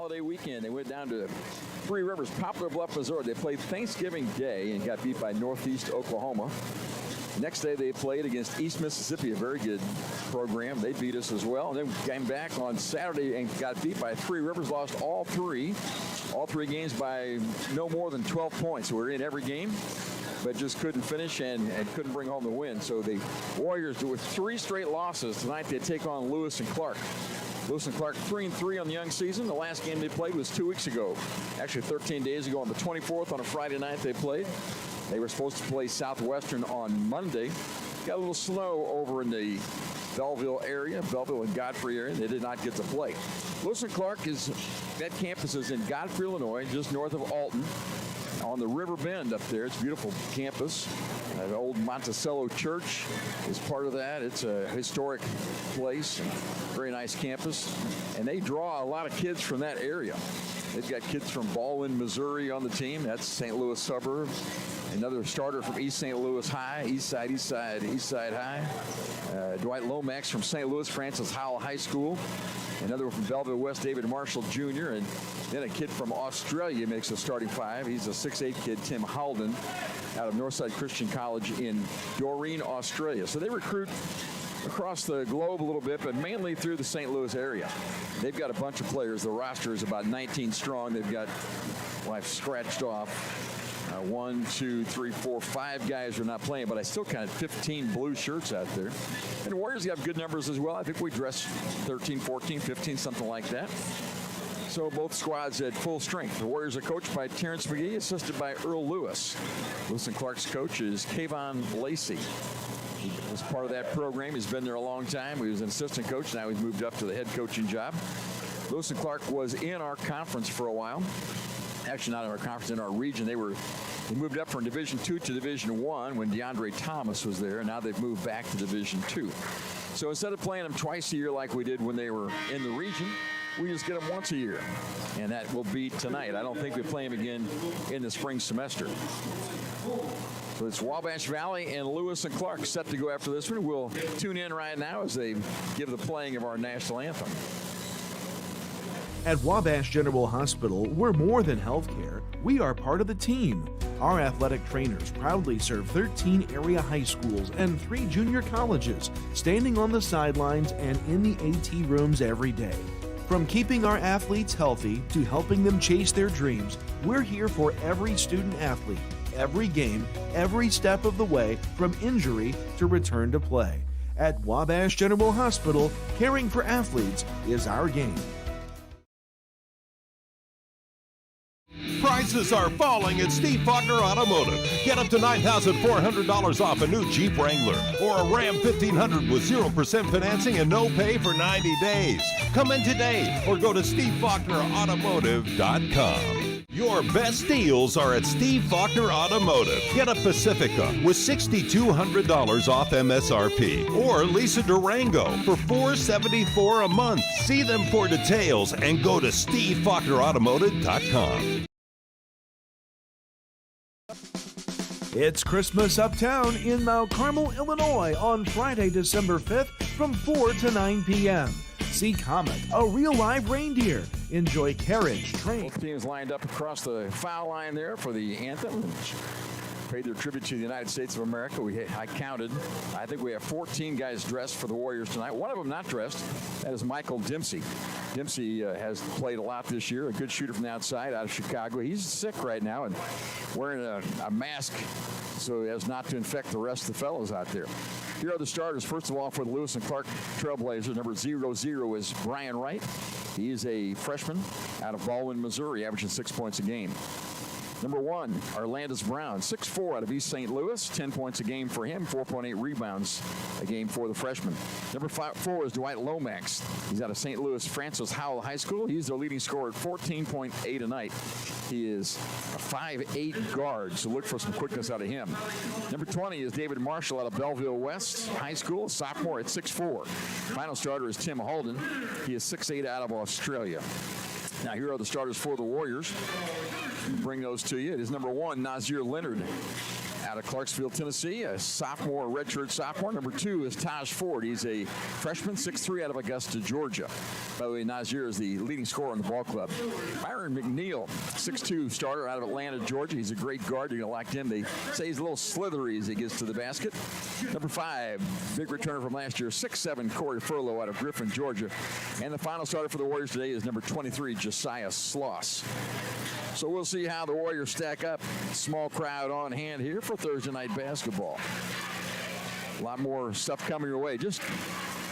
holiday weekend. They went down to Three Rivers, Poplar Bluff, Missouri. They played Thanksgiving Day and got beat by Northeast Oklahoma. Next day they played against East Mississippi, a very good program. They beat us as well. And then came back on Saturday and got beat by Three Rivers, lost all three games by no more than 12 points. So we're in every game, but just couldn't finish and couldn't bring home the win. So the Warriors, with 3 straight losses tonight, they take on Lewis and Clark. Lewis and Clark 3-3 on the young season. The last game they played was 2 weeks ago. Actually 13 days ago on the 24th on a Friday night they played. They were supposed to play Southwestern on Monday. Got a little snow over in the Belleville and Godfrey area. They did not get to play. Lewis and Clark that campus is in Godfrey, Illinois, just north of Alton, on the River Bend up there. It's a beautiful campus. The old Monticello Church is part of that. It's a historic place, very nice campus, and they draw a lot of kids from that area. They've got kids from Baldwin, Missouri on the team. That's St. Louis suburb. Another starter from East St. Louis High, East Side High. Dwight Lomax from St. Louis Francis Howell High School. Another one from Belleville West, David Marshall Jr. And then a kid from Australia makes a starting 5. He's a 6'8" kid, Tim Halden, out of Northside Christian College in Doreen, Australia. So they recruit across the globe a little bit, but mainly through the St. Louis area. They've got a bunch of players. The roster is about 19 strong. They've got, well, I've scratched off 1, 2, 3, 4, 5 guys are not playing, but I still counted 15 blue shirts out there. And the Warriors have good numbers as well. I think we dressed 13, 14, 15, something like that. So both squads at full strength. The Warriors are coached by Terrence McGee, assisted by Earl Lewis. Lewis and Clark's coach is Kayvon Lacey. He was part of that program. He's been there a long time. He was an assistant coach. Now he's moved up to the head coaching job. Lewis and Clark was in our conference for a while. Actually, not in our conference, in our region. They moved up from Division II to Division I when DeAndre Thomas was there, and now they've moved back to Division II. So instead of playing them twice a year like we did when they were in the region, we just get them once a year, and that will be tonight. I don't think we play them again in the spring semester. So it's Wabash Valley and Lewis and Clark set to go after this one. We'll tune in right now as they give the playing of our national anthem. At Wabash General Hospital, we're more than healthcare. We are part of the team. Our athletic trainers proudly serve 13 area high schools and 3 junior colleges, standing on the sidelines and in the AT rooms every day. From keeping our athletes healthy to helping them chase their dreams, we're here for every student athlete, every game, every step of the way, from injury to return to play. At Wabash General Hospital, caring for athletes is our game. Prices are falling at Steve Faulkner Automotive. Get up to $9,400 off a new Jeep Wrangler or a Ram 1500 with 0% financing and no pay for 90 days. Come in today or go to SteveFaulknerAutomotive.com. Your best deals are at Steve Faulkner Automotive. Get a Pacifica with $6,200 off MSRP or lease a Durango for $474 a month. See them for details and go to SteveFaulknerAutomotive.com. It's Christmas Uptown in Mount Carmel, Illinois on Friday, December 5th from 4 to 9 p.m. See Comet, a real live reindeer. Enjoy carriage, train. Both teams lined up across the foul line there for the anthem. Paid their tribute to the United States of America. I counted. I think we have 14 guys dressed for the Warriors tonight. One of them not dressed. That is Michael Dempsey. Dempsey has played a lot this year. A good shooter from the outside out of Chicago. He's sick right now and wearing a mask so as not to infect the rest of the fellows out there. Here are the starters. First of all, for the Lewis and Clark Trailblazers, number 00 is Brian Wright. He is a freshman out of Baldwin, Missouri, averaging 6 points a game. Number 1, Arlandis Brown, 6'4" out of East St. Louis, 10 points a game for him, 4.8 rebounds a game for the freshman. Number 4 is Dwight Lomax. He's out of St. Louis Francis Howell High School. He's their leading scorer at 14.8 a night. He is a 5'8" guard, so look for some quickness out of him. Number 20 is David Marshall out of Belleville West High School, sophomore at 6'4". Final starter is Tim Halden. He is 6'8" out of Australia. Now, here are the starters for the Warriors. Bring those to you. It is number 1, Nazir Leonard, out out of Clarksville, Tennessee, a sophomore, redshirt sophomore. Number 2 is Taj Ford. He's a freshman, 6'3", out of Augusta, Georgia. By the way, Nazir is the leading scorer in the ball club. Byron McNeil, 6'2", starter out of Atlanta, Georgia. He's a great guard. You're going to like him. They say he's a little slithery as he gets to the basket. Number 5, big returner from last year, 6'7", Corey Furlow out of Griffin, Georgia. And the final starter for the Warriors today is number 23, Josiah Sloss. So we'll see how the Warriors stack up. Small crowd on hand here for Thursday night basketball. A lot more stuff coming your way. Just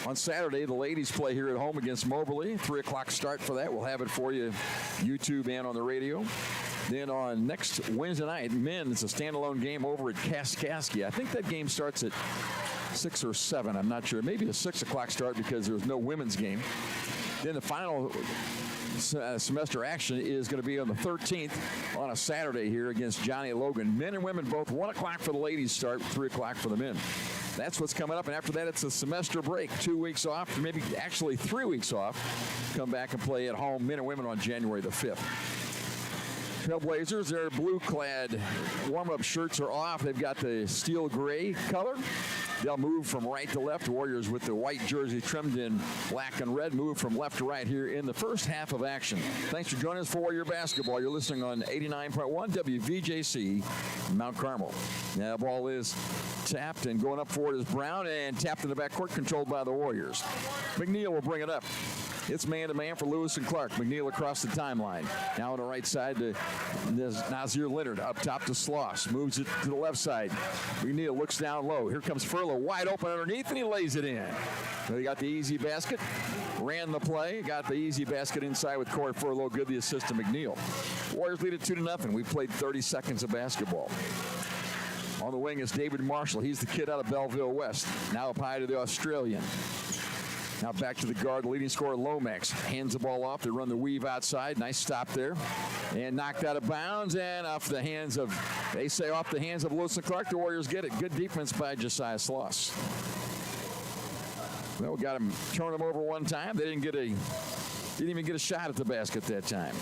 on Saturday, the ladies play here at home against Moberly. 3 o'clock start for that. We'll have it for you, YouTube and on the radio. Then on next Wednesday night, men, it's a standalone game over at Kaskaskia. I think that game starts at 6 or 7. I'm not sure. Maybe a 6 o'clock start because there's no women's game. Then the final semester action is going to be on the 13th on a Saturday here against Johnny Logan. Men and women both 1 o'clock for the ladies start, 3 o'clock for the men. That's what's coming up, and after that it's a semester break, 2 weeks off, maybe actually 3 weeks off. Come back and play at home, men and women, on January the 5th. Trailblazers, their blue-clad warm-up shirts are off. They've got the steel gray color. They'll move from right to left. Warriors with the white jersey trimmed in black and red move from left to right here in the first half of action. Thanks for joining us for Warrior Basketball. You're listening on 89.1 WVJC, Mount Carmel. Now the ball is tapped, and going up for it is Brown, and tapped in the backcourt, controlled by the Warriors. McNeil will bring it up. It's man-to-man for Lewis and Clark. McNeil across the timeline. Now on the right side to Nazir Leonard. Up top to Sloss. Moves it to the left side. McNeil looks down low. Here comes Furlow wide open underneath, and he lays it in. So he got the easy basket. Ran the play. Got the easy basket inside with Corey Furlow. Good the assist to McNeil. Warriors lead it 2-0. We've played 30 seconds of basketball. On the wing is David Marshall. He's the kid out of Belleville West. Now up high to the Australian. Now back to the guard, the leading scorer, Lomax. Hands the ball off. They run the weave outside. Nice stop there. And knocked out of bounds and off the hands of, they say off the hands of Lewis and Clark. The Warriors get it. Good defense by Josiah Sloss. Well, got him, turned him over one time. They didn't even get a shot at the basket that time.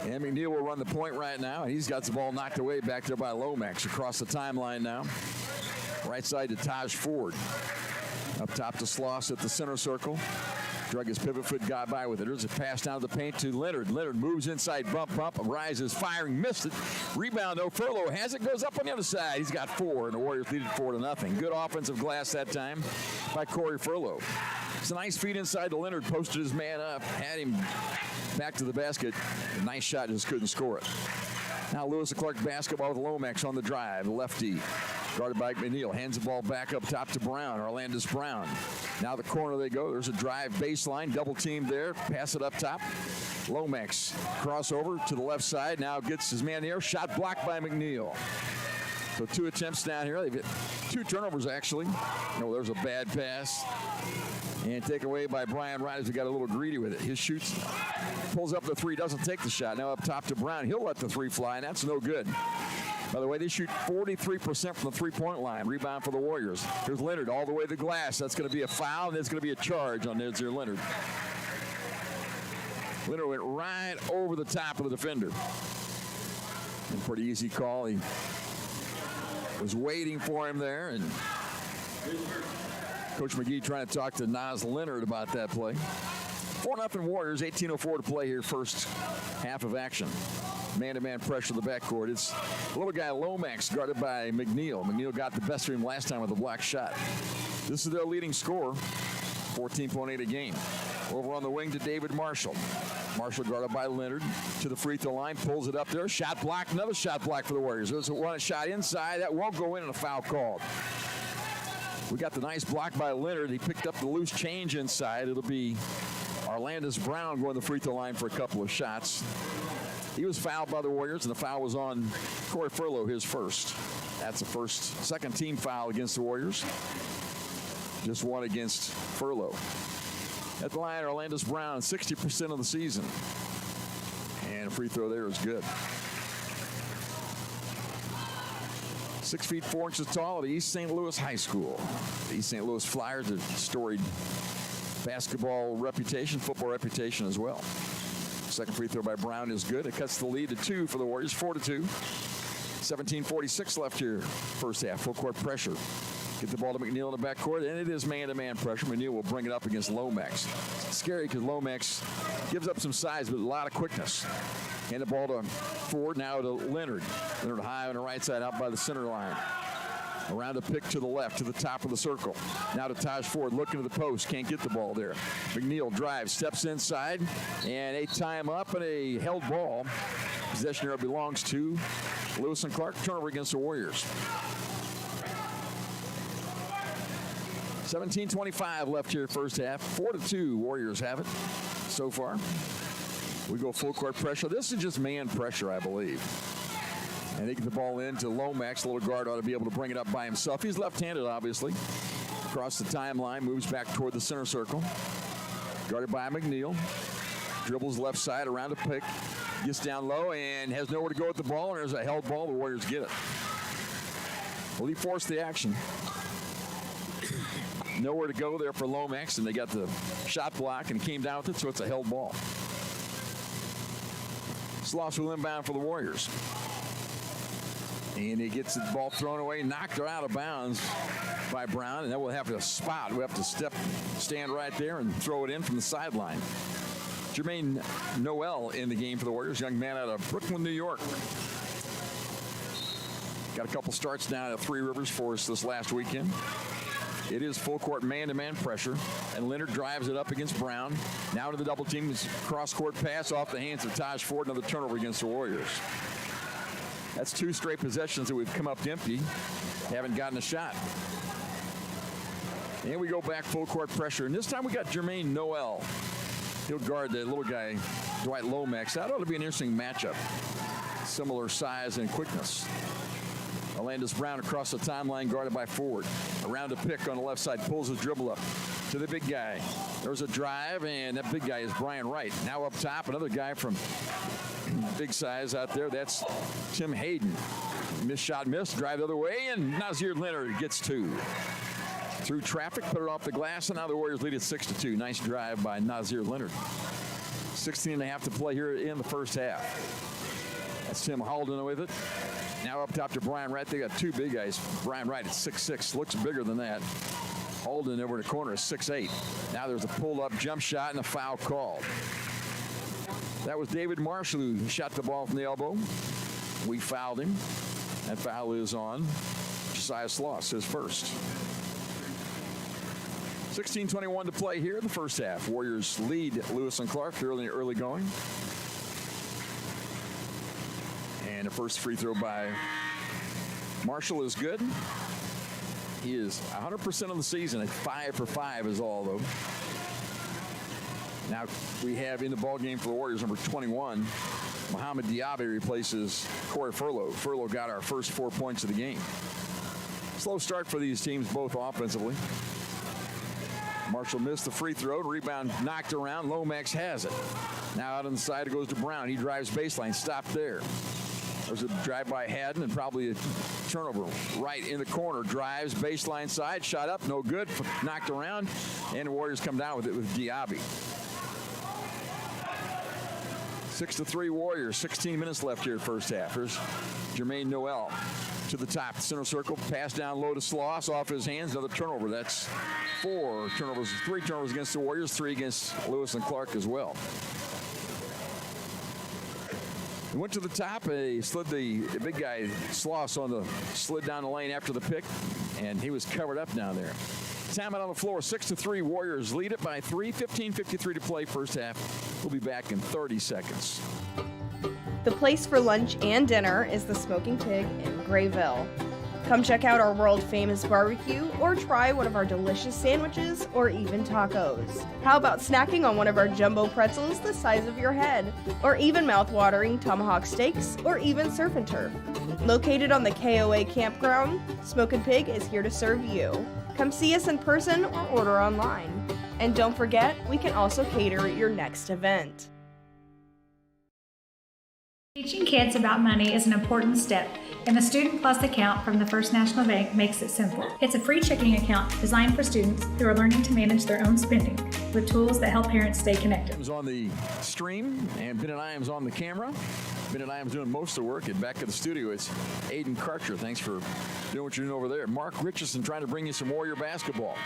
And McNeil will run the point right now. And he's got the ball knocked away back there by Lomax across the timeline now. Right side to Taj Ford. Up top to Sloss at the center circle. Drug his pivot foot, got by with it. There's a pass down to the paint to Leonard. Leonard moves inside, bump, rises, firing, missed it. Rebound though, Furlow has it, goes up on the other side. He's got 4, and the Warriors lead it 4-0. Good offensive glass that time by Corey Furlow. It's a nice feed inside to Leonard, posted his man up, had him back to the basket. Nice shot, just couldn't score it. Now Lewis and Clark basketball with Lomax on the drive. Lefty, guarded by McNeil. Hands the ball back up top to Brown, Orlandis Brown. Now the corner they go. There's a drive baseline. Double team there. Pass it up top. Lomax crossover to the left side. Now gets his man there. Shot blocked by McNeil. So 2 attempts down here. They've hit 2 turnovers actually. No, there's a bad pass. And taken away by Brian Riders, who got a little greedy with it. His shoots, pulls up the 3, doesn't take the shot. Now up top to Brown. He'll let the 3 fly, and that's no good. By the way, they shoot 43% from the 3-point line. Rebound for the Warriors. Here's Leonard all the way to the glass. That's going to be a foul, and there's going to be a charge on Nazir Leonard. Leonard went right over the top of the defender. And pretty easy call. He was waiting for him there, and Coach McGee trying to talk to Naz Leonard about that play. 4-0 Warriors, 18:04 to play here, first half of action. Man-to-man pressure in the backcourt. It's a little guy Lomax guarded by McNeil. McNeil got the best of him last time with a block shot. This is their leading scorer, 14.8 a game. Over on the wing to David Marshall. Marshall guarded by Leonard to the free throw line, pulls it up there. Shot blocked, another shot blocked for the Warriors. There's one shot inside. That won't go in, and a foul called. We got the nice block by Leonard. He picked up the loose change inside. It'll be Orlandis Brown going to the free throw line for a couple of shots. He was fouled by the Warriors, and the foul was on Corey Furlow, his first. That's the second team foul against the Warriors. Just one against Furlow. At the line, Orlandis Brown, 60% of the season. And a free throw there is good. 6 feet 4 inches tall at East St. Louis High School. The East St. Louis Flyers, a storied basketball reputation, football reputation as well. Second free throw by Brown is good. It cuts the lead to 2 for the Warriors, 4-2. 17:46 left here, first half. Full court pressure. Get the ball to McNeil in the backcourt, and it is man-to-man pressure. McNeil will bring it up against Lomax. It's scary because Lomax gives up some size, but a lot of quickness. Hand the ball to Ford, now to Leonard. Leonard high on the right side, out by the center line. Around a pick to the left, to the top of the circle. Now to Taj Ford, looking to the post, can't get the ball there. McNeil drives, steps inside, and a time up and a held ball. Possession here belongs to Lewis and Clark. Turnover against the Warriors. 17:25 left here, first half. 4-2, Warriors have it so far. We go full court pressure. This is just man pressure, I believe. And they get the ball into Lomax. The little guard ought to be able to bring it up by himself. He's left-handed, obviously. Across the timeline, moves back toward the center circle. Guarded by McNeil. Dribbles left side around a pick. Gets down low and has nowhere to go with the ball. And there's a held ball. The Warriors get it. Well, he forced the action. Nowhere to go there for Lomax, and they got the shot block and came down with it, so it's a held ball. Sloss will inbound for the Warriors. And he gets the ball thrown away, knocked her out of bounds by Brown, and then we'll have to spot. We have to stand right there and throw it in from the sideline. Jermaine Noel in the game for the Warriors, young man out of Brooklyn, New York. Got a couple starts down at Three Rivers for us this last weekend. It is full court man-to-man pressure, and Leonard drives it up against Brown. Now to the double team, cross-court pass off the hands of Taj Ford, another turnover against the Warriors. That's 2 straight possessions that we've come up empty, haven't gotten a shot. And we go back full court pressure, and this time we got Jermaine Noel. He'll guard the little guy, Dwight Lomax. That ought to be an interesting matchup. Similar size and quickness. Alandis Brown across the timeline, guarded by Ford. Around a pick on the left side, pulls his dribble up to the big guy. There's a drive, and that big guy is Brian Wright. Now up top, another guy from big size out there. That's Tim Hayden. Missed shot, missed. Drive the other way, and Nazir Leonard gets 2. Through traffic, put it off the glass, and now the Warriors lead at 6-2. Nice drive by Nazir Leonard. 16.5 to play here in the first half. That's Tim Halden with it. Now up top to Brian Wright. They got 2 big guys. Brian Wright at 6'6", looks bigger than that. Halden over in the corner is 6'8". Now there's a pull-up jump shot and a foul called. That was David Marshall who shot the ball from the elbow. We fouled him. That foul is on Josiah Sloss, his first. 16:21 to play here in the first half. Warriors lead Lewis and Clark early going. And the first free throw by Marshall is good. He is 100% of the season at 5 for 5 is all, though. Now we have in the ball game for the Warriors number 21. Mohamed Diaby replaces Corey Furlow. Furlow got our first 4 points of the game. Slow start for these teams, both offensively. Marshall missed the free throw. Rebound knocked around. Lomax has it. Now out on the side, it goes to Brown. He drives baseline. Stopped there. There's a drive by Haddon and probably a turnover right in the corner. Drives baseline side. Shot up. No good. Knocked around. And the Warriors come down with it with Diaby. 6-3 Warriors. 16 minutes left here first half. Here's Jermaine Noel to the top. Center circle. Pass down low to Sloss. Off his hands. Another turnover. That's 4 turnovers. 3 turnovers against the Warriors. 3 against Lewis and Clark as well. He went to the top. He slid the big guy, Sloss, slid down the lane after the pick, and he was covered up down there. Time out on the floor. 6-3 Warriors lead it by 3. 15:53 to play first half. We'll be back in 30 seconds. The place for lunch and dinner is the Smoking Pig in Grayville. Come check out our world-famous barbecue or try one of our delicious sandwiches or even tacos. How about snacking on one of our jumbo pretzels the size of your head? Or even mouth-watering tomahawk steaks or even surf and turf. Located on the KOA campground, Smokin' Pig is here to serve you. Come see us in person or order online. And don't forget, we can also cater your next event. Teaching kids about money is an important step, and the Student Plus account from the First National Bank makes it simple. It's a free checking account designed for students who are learning to manage their own spending with tools that help parents stay connected. On the stream, and Ben and Iam's on the camera. Ben and Iam's doing most of the work, and back at the studio, it's Aiden Karcher. Thanks for doing what you're doing over there. Mark Richardson trying to bring you some Warrior basketball.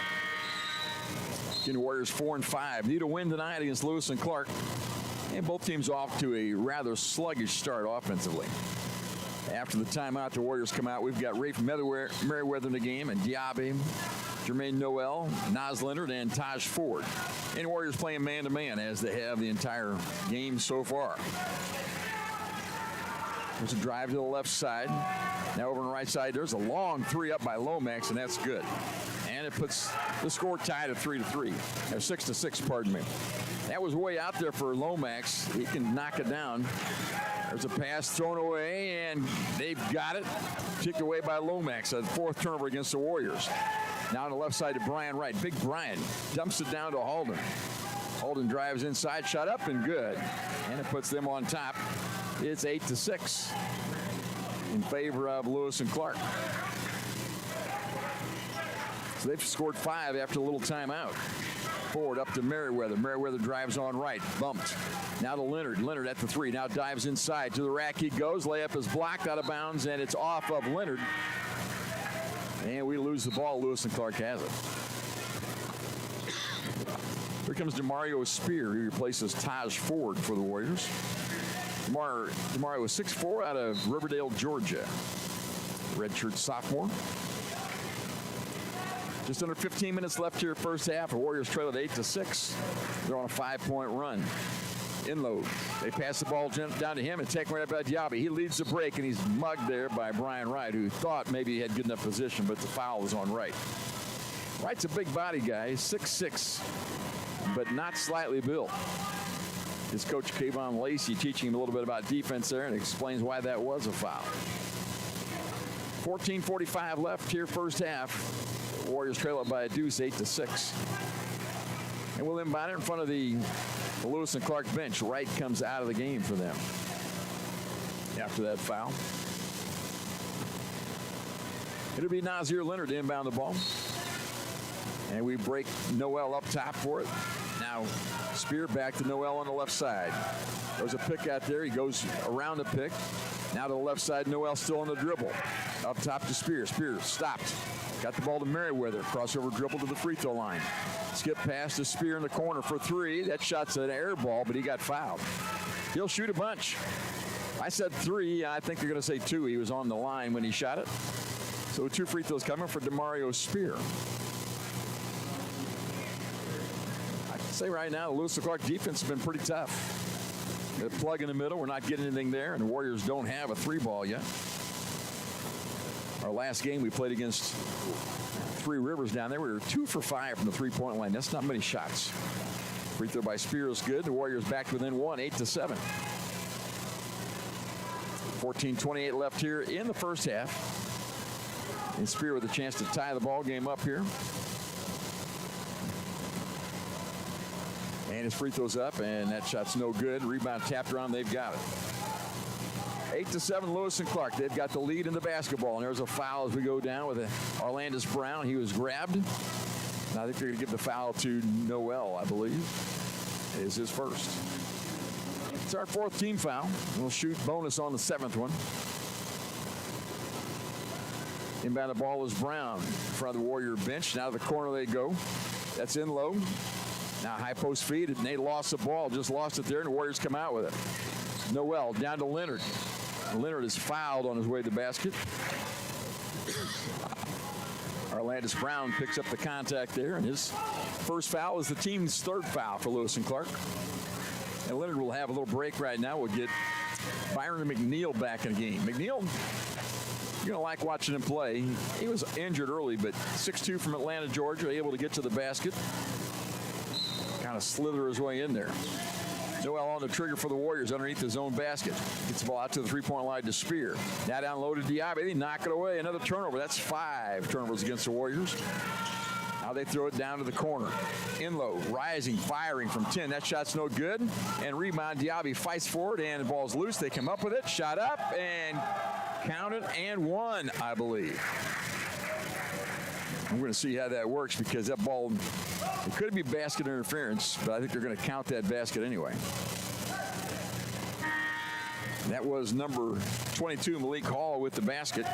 Again, Warriors 4-5. Need a win tonight against Lewis and Clark. And both teams off to a rather sluggish start offensively. After the timeout, the Warriors come out. We've got Rafe Merriweather in the game, and Diaby, Jermaine Noel, Nas Leonard, and Taj Ford. And Warriors playing man-to-man as they have the entire game so far. There's a drive to the left side. Now over on the right side, there's a long three up by Lomax, and that's good. And it puts the score tied at 3-3, or 6-6, pardon me. That was way out there for Lomax. He can knock it down. There's a pass thrown away, and they've got it. Kicked away by Lomax. A fourth turnover against the Warriors. Now on the left side to Brian Wright. Big Brian dumps it down to Halden. Halden drives inside, shot up and good. And it puts them on top. It's 8-6 in favor of Lewis and Clark. So they've scored 5 after a little timeout. Forward up to Merriweather. Merriweather drives on right. Bumped. Now to Leonard. Leonard at the 3. Now dives inside. To the rack he goes. Layup is blocked out of bounds, and it's off of Leonard. And we lose the ball. Lewis and Clark has it. Here comes DeMario Spear. He replaces Taj Ford for the Warriors. DeMario was 6'4" out of Riverdale, Georgia. Redshirt sophomore. Just under 15 minutes left here first half. The Warriors trail at 8-6. They're on a 5-point run. Inload. They pass the ball down to him and take right up at Diaby. He leads the break, and he's mugged there by Brian Wright, who thought maybe he had good enough position, but the foul was on Wright. Wright's a big body guy. He's 6'6", but not slightly built. His coach, Kayvon Lacey, teaching him a little bit about defense there, and explains why that was a foul. 14:45 left here first half. Warriors trail up by a deuce, 8-6. And we'll inbound it in front of the Lewis and Clark bench. Wright comes out of the game for them after that foul. It'll be Nazir Leonard to inbound the ball. And we break Noel up top for it. Now Spear back to Noel on the left side. There's a pick out there. He goes around the pick. Now to the left side, Noel still on the dribble. Up top to Spear. Spear stopped. Got the ball to Merriweather. Crossover dribble to the free throw line. Skip pass to Spear in the corner for 3. That shot's an air ball, but he got fouled. He'll shoot a bunch. I said 3. I think they're going to say 2. He was on the line when he shot it. So 2 free throws coming for DeMario Spear. I can say right now, the Lewis and Clark defense has been pretty tough. The plug in the middle. We're not getting anything there, and the Warriors don't have a 3-ball yet. Our last game we played against Three Rivers down there. We were 2 for 5 from the 3-point line. That's not many shots. Free throw by Spear is good. The Warriors back within 1, 8-7. 14:28 left here in the first half. And Spear with a chance to tie the ball game up here. And his free throw's up, and that shot's no good. Rebound tapped around. They've got it. 8-7 Lewis and Clark. They've got the lead in the basketball. And there's a foul as we go down with Arlandis Brown. He was grabbed. And I think they're going to give the foul to Noel, I believe. It is his first. It's our 4th team foul. We'll shoot bonus on the 7th one. Inbound the ball is Brown in front of the Warrior bench. Now to the corner they go. That's in low. Now high post feed, and they lost the ball. Just lost it there, and the Warriors come out with it. Noel down to Leonard. Leonard is fouled on his way to the basket. Arlandis Brown picks up the contact there, and his first foul is the team's 3rd foul for Lewis and Clark. And Leonard will have a little break right now. We'll get Byron McNeil back in the game. McNeil, you're going to like watching him play. He was injured early, but 6'2" from Atlanta, Georgia, able to get to the basket. Kind of slither his way in there. Noel on the trigger for the Warriors underneath his own basket. Gets the ball out to the 3-point line to Spear. Now down low to Diaby. They knock it away. Another turnover. That's 5 turnovers against the Warriors. Now Now they throw it down to the corner. Inlow, rising, firing from 10. That shot's no good. And rebound, Diaby fights for it, and the ball's loose. They come up with it, shot up, and counted and one, I believe. I'm going to see how that works because that ball, it could be basket interference, but I think they're going to count that basket anyway. That was number 22, Malik Hall, with the basket.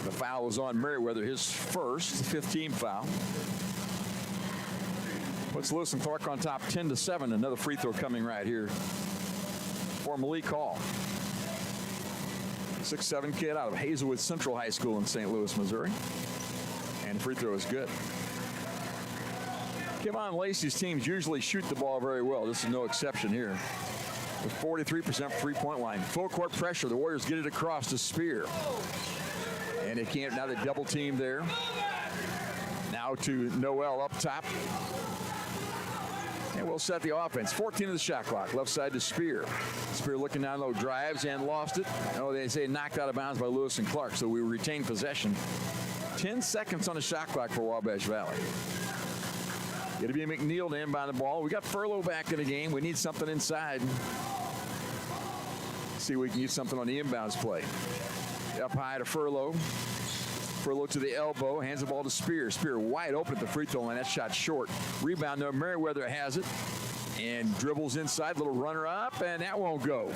The foul was on Merriweather, his first, 15 foul. Puts Lewis and Clark on top 10-7. Another free throw coming right here for Malik Hall. 6'7" kid out of Hazelwood Central High School in St. Louis, Missouri. And the free throw is good. Kevon Lacey's teams usually shoot the ball very well. This is no exception here. With 43% three-point line. Full court pressure. The Warriors get it across to Spear. And they can't. Now they double team there. Now to Noel up top. And we'll set the offense. 14 of the shot clock. Left side to Spear. Spear looking down low, drives and lost it. Oh, they say knocked out of bounds by Lewis and Clark, so we retain possession. 10 seconds on the shot clock for Wabash Valley. It'll be McNeil to inbound the ball. We got Furlow back in the game. We need something inside. See if we can get something on the inbounds play. Up high to Furlow. Furlow to the elbow, hands the ball to Spear. Spear wide open at the free throw line. That shot short. Rebound, though. Merriweather has it and dribbles inside. Little runner up, and that won't go.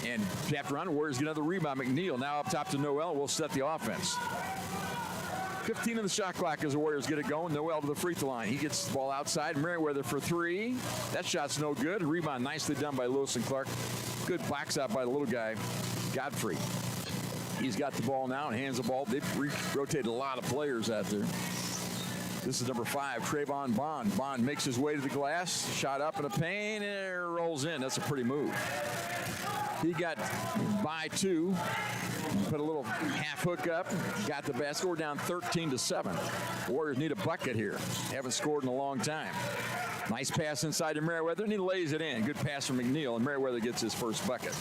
And after run, Warriors get another rebound. McNeil now up top to Noel. We'll set the offense. 15 in the shot clock as the Warriors get it going. Noel to the free throw line. He gets the ball outside. Merriweather for three. That shot's no good. Rebound nicely done by Lewis and Clark. Good box out by the little guy, Godfrey. He's got the ball now and hands the ball. They've rotated a lot of players out there. This is number 5, Trayvon Bond. Bond makes his way to the glass. Shot up in the paint and it rolls in. That's a pretty move. He got by 2. Put a little half hook up. Got the basket. We're down 13-7. Warriors need a bucket here. Haven't scored in a long time. Nice pass inside to Merriweather, and he lays it in. Good pass from McNeil, and Merriweather gets his first bucket.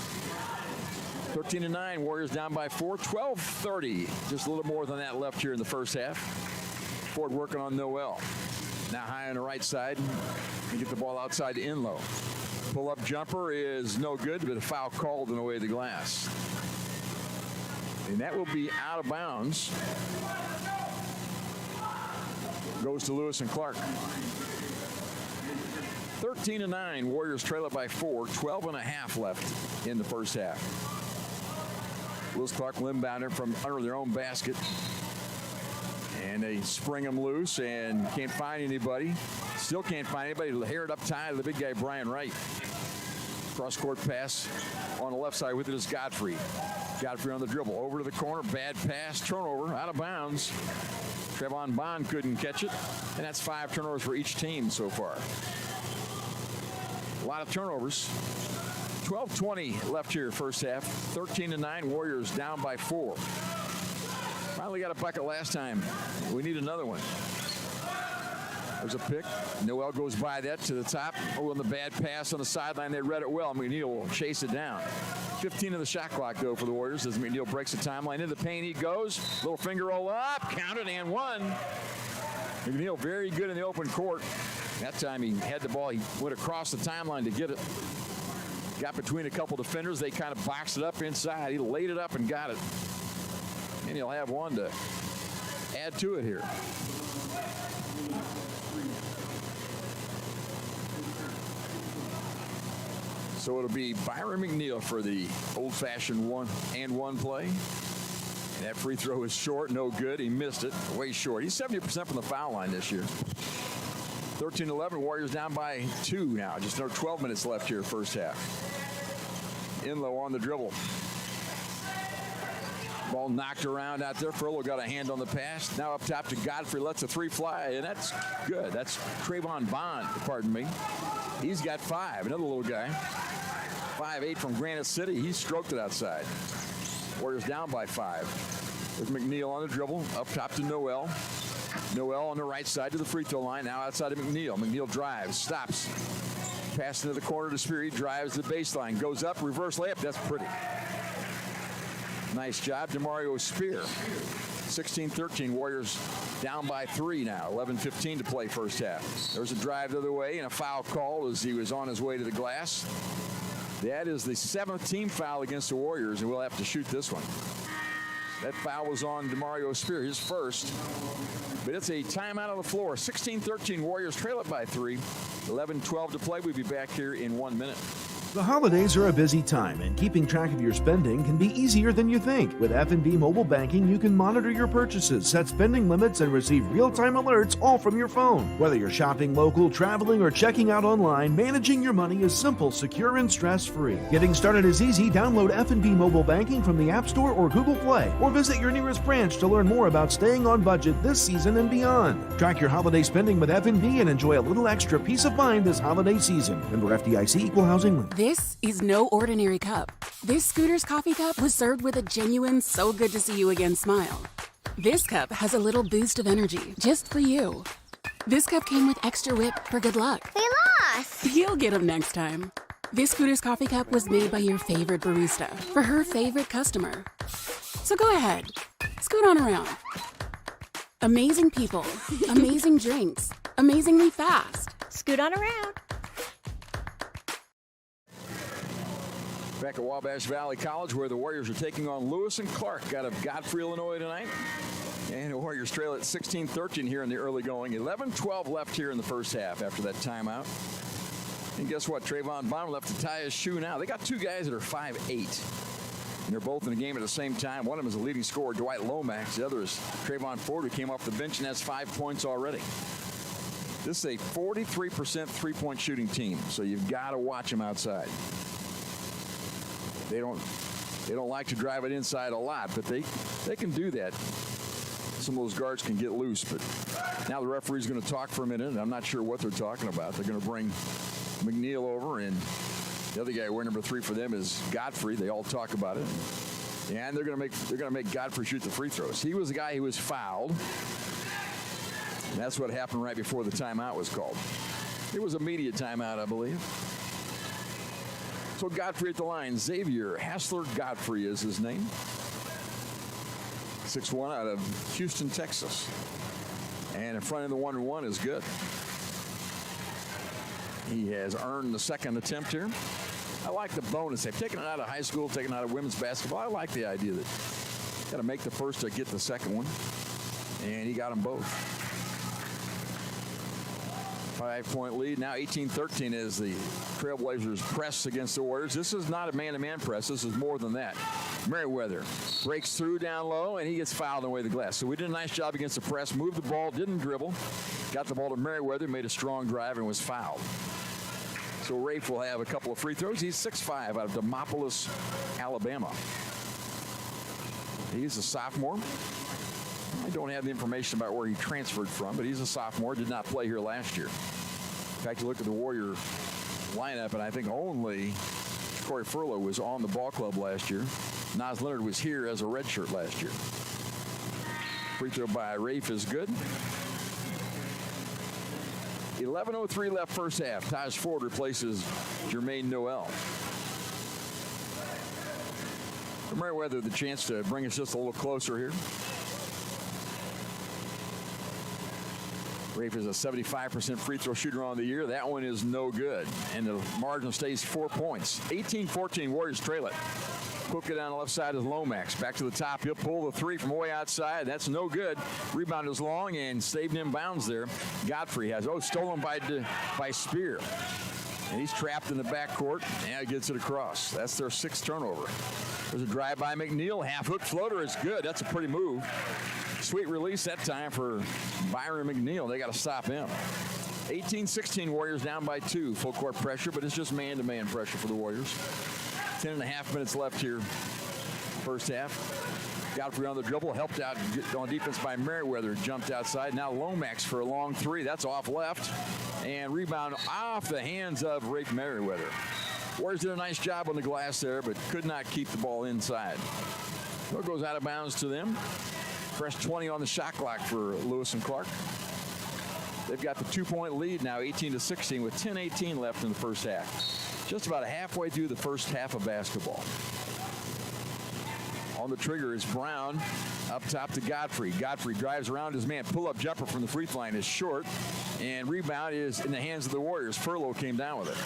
13-9, Warriors down by 4. 12:30, just a little more than that left here in the first half. Ford working on Noel. Now high on the right side. And get the ball outside to Inlow. Pull-up jumper is no good, but a foul called in the way of the glass. And that will be out of bounds. Goes to Lewis and Clark. 13-9, Warriors trail it by 4. 12.5 left in the first half. Lewis Clark inbounder from under their own basket. And they spring him loose and can't find anybody. Still can't find anybody. Hair it up tight to the big guy, Brian Wright. Cross-court pass on the left side with it is Godfrey. Godfrey on the dribble. Over to the corner. Bad pass. Turnover. Out of bounds. Trayvon Bond couldn't catch it. And that's 5 turnovers for each team so far. A lot of turnovers. 12:20 left here first half. 13-9. Warriors down by 4. Finally got a bucket last time. We need another one. There's a pick. Noel goes by that to the top. Oh, and the bad pass on the sideline. They read it well. McNeil will chase it down. 15 of the shot clock, though, for the Warriors as McNeil breaks the timeline. Into the paint he goes. Little finger roll up. Counted and one. McNeil very good in the open court. That time he had the ball. He went across the timeline to get it. Got between a couple defenders. They kind of boxed it up inside. He laid it up and got it. And he'll have one to add to it here. So it'll be Byron McNeil for the old-fashioned 1-and-1 play. And that free throw is short, no good. He missed it, way short. He's 70% from the foul line this year. 13-11, Warriors down by 2 now. Just another 12 minutes left here, first half. Inlow on the dribble. Ball knocked around out there. Furlow got a hand on the pass. Now up top to Godfrey. Lets a 3 fly, and that's good. That's Trayvon Bond, pardon me. He's got 5. Another little guy. 5'8" from Granite City. He stroked it outside. Warriors down by 5. With McNeil on the dribble. Up top to Noel. Noel on the right side to the free throw line. Now outside of McNeil. McNeil drives. Stops. Pass into the corner to Spear. He drives the baseline. Goes up. Reverse layup. That's pretty. Nice job, DeMario Spear. 16-13. Warriors down by 3 now. 11:15 to play first half. There's a drive the other way and a foul call as he was on his way to the glass. That is the 7th team foul against the Warriors, and we'll have to shoot this one. That foul was on DeMario Spear, his first. But it's a timeout on the floor. 16-13, Warriors trail it by 3. 11-12 to play. We'll be back here in 1 minute. The holidays are a busy time, and keeping track of your spending can be easier than you think. With F&B Mobile Banking, you can monitor your purchases, set spending limits, and receive real-time alerts all from your phone. Whether you're shopping local, traveling, or checking out online, managing your money is simple, secure, and stress-free. Getting started is easy. Download F&B Mobile Banking from the App Store or Google Play, or visit your nearest branch to learn more about staying on budget this season and beyond. Track your holiday spending with F&B and enjoy a little extra peace of mind this holiday season. Member FDIC, Equal Housing Limited. This is no ordinary cup. This Scooter's coffee cup was served with a genuine so good to see you again smile. This cup has a little boost of energy just for you. This cup came with extra whip for good luck. We lost! You'll get them next time. This Scooter's coffee cup was made by your favorite barista for her favorite customer. So go ahead, scoot on around. Amazing people, amazing drinks, amazingly fast. Scoot on around. Back at Wabash Valley College, where the Warriors are taking on Lewis and Clark out of Godfrey, Illinois tonight. And the Warriors trail at 16-13 here in the early going. 11-12 left here in the first half after that timeout. And guess what? Trayvon Bonner left to tie his shoe now. They got two guys that are 5'8". And they're both in the game at the same time. One of them is a leading scorer, Dwight Lomax. The other is Trayvon Ford, who came off the bench and has 5 points already. This is a 43% three-point shooting team, so you've got to watch them outside. They don't like to drive it inside a lot, but they can do that. Some of those guards can get loose, but now the referee's going to talk for a minute, and I'm not sure what they're talking about. They're going to bring McNeil over, and the other guy wearing number 3 for them is Godfrey. They all talk about it, and they're going to make Godfrey shoot the free throws. He was the guy who was fouled, and that's what happened right before the timeout was called. It was immediate timeout, I believe. So Godfrey at the line. Xavier Hassler Godfrey is his name. 6'1" out of Houston, Texas. And in front of the 1-1 is good. He has earned the second attempt here. I like the bonus. They've taken it out of high school, taken it out of women's basketball. I like the idea that you got to make the first to get the second one. And he got them both. 5-point lead. Now 18-13 as the Trailblazers press against the Warriors. This is not a man-to-man press. This is more than that. Merriweather breaks through down low, and he gets fouled on the way to the glass. So we did a nice job against the press. Moved the ball, didn't dribble. Got the ball to Merriweather, made a strong drive, and was fouled. So Rafe will have a couple of free throws. He's 6'5" out of Demopolis, Alabama. He's a sophomore. I don't have the information about where he transferred from, but he's a sophomore, did not play here last year. In fact, you look at the Warrior lineup, and I think only Corey Furlow was on the ball club last year. Nas Leonard was here as a redshirt last year. Free throw by Rafe is good. 11:03 left first half. Taj Ford replaces Jermaine Noel. For Merriweather, the chance to bring us just a little closer here. Rafe is a 75% free throw shooter on the year. That one is no good. And the margin stays 4 points. 18-14, Warriors trail it. Quick it down the left side is Lomax. Back to the top. He'll pull the 3 from way outside. That's no good. Rebound is long and saved in bounds there. Godfrey has, stolen by Spear. And he's trapped in the backcourt and gets it across. That's their 6th turnover. There's a drive by McNeil. Half hook floater is good. That's a pretty move. Sweet release that time for Byron McNeil. They got to stop him. 18-16, Warriors down by 2. Full court pressure, but it's just man-to-man pressure for the Warriors. 10.5 minutes left here, first half. Godfrey on the dribble, helped out on defense by Merriweather, jumped outside. Now Lomax for a long 3. That's off left. And rebound off the hands of Rafe Merriweather. Warriors did a nice job on the glass there, but could not keep the ball inside. So it goes out of bounds to them. Fresh 20 on the shot clock for Lewis and Clark. They've got the 2-point lead now, 18-16, with 10:18 left in the first half. Just about halfway through the first half of basketball. On the trigger is Brown. Up top to Godfrey. Godfrey drives around his man. Pull-up jumper from the free throw line is short. And rebound is in the hands of the Warriors. Furlow came down with it.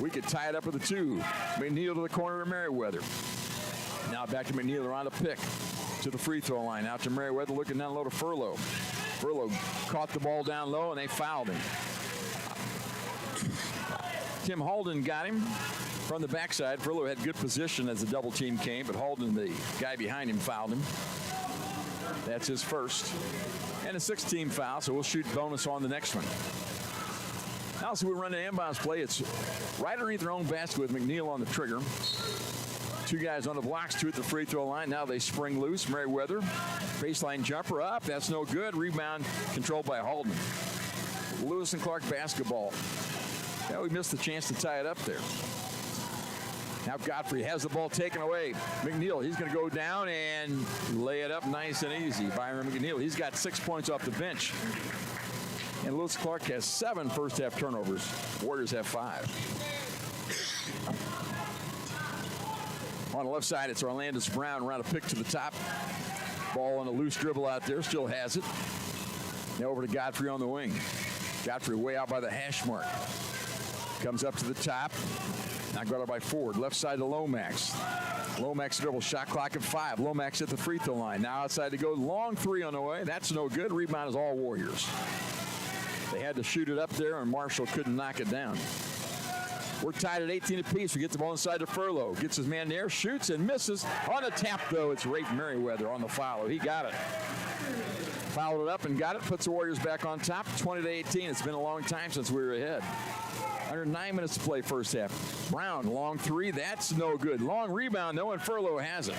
We could tie it up with a 2. McNeil to the corner to Merriweather. Now back to McNeil around a pick to the free throw line. Out to Merriweather looking down low to Furlow. Furlow caught the ball down low and they fouled him. Tim Halden got him from the backside. Furlow had good position as the double team came, but Halden, the guy behind him, fouled him. That's his first. And a 6-team foul, so we'll shoot bonus on the next one. Now, so we run an inbounds play. It's right underneath their own basket with McNeil on the trigger. 2 guys on the blocks, 2 at the free throw line. Now they spring loose. Merriweather, baseline jumper up. That's no good. Rebound controlled by Halden. Lewis and Clark basketball. Yeah, we missed the chance to tie it up there. Now Godfrey has the ball taken away. McNeil, he's going to go down and lay it up nice and easy. Byron McNeil, he's got 6 points off the bench. And Lewis Clark has 7 first-half turnovers. Warriors have 5. On the left side, it's Orlandis Brown around a pick to the top. Ball on a loose dribble out there, still has it. Now over to Godfrey on the wing. Godfrey way out by the hash mark. Comes up to the top. Now guarded by Ford. Left side to Lomax. Lomax dribble, shot clock at 5. Lomax at the free throw line. Now outside to go. Long 3 on the way. That's no good. Rebound is all Warriors. They had to shoot it up there, and Marshall couldn't knock it down. We're tied at 18 apiece. We get the ball inside to Furlow. Gets his man there, shoots and misses. On a tap, though, it's Rafe Merriweather on the follow. He got it. Fouled it up and got it. Puts the Warriors back on top, 20-18. It's been a long time since we were ahead. Under 9 minutes to play first half. Brown, long 3. That's no good. Long rebound, though, and Furlow has it.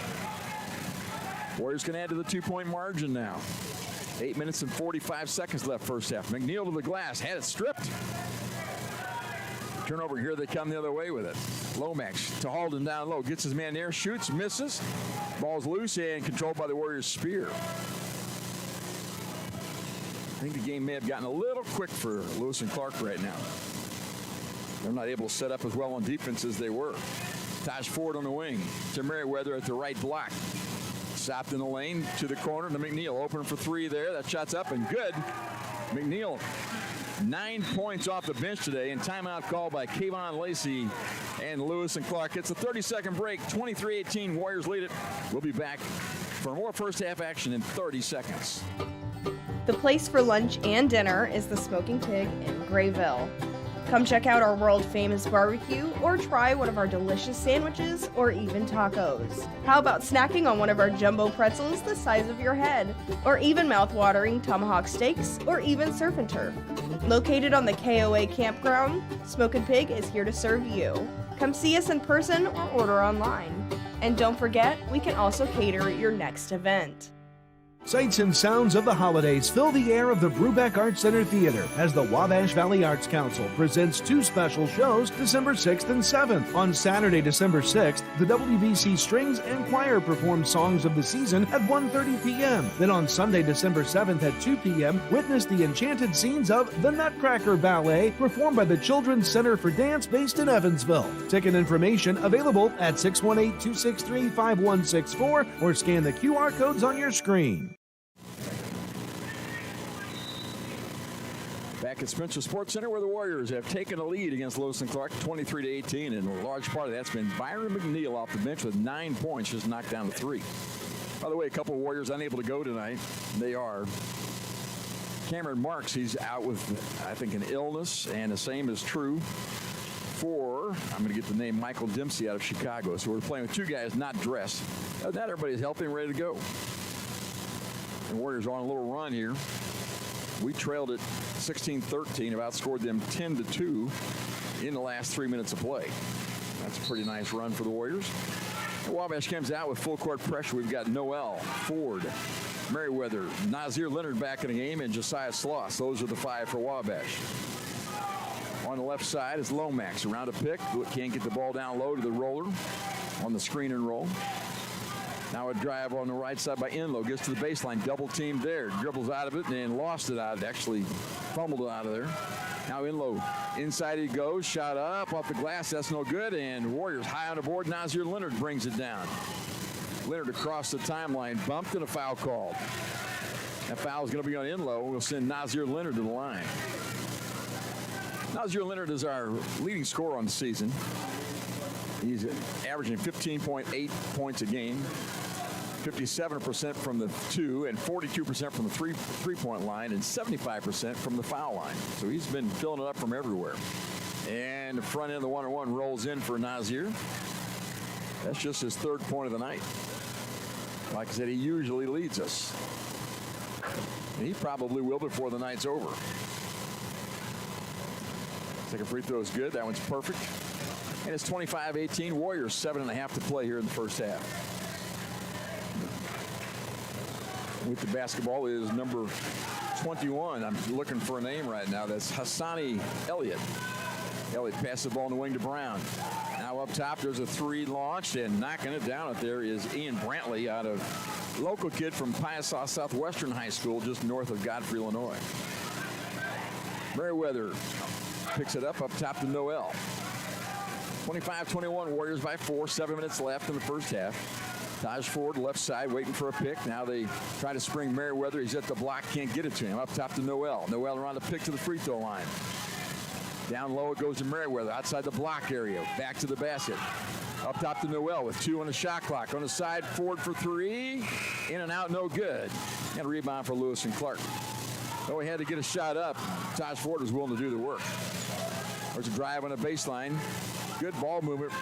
Warriors can add to the 2-point margin now. 8 minutes and 45 seconds left first half. McNeil to the glass. Had it stripped. Turnover here, they come the other way with it. Lomax to Halden down low. Gets his man there, shoots, misses. Ball's loose and controlled by the Warriors' spear. I think the game may have gotten a little quick for Lewis and Clark right now. They're not able to set up as well on defense as they were. Taj Ford on the wing to Merriweather at the right block. Stopped in the lane to the corner to McNeil. Open for 3 there. That shot's up and good. McNeil, 9 points off the bench today, and timeout called by Kayvon Lacey and Lewis and Clark. It's a 30-second break. 23-18. Warriors lead it. We'll be back for more first half action in 30 seconds. The place for lunch and dinner is the Smoking Pig in Grayville. Come check out our world-famous barbecue or try one of our delicious sandwiches or even tacos. How about snacking on one of our jumbo pretzels the size of your head? Or even mouth-watering tomahawk steaks or even surf and turf. Located on the KOA campground, Smokin' Pig is here to serve you. Come see us in person or order online. And don't forget, we can also cater your next event. Sights and sounds of the holidays fill the air of the Brubeck Arts Center Theater as the Wabash Valley Arts Council presents 2 special shows December 6th and 7th. On Saturday, December 6th, the WVC Strings and Choir perform songs of the season at 1:30 p.m. Then on Sunday, December 7th at 2 p.m., witness the enchanted scenes of The Nutcracker Ballet performed by the Children's Center for Dance based in Evansville. Ticket information available at 618-263-5164 or scan the QR codes on your screen. Back at Spencer Sports Center, where the Warriors have taken a lead against Lewis and Clark, 23-18, and a large part of that's been Byron McNeil off the bench with 9 points, just knocked down to 3. By the way, a couple of Warriors unable to go tonight. They are Cameron Marks. He's out with, I think, an illness, and the same is true for, I'm going to get the name, Michael Dempsey out of Chicago. So we're playing with 2 guys not dressed. Not everybody's healthy and ready to go. The Warriors are on a little run here. We trailed it 16-13, have outscored them 10-2 in the last 3 minutes of play. That's a pretty nice run for the Warriors. The Wabash comes out with full court pressure. We've got Noel, Ford, Merriweather, Nazir Leonard back in the game, and Josiah Sloss. Those are the 5 for Wabash. On the left side is Lomax. Around a pick. Can't get the ball down low to the roller on the screen and roll. Now a drive on the right side by Enlow. Gets to the baseline. Double teamed there. Dribbles out of it and lost it out. Actually fumbled it out of there. Now Enlow. Inside he goes. Shot up off the glass. That's no good. And Warriors high on the board. Nazir Leonard brings it down. Leonard across the timeline, bumped and a foul called. That foul is going to be on Inlow. We'll send Nazir Leonard to the line. Nazir Leonard is our leading scorer on the season. He's averaging 15.8 points a game, 57% from the 2 and 42% from the three-point line and 75% from the foul line. So he's been filling it up from everywhere. And the front end of the 1-on-1 rolls in for Nazir. That's just his third point of the night. Like I said, he usually leads us. And he probably will before the night's over. Second free throw is good. That one's perfect. And it's 25-18. Warriors 7.5 to play here in the first half. With the basketball is number 21. I'm looking for a name right now. That's Hassani Elliott. Elliott passes the ball in the wing to Brown. Now up top, there's a three launched, and knocking it down up there is Ian Brantley, out of local kid from Piasaw Southwestern High School, just north of Godfrey, Illinois. Merriweather picks it up top to Noel. 25-21, Warriors by 4, 7 minutes left in the first half. Taj Ford left side waiting for a pick. Now they try to spring Merriweather. He's at the block, can't get it to him. Up top to Noel. Noel around the pick to the free throw line. Down low it goes to Merriweather outside the block area. Back to the basket. Up top to Noel with 2 on the shot clock. On the side, Ford for 3. In and out, no good. And a rebound for Lewis and Clark. Though he had to get a shot up, Taj Ford was willing to do the work. There's a drive on the baseline. Good ball movement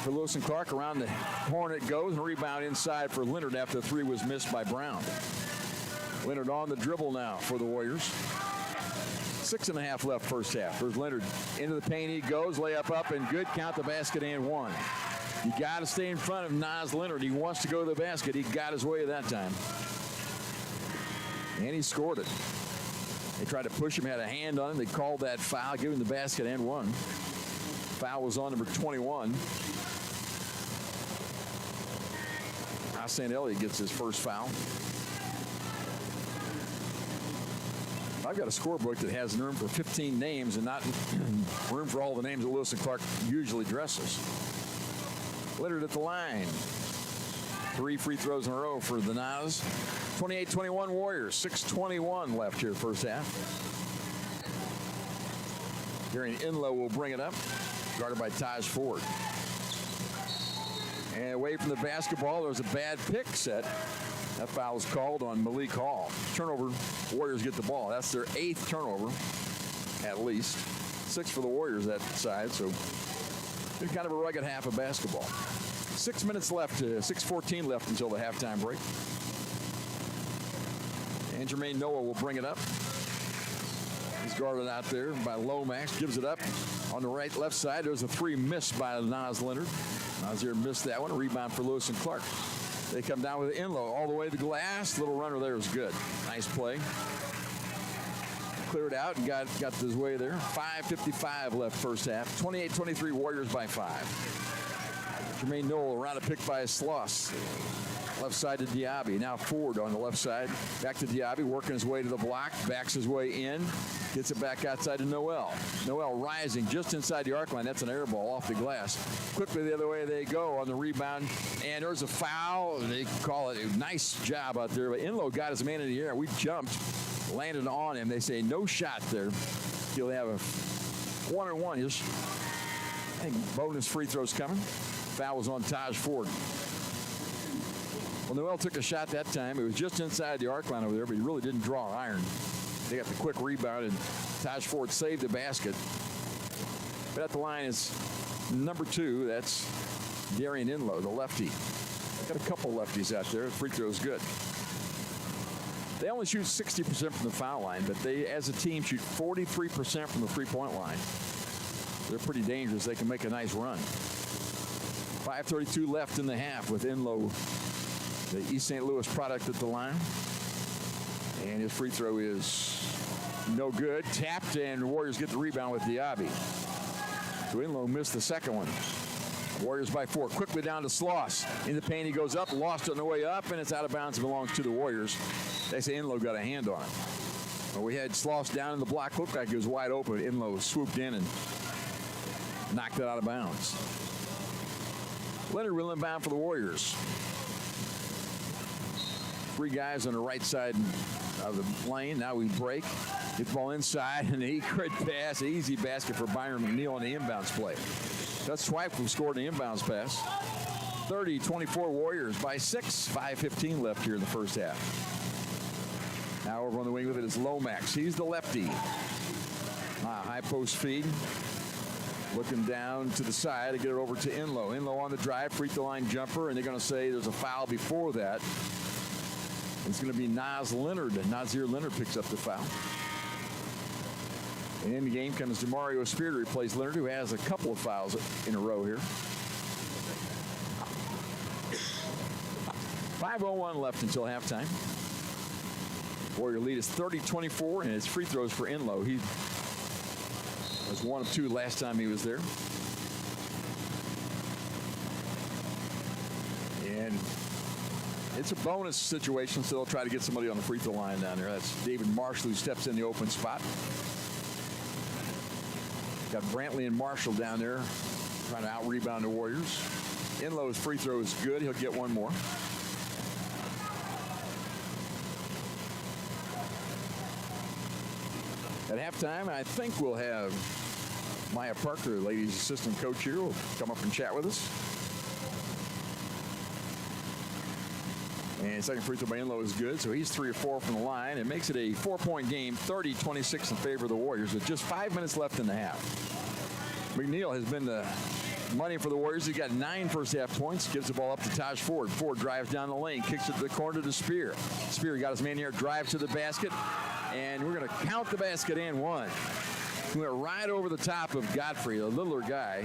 for Lewis and Clark. Around the horn it goes, and a rebound inside for Leonard after the 3 was missed by Brown. Leonard on the dribble now for the Warriors. 6.5 left first half. There's Leonard into the paint. He goes, layup up and good. Count the basket and 1. You got to stay in front of Nas Leonard. He wants to go to the basket. He got his way that time. And he scored it. They tried to push him, had a hand on him. They called that foul, giving the basket and 1. Foul was on number 21. Hassan Elliott gets his first foul. I've got a scorebook that has room for 15 names and not room for all the names that Lewis and Clark usually dresses. Leonard at the line. 3 free throws in a row for the Nas. 28-21 Warriors. 6:21 left here first half. Darian Inlow will bring it up. Guarded by Taj Ford. And away from the basketball, there's a bad pick set. That foul is called on Malik Hall. Turnover, Warriors get the ball. That's their 8th turnover, at least. 6 for the Warriors that side, so it's kind of a rugged half of basketball. 6 minutes left, 6:14 left until the halftime break. And Jermaine Noah will bring it up. He's guarded out there by Lomax, gives it up. On the left side, there's a 3 missed by Nas Leonard. Nazir missed that one. A rebound for Lewis and Clark. They come down with Inlow all the way to the glass. Little runner there is good. Nice play. Cleared out and got his way there. 5:55 left first half. 28-23 Warriors by 5. Jermaine Noel around a pick by Sloss. Left side to Diaby. Now Ford on the left side. Back to Diaby, working his way to the block. Backs his way in. Gets it back outside to Noel. Noel rising just inside the arc line. That's an air ball off the glass. Quickly the other way they go on the rebound. And there's a foul. They call it a nice job out there. But Inlow got his man in the air. We jumped. Landed on him. They say no shot there. He'll have a 1-on-1-ish. I think bonus free throws coming. Foul was on Taj Ford. Well, Noel took a shot that time. It was just inside the arc line over there, but he really didn't draw iron. They got the quick rebound, and Taj Ford saved the basket. But at the line is number 2. That's Darian Inlow, the lefty. Got a couple lefties out there. Free throw's good. They only shoot 60% from the foul line, but they, as a team, shoot 43% from the three-point line. They're pretty dangerous. They can make a nice run. 5:32 left in the half with Inlow, the East St. Louis product, at the line. And his free throw is no good. Tapped, and the Warriors get the rebound with Diaby. So Inlow missed the second one. Warriors by 4. Quickly down to Sloss. In the paint, he goes up, lost it on the way up, and it's out of bounds. It belongs to the Warriors. They say Inlow got a hand on it. Well, we had Sloss down in the block. Looked like it was wide open. Inlow swooped in and knocked it out of bounds. Leonard will inbound for the Warriors. Three guys on the right side of the lane. Now we break. Get the ball inside, and a great pass. Easy basket for Byron McNeil on the inbounds play. That's Swipe who scored the inbounds pass. 30-24 Warriors by 6. 5:15 left here in the first half. Now over on the wing with it is Lomax. He's the lefty. High post feed. Looking down to the side to get it over to Enlow. Enlow on the drive, free throw line jumper, and they're going to say there's a foul before that. It's going to be Nazir Leonard picks up the foul. And in the game comes DeMario Spear to replace Leonard, who has a couple of fouls in a row here. 5:01 left until halftime. Warrior lead is 30-24, and it's free throws for Enlow. He was 1 of 2 last time he was there. And it's a bonus situation, so they'll try to get somebody on the free throw line down there. That's David Marshall, who steps in the open spot. Got Brantley and Marshall down there trying to out-rebound the Warriors. Enlow's free throw is good. He'll get one more. At halftime, I think we'll have Maya Parker, the ladies' assistant coach here, will come up and chat with us. And second free throw by Enlow is good, so he's 3 of 4 from the line. It makes it a 4-point game, 30-26 in favor of the Warriors with just 5 minutes left in the half. McNeil has been the money for the Warriors. He got 9 first half points, gives the ball up to Taj Ford. Ford drives down the lane, kicks it to the corner to Spear. Spear got his man here, drive to the basket, and we're going to count the basket and one. He went right over the top of Godfrey, a littler guy.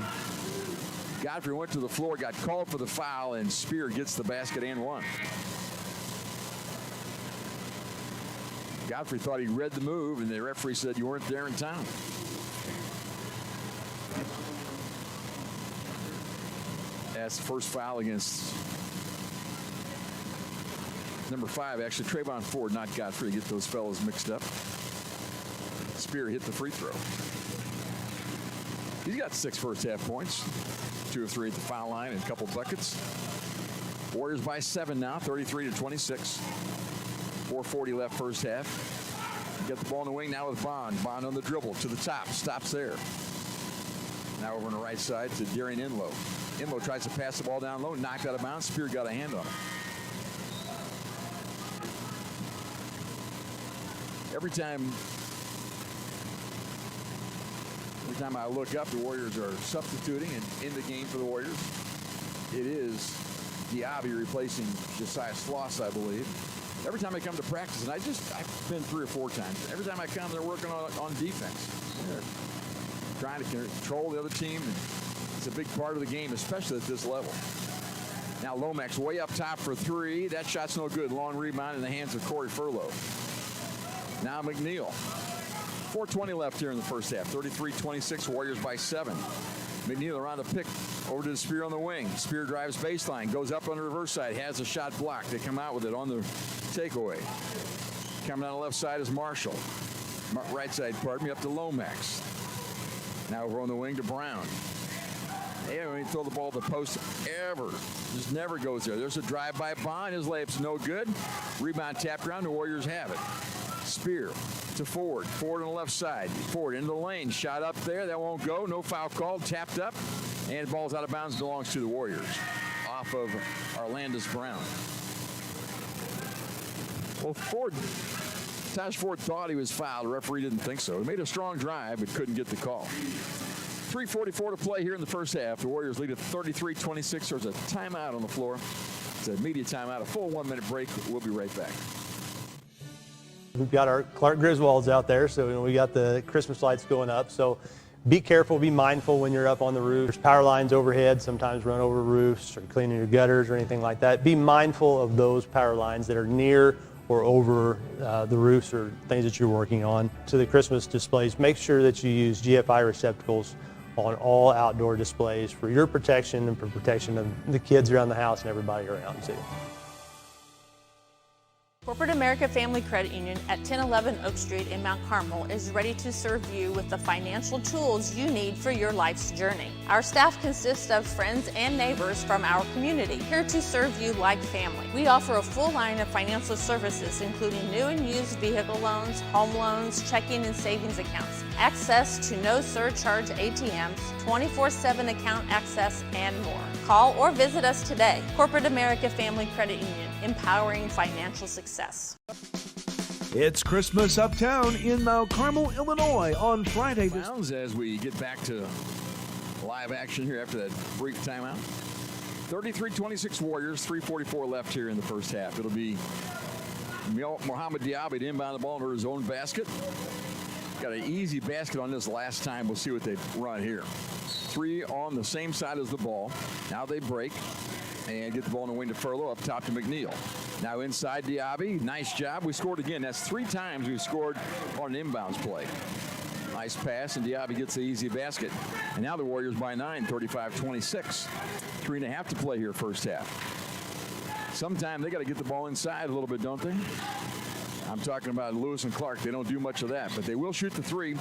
Godfrey went to the floor, got called for the foul, and Spear gets the basket and one. Godfrey thought he read the move, and the referee said you weren't there in time. That's the first foul against number 5. Actually, Trayvon Ford, not Godfrey, to get those fellas mixed up. Spear hit the free throw. He's got 6 first half points, 2 of 3 at the foul line, and a couple buckets. Warriors by 7 now, 33-26. 4:40 left first half. Get the ball in the wing now with Bond. Bond on the dribble to the top, stops there. Now over on the right side to Darian Enlow. Enlow tries to pass the ball down low, knocked out of bounds. Spear got a hand on it. Every time I look up, the Warriors are substituting, and in the game for the Warriors, it is Diaby replacing Josiah Sloss, I believe. Every time I come to practice, and I've been 3 or 4 times. Every time I come, they're working on defense. They're trying to control the other team, and it's a big part of the game, especially at this level. Now Lomax way up top for 3. That shot's no good. Long rebound in the hands of Corey Furlow. Now McNeil. 4:20 left here in the first half. 33-26, Warriors by 7. McNeil around the pick, over to the Spear on the wing. Spear drives baseline, goes up on the reverse side, has a shot blocked. They come out with it on the takeaway. Coming down the left side is Marshall. Right side, pardon me, up to Lomax. Now over on the wing to Brown. They don't even throw the ball to the post ever. Just never goes there. There's a drive by Bond. His layup's no good. Rebound tapped around. The Warriors have it. Spear to Ford. Ford on the left side. Ford into the lane. Shot up there. That won't go. No foul called. Tapped up. And ball's out of bounds. Belongs to the Warriors. Off of Arlandis Brown. Well, Taj Ford thought he was fouled. The referee didn't think so. He made a strong drive, but couldn't get the call. 3:44 to play here in the first half. The Warriors lead at 33-26. There's a timeout on the floor. It's a media timeout. A full 1-minute break. We'll be right back. We've got our Clark Griswolds out there, so we got the Christmas lights going up. So be careful, be mindful when you're up on the roof. There's power lines overhead, sometimes run over roofs or cleaning your gutters or anything like that. Be mindful of those power lines that are near or over the roofs or things that you're working on. To the Christmas displays, make sure that you use GFI receptacles on all outdoor displays for your protection and for protection of the kids around the house and everybody around too. Corporate America Family Credit Union at 1011 Oak Street in Mount Carmel is ready to serve you with the financial tools you need for your life's journey. Our staff consists of friends and neighbors from our community, here to serve you like family. We offer a full line of financial services, including new and used vehicle loans, home loans, checking and savings accounts, access to no surcharge ATMs, 24/7 account access, and more. Call or visit us today. Corporate America Family Credit Union, empowering financial success. It's Christmas Uptown in Mount Carmel, Illinois on Friday. As we get back to live action here after that brief timeout. 33-26 Warriors, 3:44 left here in the first half. It'll be Mohamed Diaby to inbound the ball into his own basket. Got an easy basket on this last time. We'll see what they run here. 3 on the same side as the ball. Now they break and get the ball in the wing to Furlow, up top to McNeil. Now inside Diaby, nice job. We scored again. That's 3 times we've scored on an inbounds play. Nice pass, and Diaby gets the easy basket. And now the Warriors by 9, 35-26. 3.5 to play here first half. Sometime they got to get the ball inside a little bit, don't they? I'm talking about Lewis and Clark. They don't do much of that, but they will shoot the 3.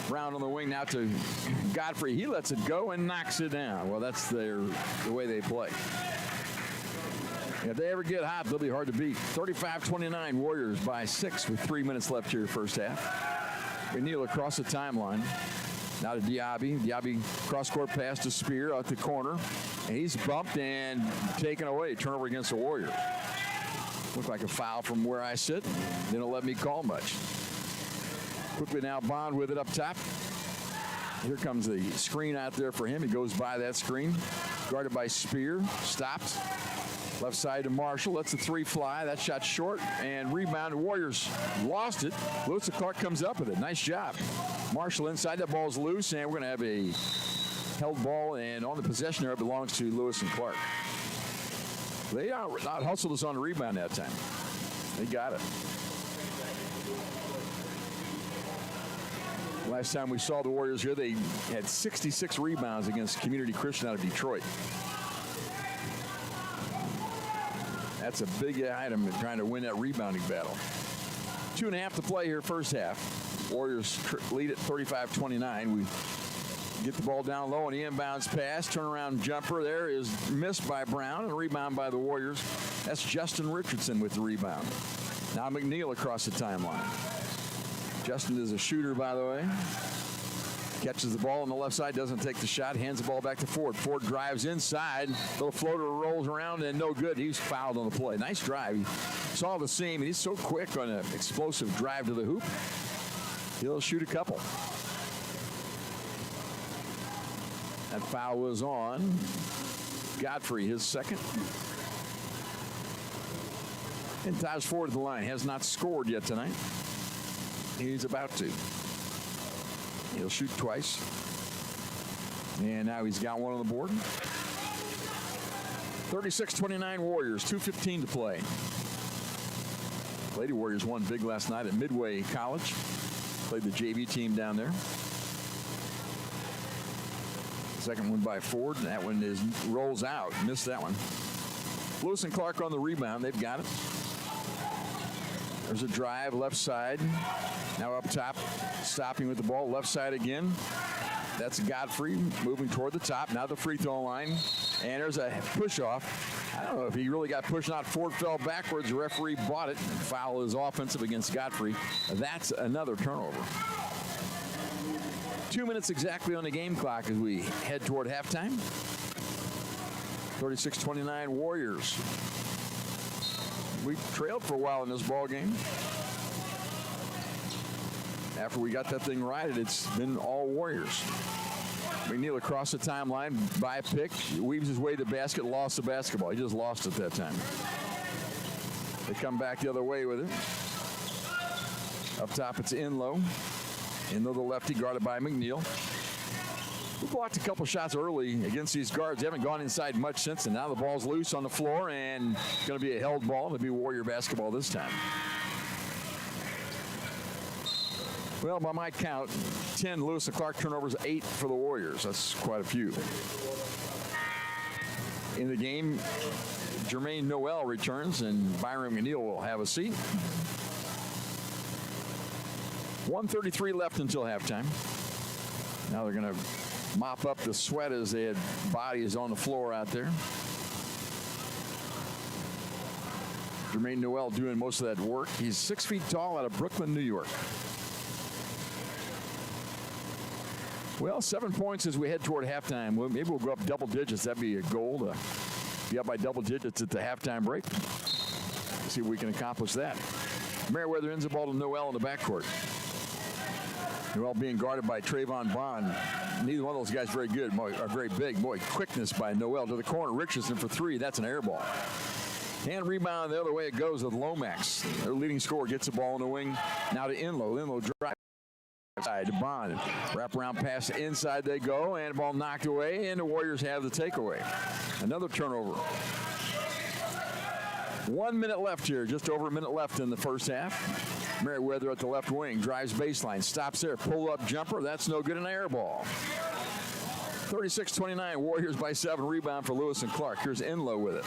Brown on the wing now to Godfrey. He lets it go and knocks it down. Well, that's the way they play. If they ever get hot, they'll be hard to beat. 35-29, Warriors by 6 with 3 minutes left here first half. McNeil across the timeline. Now to Diaby. Diaby cross-court pass to Spear out the corner. And he's bumped and taken away. Turnover against the Warriors. Looked like a foul from where I sit. They don't let me call much. Quickly now Bond with it up top. Here comes the screen out there for him. He goes by that screen. Guarded by Spear. Stops. Left side to Marshall. Lets the 3 fly. That shot short. And rebound. The Warriors lost it. Lewis and Clark comes up with it. Nice job. Marshall inside. That ball's loose. And we're going to have a held ball. And on the possession there, it belongs to Lewis and Clark. They out hustled us on the rebound that time. They got it. Last time we saw the Warriors here, they had 66 rebounds against Community Christian out of Detroit. That's a big item in trying to win that rebounding battle. 2.5 to play here first half. Warriors lead at 35-29. We get the ball down low on the inbounds pass. Turnaround jumper there is missed by Brown, and a rebound by the Warriors. That's Justin Richardson with the rebound. Now McNeil across the timeline. Justin is a shooter, by the way. Catches the ball on the left side, doesn't take the shot, hands the ball back to Ford. Ford drives inside. Little floater rolls around and no good. He's fouled on the play. Nice drive. He saw the seam, and he's so quick on an explosive drive to the hoop. He'll shoot a couple. That foul was on Godfrey, his second. And Taj Ford at the line. Has not scored yet tonight. He's about to. He'll shoot twice. And now he's got one on the board. 36-29 Warriors, 2:15 to play. Lady Warriors won big last night at Midway College. Played the JV team down there. Second one by Ford. That one rolls out. Missed that one. Lewis and Clark on the rebound. They've got it. There's a drive, left side. Now up top, stopping with the ball, left side again. That's Godfrey moving toward the top. Now the free throw line. And there's a push off. I don't know if he really got pushed out. Ford fell backwards. The referee bought it. Foul is offensive against Godfrey. That's another turnover. 2 minutes exactly on the game clock as we head toward halftime. 36-29 Warriors. We trailed for a while in this ball game. After we got that thing righted, it's been all Warriors. McNeil across the timeline by a pick, weaves his way to the basket, lost the basketball. He just lost it that time. They come back the other way with it. Up top, it's Inlow. Inlow, the lefty, guarded by McNeil. We blocked a couple shots early against these guards. They haven't gone inside much since, and now the ball's loose on the floor, and it's going to be a held ball. It'll be Warrior basketball this time. Well, by my count, 10 Lewis and Clark turnovers, 8 for the Warriors. That's quite a few. In the game, Jermaine Noel returns, and Byron McNeil will have a seat. 1:33 left until halftime. Now they're going to mop up the sweat as they had bodies on the floor out there. Jermaine Noel doing most of that work. He's 6 feet tall, out of Brooklyn, New York. Well, 7 points as we head toward halftime. Well, maybe we'll go up double digits. That'd be a goal to be up by double digits at the halftime break. See if we can accomplish that. Merriweather ends the ball to Noel in the backcourt. Noel being guarded by Trayvon Bond. Neither one of those guys very good, are very big. Boy, quickness by Noel to the corner. Richardson for three. That's an air ball. And rebound the other way it goes with Lomax. Their leading scorer gets the ball in the wing. Now to Inlow. Inlow drive. Side to Bond. Wraparound pass inside they go, and ball knocked away, and the Warriors have the takeaway. Another turnover. 1 minute left here, just over a minute left in the first half. Merriweather at the left wing, drives baseline, stops there, pull-up jumper. That's no good, an air ball. 36-29, Warriors by 7, rebound for Lewis and Clark. Here's Inlow with it.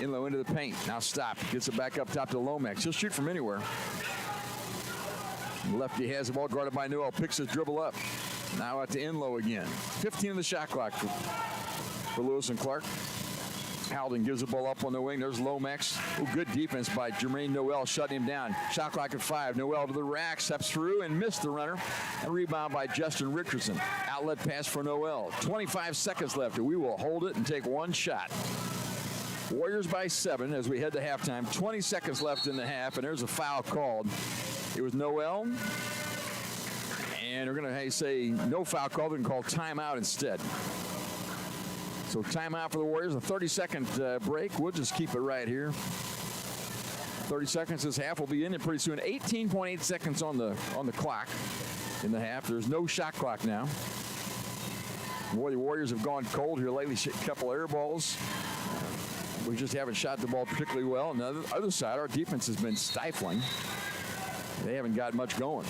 Inlow into the paint, now stopped, gets it back up top to Lomax. He'll shoot from anywhere. Lefty has the ball, guarded by Noel, picks his dribble up. Now out to Inlow again. 15 on the shot clock for Lewis and Clark. Haldon gives the ball up on the wing. There's Lomax. Ooh, good defense by Jermaine Noel, shutting him down. Shot clock at 5. Noel to the rack, steps through and missed the runner. And rebound by Justin Richardson. Outlet pass for Noel. 25 seconds left. We will hold it and take one shot. Warriors by 7 as we head to halftime. 20 seconds left in the half, and there's a foul called. It was Noel. And we're going to say no foul call. They're going to call timeout instead. So timeout for the Warriors, a 30-second break. We'll just keep it right here. 30 seconds, this half will be in, and pretty soon 18.8 seconds on the clock in the half. There's no shot clock now. Boy, the Warriors have gone cold here lately. A couple air balls. We just haven't shot the ball particularly well. On the other side, our defense has been stifling. They haven't got much going.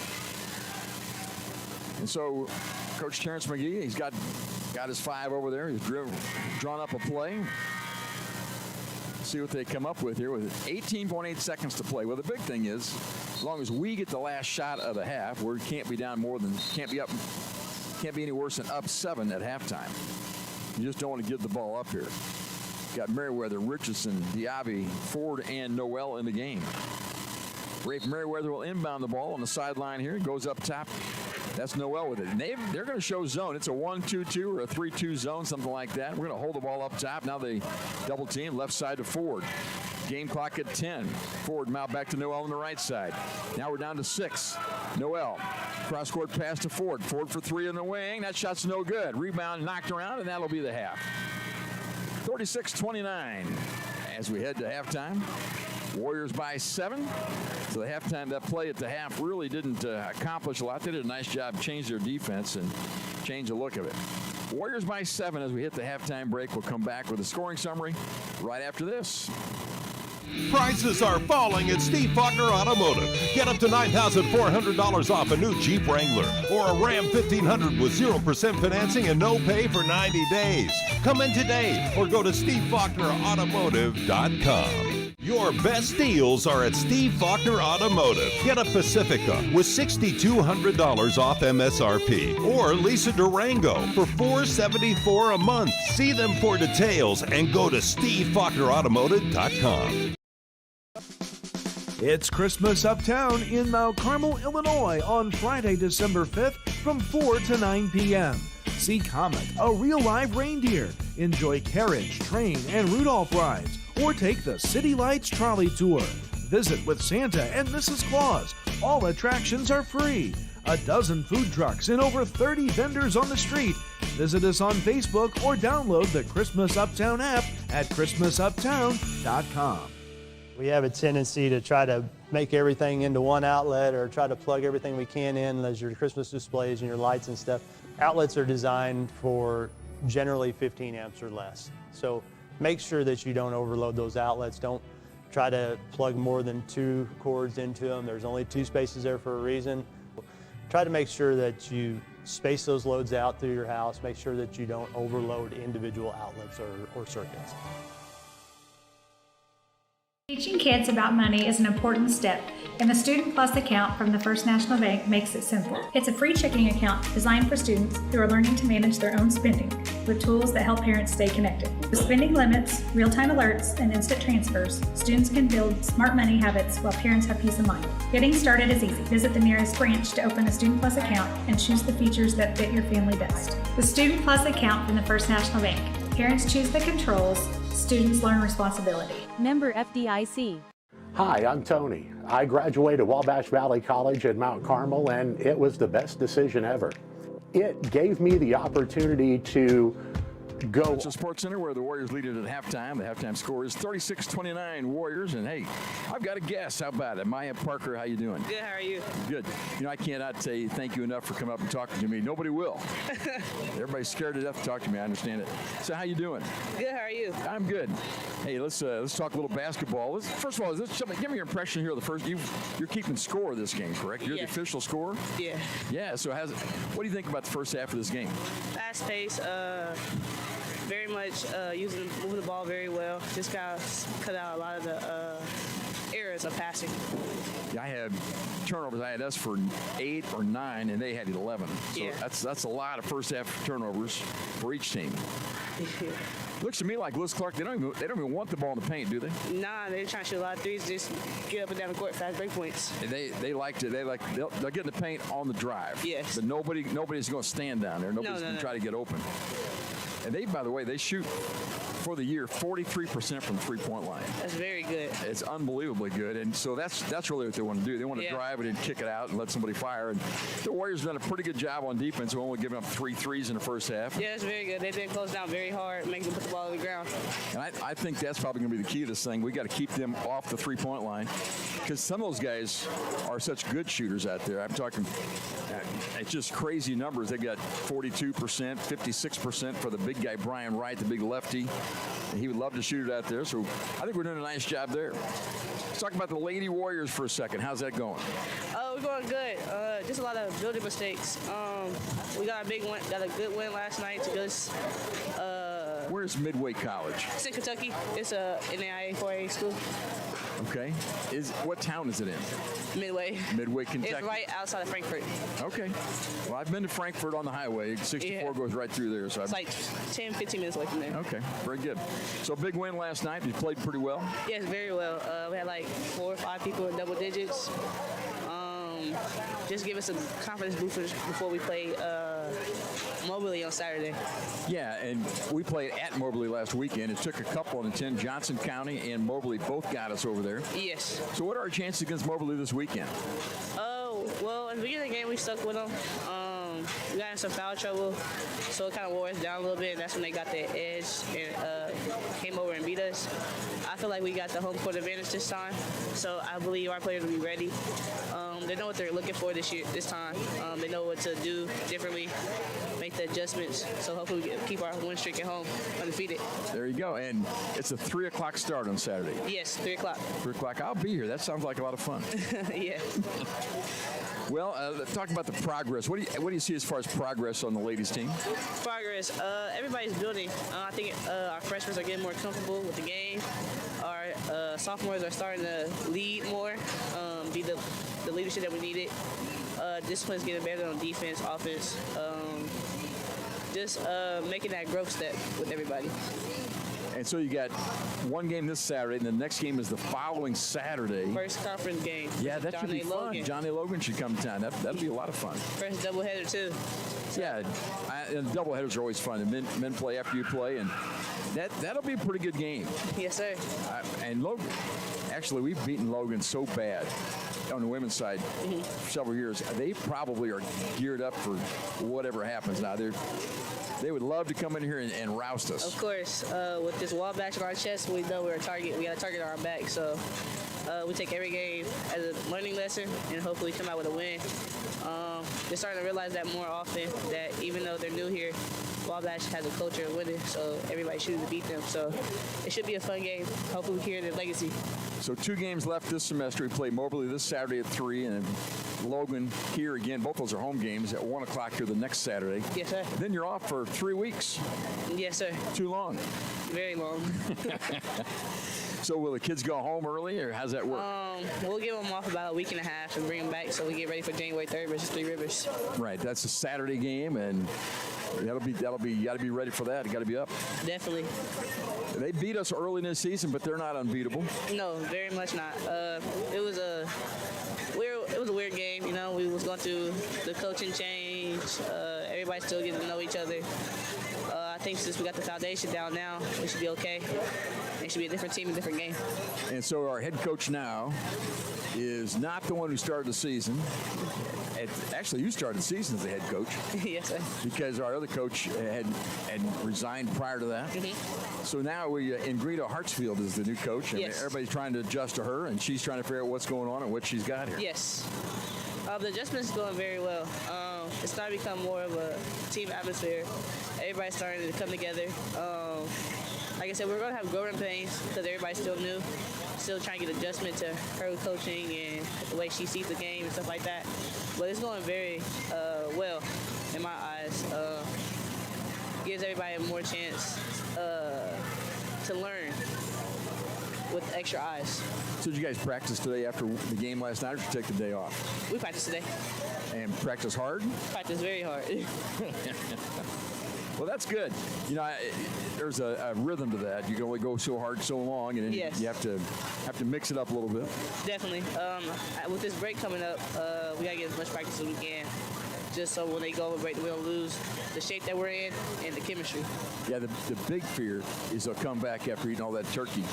And so Coach Terrence McGee, he's got his 5 over there. He's drawn up a play. See what they come up with here with 18.8 seconds to play. Well, the big thing is, as long as we get the last shot of the half, we can't be down more than, can't be any worse than up 7 at halftime. You just don't want to give the ball up here. Got Merriweather, Richardson, Diaby, Ford, and Noel in the game. Rafe Merriweather will inbound the ball on the sideline here. Goes up top. That's Noel with it. And they're going to show zone. It's a 1-2-2 or a 3-2 zone, something like that. We're going to hold the ball up top. Now they double team left side to Ford. Game clock at 10. Ford now back to Noel on the right side. Now we're down to 6. Noel. Cross-court pass to Ford. Ford for 3 in the wing. That shot's no good. Rebound knocked around, and that'll be the half. 36-29 as we head to halftime. Warriors by 7. So the halftime, that play at the half really didn't accomplish a lot. They did a nice job, change their defense and change the look of it. Warriors by 7 as we hit the halftime break. We'll come back with a scoring summary right after this. Prices are falling at Steve Faulkner Automotive. Get up to $9,400 off a new Jeep Wrangler or a Ram 1500 with 0% financing and no pay for 90 days. Come in today or go to SteveFaulknerAutomotive.com. Your best deals are at Steve Faulkner Automotive. Get a Pacifica with $6,200 off MSRP or lease a Durango for $474 a month. See them for details and go to SteveFaulknerAutomotive.com. It's Christmas Uptown in Mount Carmel, Illinois on Friday, December 5th from 4 to 9 p.m. See Comet, a real live reindeer. Enjoy carriage, train, and Rudolph rides, or take the City Lights trolley tour. Visit with Santa and Mrs. Claus. All attractions are free. A dozen food trucks and over 30 vendors on the street. Visit us on Facebook or download the Christmas Uptown app at ChristmasUptown.com. We have a tendency to try to make everything into one outlet or try to plug everything we can in as your Christmas displays and your lights and stuff. Outlets are designed for generally 15 amps or less. So make sure that you don't overload those outlets. Don't try to plug more than 2 cords into them. There's only 2 spaces there for a reason. Try to make sure that you space those loads out through your house. Make sure that you don't overload individual outlets or circuits. Teaching kids about money is an important step, and the Student Plus account from the First National Bank makes it simple. It's a free checking account designed for students who are learning to manage their own spending with tools that help parents stay connected. With spending limits, real-time alerts, and instant transfers, students can build smart money habits while parents have peace of mind. Getting started is easy. Visit the nearest branch to open a Student Plus account and choose the features that fit your family best. The Student Plus account from the First National Bank. Parents choose the controls, students learn responsibility. Member FDIC. Hi, I'm Tony. I graduated Wabash Valley College at Mount Carmel, and it was the best decision ever. It gave me the opportunity to go. It's a Sports Center where the Warriors lead it at halftime. The halftime score is 36-29 Warriors. And hey, I've got a guess. How about it? Maya Parker, how you doing? Good, how are you? Good. You know, I cannot say thank you enough for coming up and talking to me. Nobody will. Everybody's scared to death to talk to me. I understand it. So how you doing? Good, how are you? I'm good. Hey, let's talk a little basketball. First of all, give me your impression here of the first. You're keeping score of this game, correct? You're the official scorer? Yeah. Yeah. So what do you think about the first half of this game? Fast pace. Very much moving the ball very well. Just got to cut out a lot of the errors of passing. Yeah, I had turnovers. I had us for 8 or 9, and they had 11. So yeah. That's a lot of first half turnovers for each team. Looks to me like Lewis Clark, they don't even want the ball in the paint, do they? Nah, they're trying to shoot a lot of threes, just get up and down the court, fast break points. And they'll get in the paint on the drive. Yes. But nobody's going to stand down there. Nobody's going to try to get open. And by the way, they shoot for the year 43% from the three-point line. That's very good. It's unbelievably good, and so that's really what they want to do. They want to drive it and kick it out and let somebody fire. And the Warriors have done a pretty good job on defense, only giving up 3 threes in the first half. Yeah, that's very good. They did close down very hard, make them put the ball on the ground. And I think that's probably going to be the key to this thing. We got to keep them off the three-point line because some of those guys are such good shooters out there. I'm talking, it's just crazy numbers. They've got 42%, 56% for the big guy Brian Wright, the big lefty. And he would love to shoot it out there. So I think we're doing a nice job there. Let's talk about the Lady Warriors for a second. How's that going? We're going good. Just a lot of building mistakes. We got a good win last night to just. Where's Midway College? It's in Kentucky. It's a NAIA 4A school. Okay. What town is it in? Midway. Midway, Kentucky. It's right outside of Frankfort. Okay. Well, I've been to Frankfort on the highway. 64 goes right through there. So it's like 10, 15 minutes away from there. Okay. Very good. So big win last night. You played pretty well? Yes, very well. We had like 4 or 5 people in double digits. Just give us some confidence boosters before we play Moberly on Saturday. Yeah, and we played at Moberly last weekend. It took a couple on the 10. Johnson County and Moberly both got us over there. Yes. So what are our chances against Moberly this weekend? Well, in the beginning of the game, we stuck with them. We got in some foul trouble, so it kind of wore us down a little bit, and that's when they got their edge and came over and beat us. I feel like we got the home court advantage this time, so I believe our players will be ready. They know what they're looking for this time. They know what to do differently, make the adjustments, so hopefully we keep our win streak at home undefeated. There you go, and it's a 3 o'clock start on Saturday. Yes, 3 o'clock. 3 o'clock. I'll be here. That sounds like a lot of fun. Yeah. Well, let's talk about the progress. What do you see as far as progress on the ladies' team? Progress. Everybody's building. I think our freshmen are getting more comfortable with the game. Our sophomores are starting to lead more, be the leadership that we needed. Discipline's getting better on defense, offense. Just making that growth step with everybody. And so you got one game this Saturday, and the next game is the following Saturday. First conference game. Yeah, that should be fun. Johnny Logan should come to town. That'll be a lot of fun. First doubleheader, too. Yeah, and doubleheaders are always fun. And men play after you play, and that'll be a pretty good game. Yes, sir. And Logan, actually, we've beaten Logan so bad on the women's side for several years. They probably are geared up for whatever happens now. They would love to come in here and roust us. Of course. With this Wabash on our chest, we know we're a target. We got a target on our back. So we take every game as a learning lesson and hopefully come out with a win. They're starting to realize that more often, that even though they're new here, Wabash has a culture of winning, so everybody's shooting to beat them. So it should be a fun game. Hopefully we carry their legacy. So 2 games left this semester. We play Moberly this Saturday at 3, and Logan here again. Both those are home games at 1 o'clock here the next Saturday. Yes, sir. And then you're off for 3 weeks. Yes, sir. Too long. Very long. So will the kids go home early, or how's that work? We'll give them off about a week and a half and bring them back so we get ready for January 3rd versus Three Rivers. Right, that's a Saturday game, and that'll be. You got to be ready for that. You got to be up. Definitely. They beat us early in the season, but they're not unbeatable. No, very much not. It was a weird game. You know, we was going through the coaching change. Everybody's still getting to know each other. I think since we got the foundation down now, we should be okay. It should be a different team, a different game. And so our head coach now is not the one who started the season. Actually, you started the season as the head coach. Yes, sir. Because our other coach had resigned prior to that. Mm-hmm. So now Ingrita Hartsfield is the new coach, and yes. everybody's trying to adjust to her, and she's trying to figure out what's going on and what she's got here. Yes. The adjustment is going very well. It's starting to become more of a team atmosphere. Everybody's starting to come together. Like I said, we're going to have growing pains because everybody's still new, still trying to get adjustment to her coaching and the way she sees the game and stuff like that. But it's going very well in my eyes. Gives everybody more chance to learn with extra eyes. So did you guys practice today after the game last night, or did you take the day off? We practiced today. And practice hard? Practice very hard. Well, that's good. You know, there's a rhythm to that. You can only go so hard so long, and then yes. you have to mix it up a little bit. Definitely. With this break coming up, we got to get as much practice as we can, just so when they go over break, we don't lose the shape that we're in and the chemistry. Yeah, the big fear is they'll come back after eating all that turkey.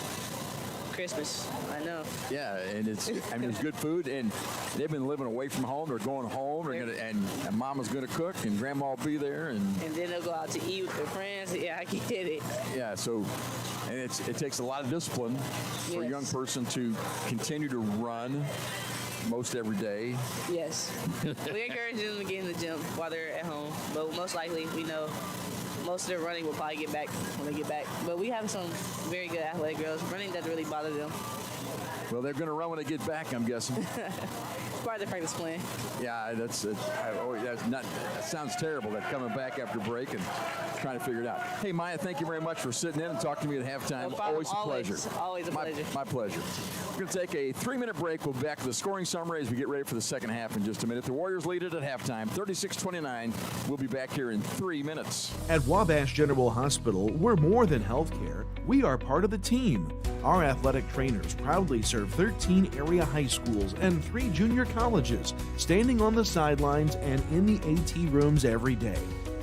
Christmas, I know. Yeah, and it's good food, and they've been living away from home. They're going home, and Mama's gonna cook, and Grandma will be there, and then they'll go out to eat with their friends. Yeah, I get it. Yeah, so and it takes a lot of discipline for a young person to continue to run most every day. Yes, we encourage them to get in the gym while they're at home, but most likely we know most of their running will probably get back when they get back. But we have some very good athletic girls. Running doesn't really bother them. Well, they're going to run when they get back, I'm guessing. Part of the practice plan. Yeah, that sounds terrible, that coming back after break and trying to figure it out. Hey, Maya, thank you very much for sitting in and talking to me at halftime. No always a pleasure. Always a pleasure. My pleasure. We're going to take a 3-minute break. We'll be back to the scoring summary as we get ready for the second half in just a minute. The Warriors lead it at halftime, 36-29. We'll be back here in 3 minutes. At Wabash General Hospital, we're more than healthcare. We are part of the team. Our athletic trainers proudly serve 13 area high schools and 3 junior colleges, standing on the sidelines and in the AT rooms every day.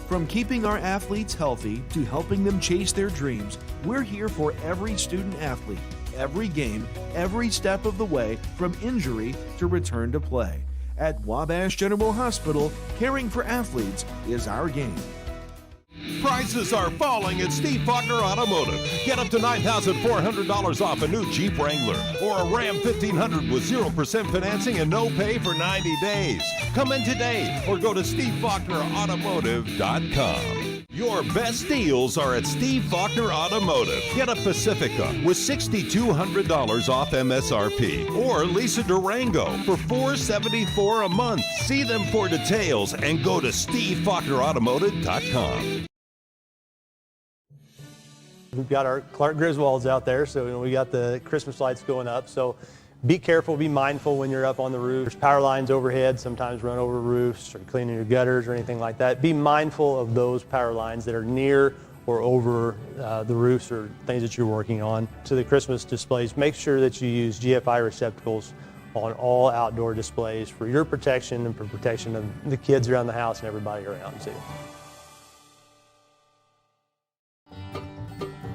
From keeping our athletes healthy to helping them chase their dreams, we're here for every student athlete, every game, every step of the way, from injury to return to play. At Wabash General Hospital, caring for athletes is our game. Prices are falling at Steve Faulkner Automotive. Get up to $9,400 off a new Jeep Wrangler or a Ram 1500 with 0% financing and no pay for 90 days. Come in today or go to SteveFaulknerAutomotive.com. Your best deals are at Steve Faulkner Automotive. Get a Pacifica with $6,200 off MSRP or lease a Durango for $474 a month. See them for details and go to SteveFaulknerAutomotive.com. We've got our Clark Griswolds out there, so we got the Christmas lights going up. So be careful, be mindful when you're up on the roof. There's power lines overhead, sometimes run over roofs or cleaning your gutters or anything like that. Be mindful of those power lines that are near or over the roofs or things that you're working on. To the Christmas displays, make sure that you use GFI receptacles on all outdoor displays for your protection and for protection of the kids around the house and everybody around too.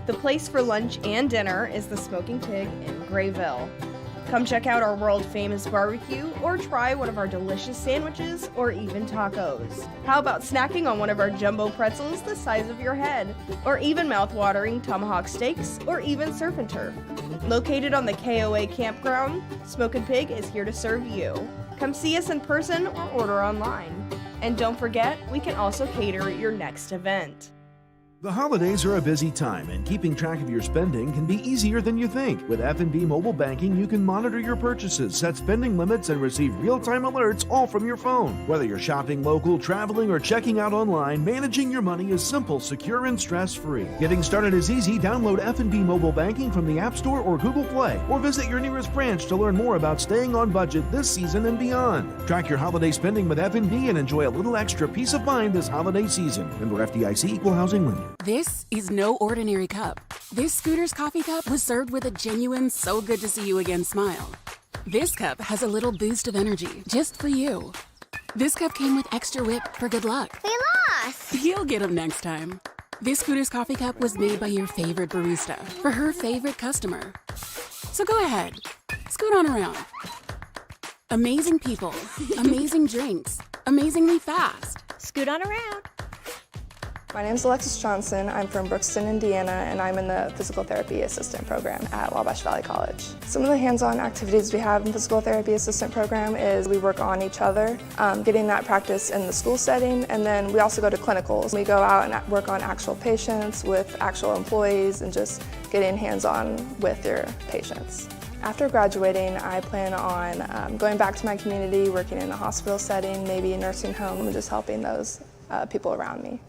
The place for lunch and dinner is the Smoking Pig in Grayville. Come check out our world-famous barbecue or try one of our delicious sandwiches or even tacos. How about snacking on one of our jumbo pretzels the size of your head, or even mouth-watering tomahawk steaks or even surf and turf. Located on the KOA campground, Smoking Pig is here to serve you. Come see us in person or order online. And don't forget, we can also cater your next event. The holidays are a busy time, and keeping track of your spending can be easier than you think. With F&B Mobile Banking, you can monitor your purchases, set spending limits, and receive real-time alerts all from your phone. Whether you're shopping local, traveling, or checking out online, managing your money is simple, secure, and stress-free. Getting started is easy. Download F&B Mobile Banking from the App Store or Google Play, or visit your nearest branch to learn more about staying on budget this season and beyond. Track your holiday spending with F&B and enjoy a little extra peace of mind this holiday season. Member FDIC, Equal Housing Lender. This is no ordinary cup. This Scooter's coffee cup was served with a genuine so good to see you again smile. This cup has a little boost of energy just for you. This cup came with extra whip for good luck. We lost! You'll get them next time. This Scooter's coffee cup was made by your favorite barista for her favorite customer. So go ahead, scoot on around. Amazing people, amazing drinks, amazingly fast. Scoot on around. My name is Alexis Johnson. I'm from Brookston, Indiana, and I'm in the Physical Therapy Assistant Program at Wabash Valley College. Some of the hands-on activities we have in the Physical Therapy Assistant Program is we work on each other, getting that practice in the school setting, and then we also go to clinicals. We go out and work on actual patients with actual employees and just getting hands-on with your patients. After graduating, I plan on going back to my community, working in a hospital setting, maybe a nursing home, and just helping those people around me.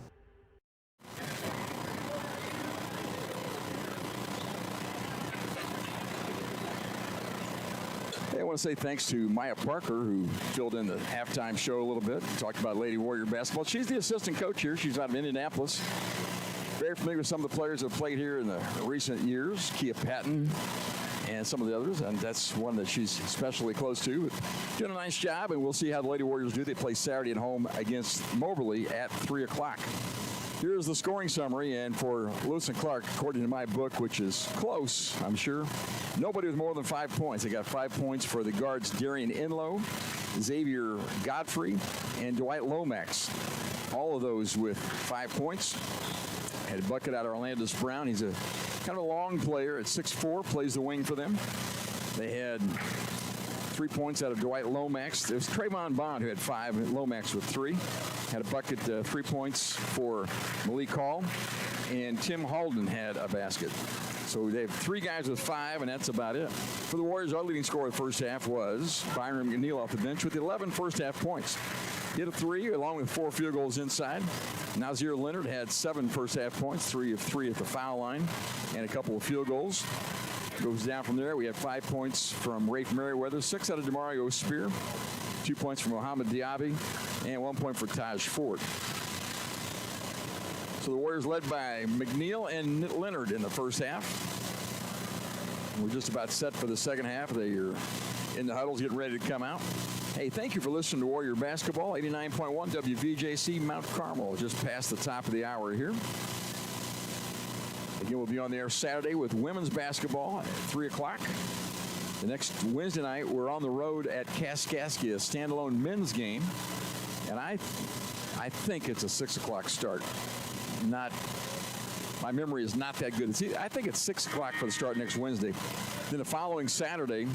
I want to say thanks to Maya Parker, who filled in the halftime show a little bit, talked about Lady Warrior basketball. She's the assistant coach here. She's out of Indianapolis. Very familiar with some of the players that have played here in the recent years, Kia Patton and some of the others, and that's one that she's especially close to. Doing a nice job, and we'll see how the Lady Warriors do. They play Saturday at home against Moberly at 3 o'clock. Here's the scoring summary, and for Lewis and Clark, according to my book, which is close, I'm sure, nobody with more than 5 points. They got 5 points for the guards Darian Inlow, Xavier Godfrey, and Dwight Lomax. All of those with 5 points. Had a bucket out of Orlandis Brown. He's a kind of a long player at 6'4", plays the wing for them. They had 3 points out of Dwight Lomax. It was Trayvon Bond who had 5, and Lomax with 3. Had a bucket, 3 points for Malik Hall, and Tim Halden had a basket. So they have 3 guys with 5, and that's about it. For the Warriors, our leading scorer of the first half was Byron McNeil off the bench with 11 first-half points. He hit a 3 along with 4 field goals inside. Nazir Leonard had 7 first-half points, 3 of 3 at the foul line, and a couple of field goals. Goes down from there. We had 5 points from Rafe Merriweather, 6 out of DeMario Spear, 2 points from Mohamed Diaby, and 1 point for Taj Ford. So the Warriors led by McNeil and Leonard in the first half. We're just about set for the second half. They are in the huddles getting ready to come out. Hey, thank you for listening to Warrior Basketball, 89.1 WVJC Mount Carmel, just past the top of the hour here. Again, we'll be on the air Saturday with women's basketball at 3 o'clock. The next Wednesday night, we're on the road at Kaskaskia, a standalone men's game. And I think it's a 6 o'clock start. My memory is not that good. I think it's 6 o'clock for the start next Wednesday. Then the following Saturday,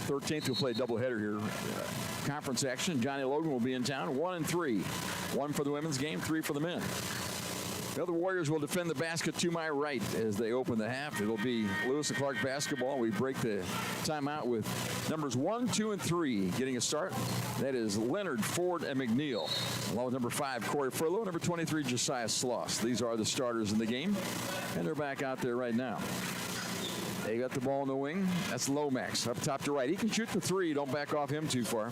13th, we'll play a doubleheader here. Conference action. Johnny Logan will be in town. 1 and 3. 1 for the women's game, 3 for the men. The other Warriors will defend the basket to my right as they open the half. It'll be Lewis and Clark basketball. We break the timeout with numbers 1, 2, and 3 getting a start. That is Leonard, Ford, and McNeil. Along with number 5, Corey Furlow, number 23, Josiah Sloss. These are the starters in the game, and they're back out there right now. They got the ball in the wing. That's Lomax up top to right. He can shoot the 3. Don't back off him too far.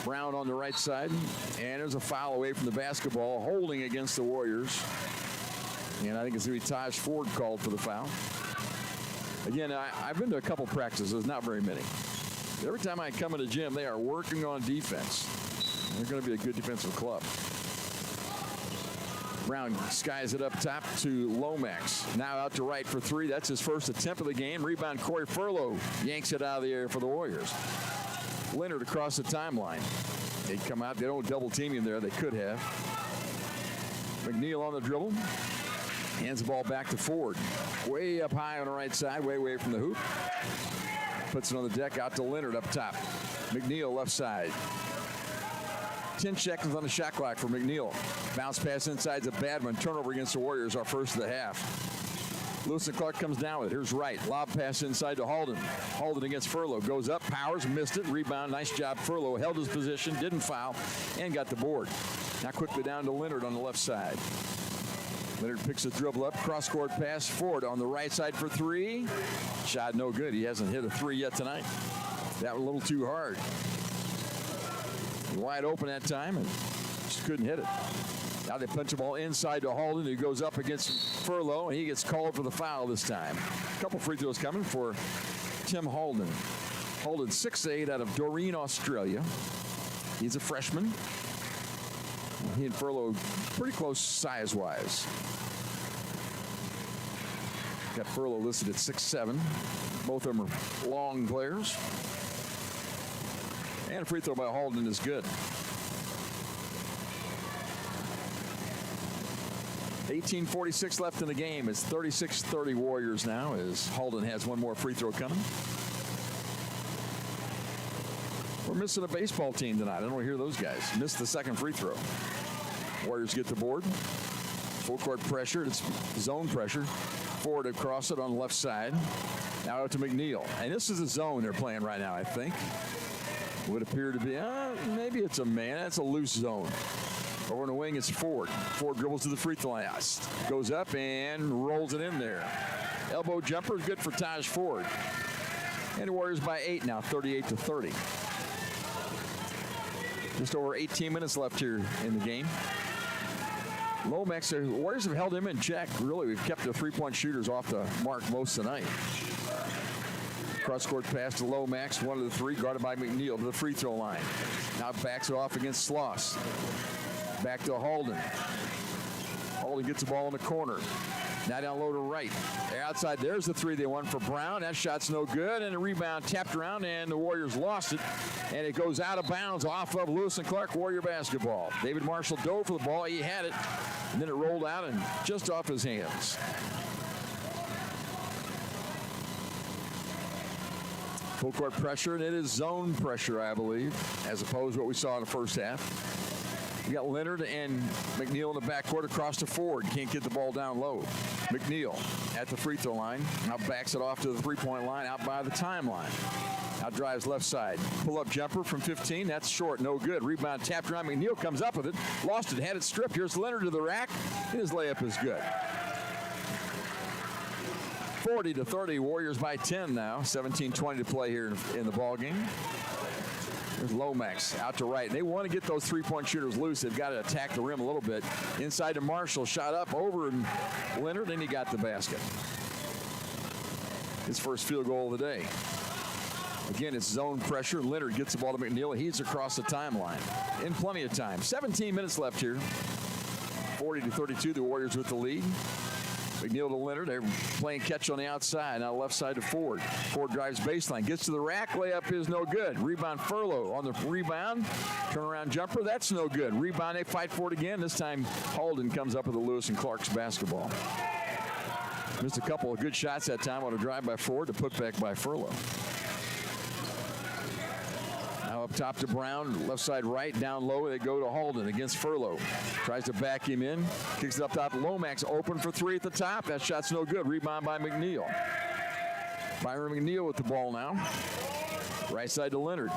Brown on the right side, and there's a foul away from the basketball, holding against the Warriors. And I think it's going to be Taj Ford called for the foul. Again, I've been to a couple practices, not very many. Every time I come in the gym, they are working on defense. They're going to be a good defensive club. Brown skies it up top to Lomax. Now out to right for 3. That's his first attempt of the game. Rebound, Corey Furlow yanks it out of the air for the Warriors. Leonard across the timeline. They come out. They don't double team him there. They could have. McNeil on the dribble. Hands the ball back to Ford. Way up high on the right side. Way away from the hoop. Puts it on the deck out to Leonard up top. McNeil left side. 10 seconds on the shot clock for McNeil. Bounce pass inside's a bad one. Turnover against the Warriors, our first of the half. Lewis and Clark comes down with it. Here's Wright. Lob pass inside to Halden. Halden against Furlow. Goes up, powers, missed it. Rebound, nice job. Furlow held his position, didn't foul, and got the board. Now quickly down to Leonard on the left side. Leonard picks a dribble up, cross-court pass, Ford on the right side for three. Shot no good. He hasn't hit a three yet tonight. That was a little too hard. Wide open that time and just couldn't hit it. Now they punch the ball inside to Halden, who goes up against Furlow, and he gets called for the foul this time. A couple free throws coming for Tim Halden. Halden 6'8" out of Doreen, Australia. He's a freshman. He and Furlow pretty close size-wise. Got Furlow listed at 6'7". Both of them are long players. And a free throw by Halden is good. 18:46 left in the game. It's 36-30 Warriors now as Halden has one more free throw coming. We're missing a baseball team tonight. I don't hear those guys. Missed the second free throw. Warriors get the board. Full court pressure. It's zone pressure. Ford across it on the left side. Now out to McNeil. And this is a zone they're playing right now, I think. Would appear to be, maybe it's a man. That's a loose zone. Over in the wing, it's Ford. Ford dribbles to the free throw line. Goes up and rolls it in there. Elbow jumper is good for Taj Ford. And the Warriors by 8 now, 38-30. Just over 18 minutes left here in the game. Lomax, the Warriors have held him in check. Really, we've kept the three-point shooters off the mark most tonight. Cross-court pass to Lomax, one of the three, guarded by McNeil to the free throw line. Now backs it off against Sloss. Back to Halden. Halden gets the ball in the corner. Now down low to Wright. They're outside. There's the three they want for Brown. That shot's no good. And a rebound tapped around, and the Warriors lost it. And it goes out of bounds off of Lewis and Clark Warrior basketball. David Marshall dove for the ball. He had it. And then it rolled out and just off his hands. Full court pressure, and it is zone pressure, I believe, as opposed to what we saw in the first half. We got Leonard and McNeil in the backcourt across to Ford. Can't get the ball down low. McNeil at the free throw line. Now backs it off to the three-point line out by the timeline. Now drives left side. Pull-up jumper from 15. That's short. No good. Rebound tapped around. McNeil comes up with it. Lost it. Had it stripped. Here's Leonard to the rack. And his layup is good. 40-30. Warriors by 10 now. 17:20 to play here in the ball game. There's Lomax out to right. They want to get those three-point shooters loose. They've got to attack the rim a little bit. Inside to Marshall. Shot up over Leonard, and he got the basket. His first field goal of the day. Again, it's zone pressure. Leonard gets the ball to McNeil. He's across the timeline in plenty of time. 17 minutes left here. 40-32, the Warriors with the lead. McNeil to Leonard. They're playing catch on the outside. Now left side to Ford. Ford drives baseline. Gets to the rack. Layup is no good. Rebound Furlow on the rebound. Turnaround jumper. That's no good. Rebound. They fight for it again. This time Halden comes up with the Lewis and Clark's basketball. Missed a couple of good shots that time on a drive by Ford to put back by Furlow. Now up top to Brown, left side right, down low. They go to Halden against Furlow. Tries to back him in, kicks it up top. Lomax open for three at the top. That shot's no good. Rebound by McNeil. Byron McNeil with the ball now. Right side to Leonard.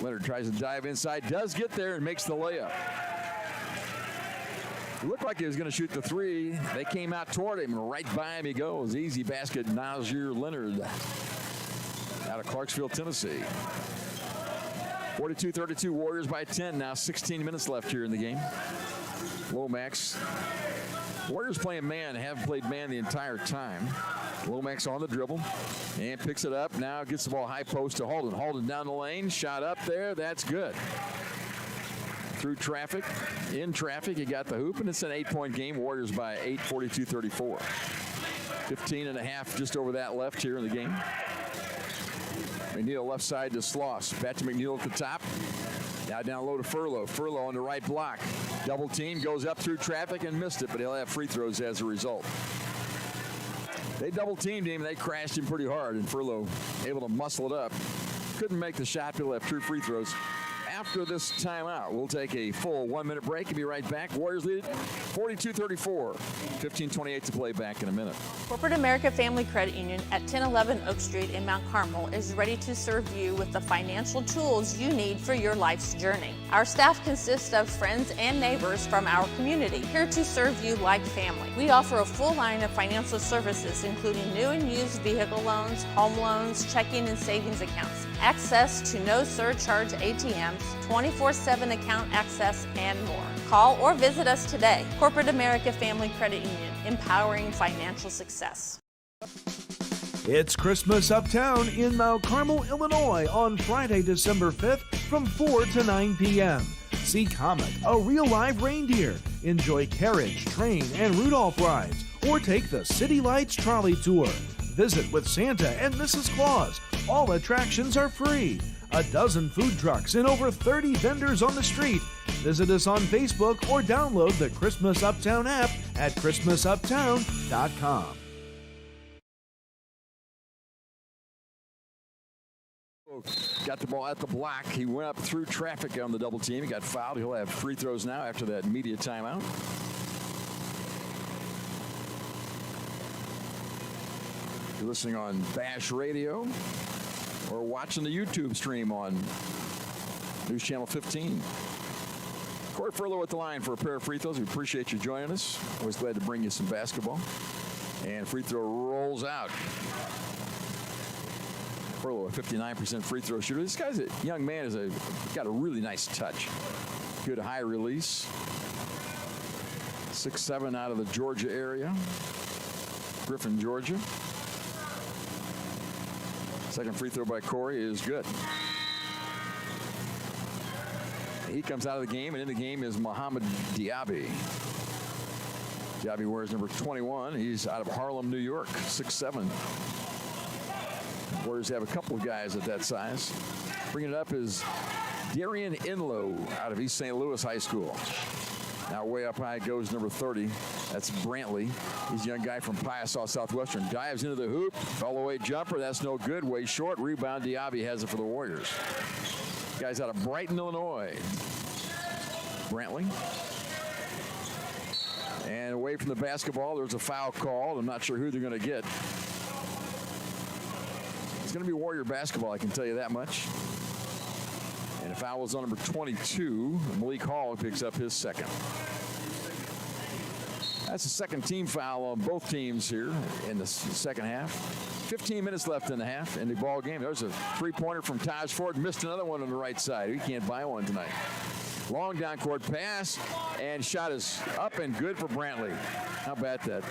Leonard tries to dive inside, does get there and makes the layup. It looked like he was going to shoot the three. They came out toward him, and right by him he goes. Easy basket, Nazir Leonard out of Clarksville, Tennessee. 42-32, Warriors by 10 now. 16 minutes left here in the game. Lomax. Warriors playing man, haven't played man the entire time. Lomax on the dribble and picks it up. Now gets the ball high post to Halden. Halden down the lane, shot up there. That's good. Through traffic, in traffic, he got the hoop, and it's an 8-point game. Warriors by 8, 42-34. 15 and a half just over that left here in the game. McNeil left side to Sloss. Back to McNeil at the top. Now down low to Furlow. Furlow on the right block. Double team, goes up through traffic and missed it, but he'll have free throws as a result. They double teamed him. They crashed him pretty hard, and Furlow able to muscle it up. Couldn't make the shot. He'll have true free throws. after this timeout. We'll take a full 1-minute break and be right back. Warriors lead 42-34. 15:28 to play. Back in a minute. Corporate America Family Credit Union at 1011 Oak Street in Mount Carmel is ready to serve you with the financial tools you need for your life's journey. Our staff consists of friends and neighbors from our community, here to serve you like family. We offer a full line of financial services, including new and used vehicle loans, home loans, checking and savings accounts, access to no surcharge ATMs, 24/7 account access, and more. Call or visit us today. Corporate America Family Credit Union, empowering financial success. It's Christmas Uptown in Mount Carmel, Illinois on Friday, December 5th from 4 to 9 p.m. See Comet, a real live reindeer. Enjoy carriage, train, and Rudolph rides, or take the City Lights trolley tour. Visit with Santa and Mrs. Claus. All attractions are free. A dozen food trucks and over 30 vendors on the street. Visit us on Facebook or download the Christmas Uptown app at christmasuptown.com. Got the ball at the block. He went up through traffic on the double team. He got fouled. He'll have free throws now after that media timeout. You're listening on Bash Radio or watching the YouTube stream on News Channel 15. Corey Furlow at the line for a pair of free throws. We appreciate you joining us. Always glad to bring you some basketball. And free throw rolls out. Furlow, a 59% free throw shooter. This guy's a young man, got a really nice touch. Good high release. 6'7" out of the Georgia area. Griffin, Georgia. Second free throw by Corey is good. He comes out of the game, and in the game is Mohamed Diaby. Diaby wears number 21. He's out of Harlem, New York, 6'7". Warriors have a couple of guys at that size. Bringing it up is Darian Inlow out of East St. Louis High School. Now way up high goes number 30. That's Brantley. He's a young guy from Piasaw Southwestern. Dives into the hoop. Fell away jumper. That's no good. Way short. Rebound. Diaby has it for the Warriors. Guys out of Brighton, Illinois. Brantley. And away from the basketball, there's a foul call. I'm not sure who they're going to get. It's going to be Warrior basketball, I can tell you that much. And a foul was on number 22. Malik Hall picks up his second. That's the second team foul on both teams here in the second half. 15 minutes left in the half in the ball game. There's a three-pointer from Taj Ford. Missed another one on the right side. He can't buy one tonight. Long down court pass, and shot is up and good for Brantley. How about that?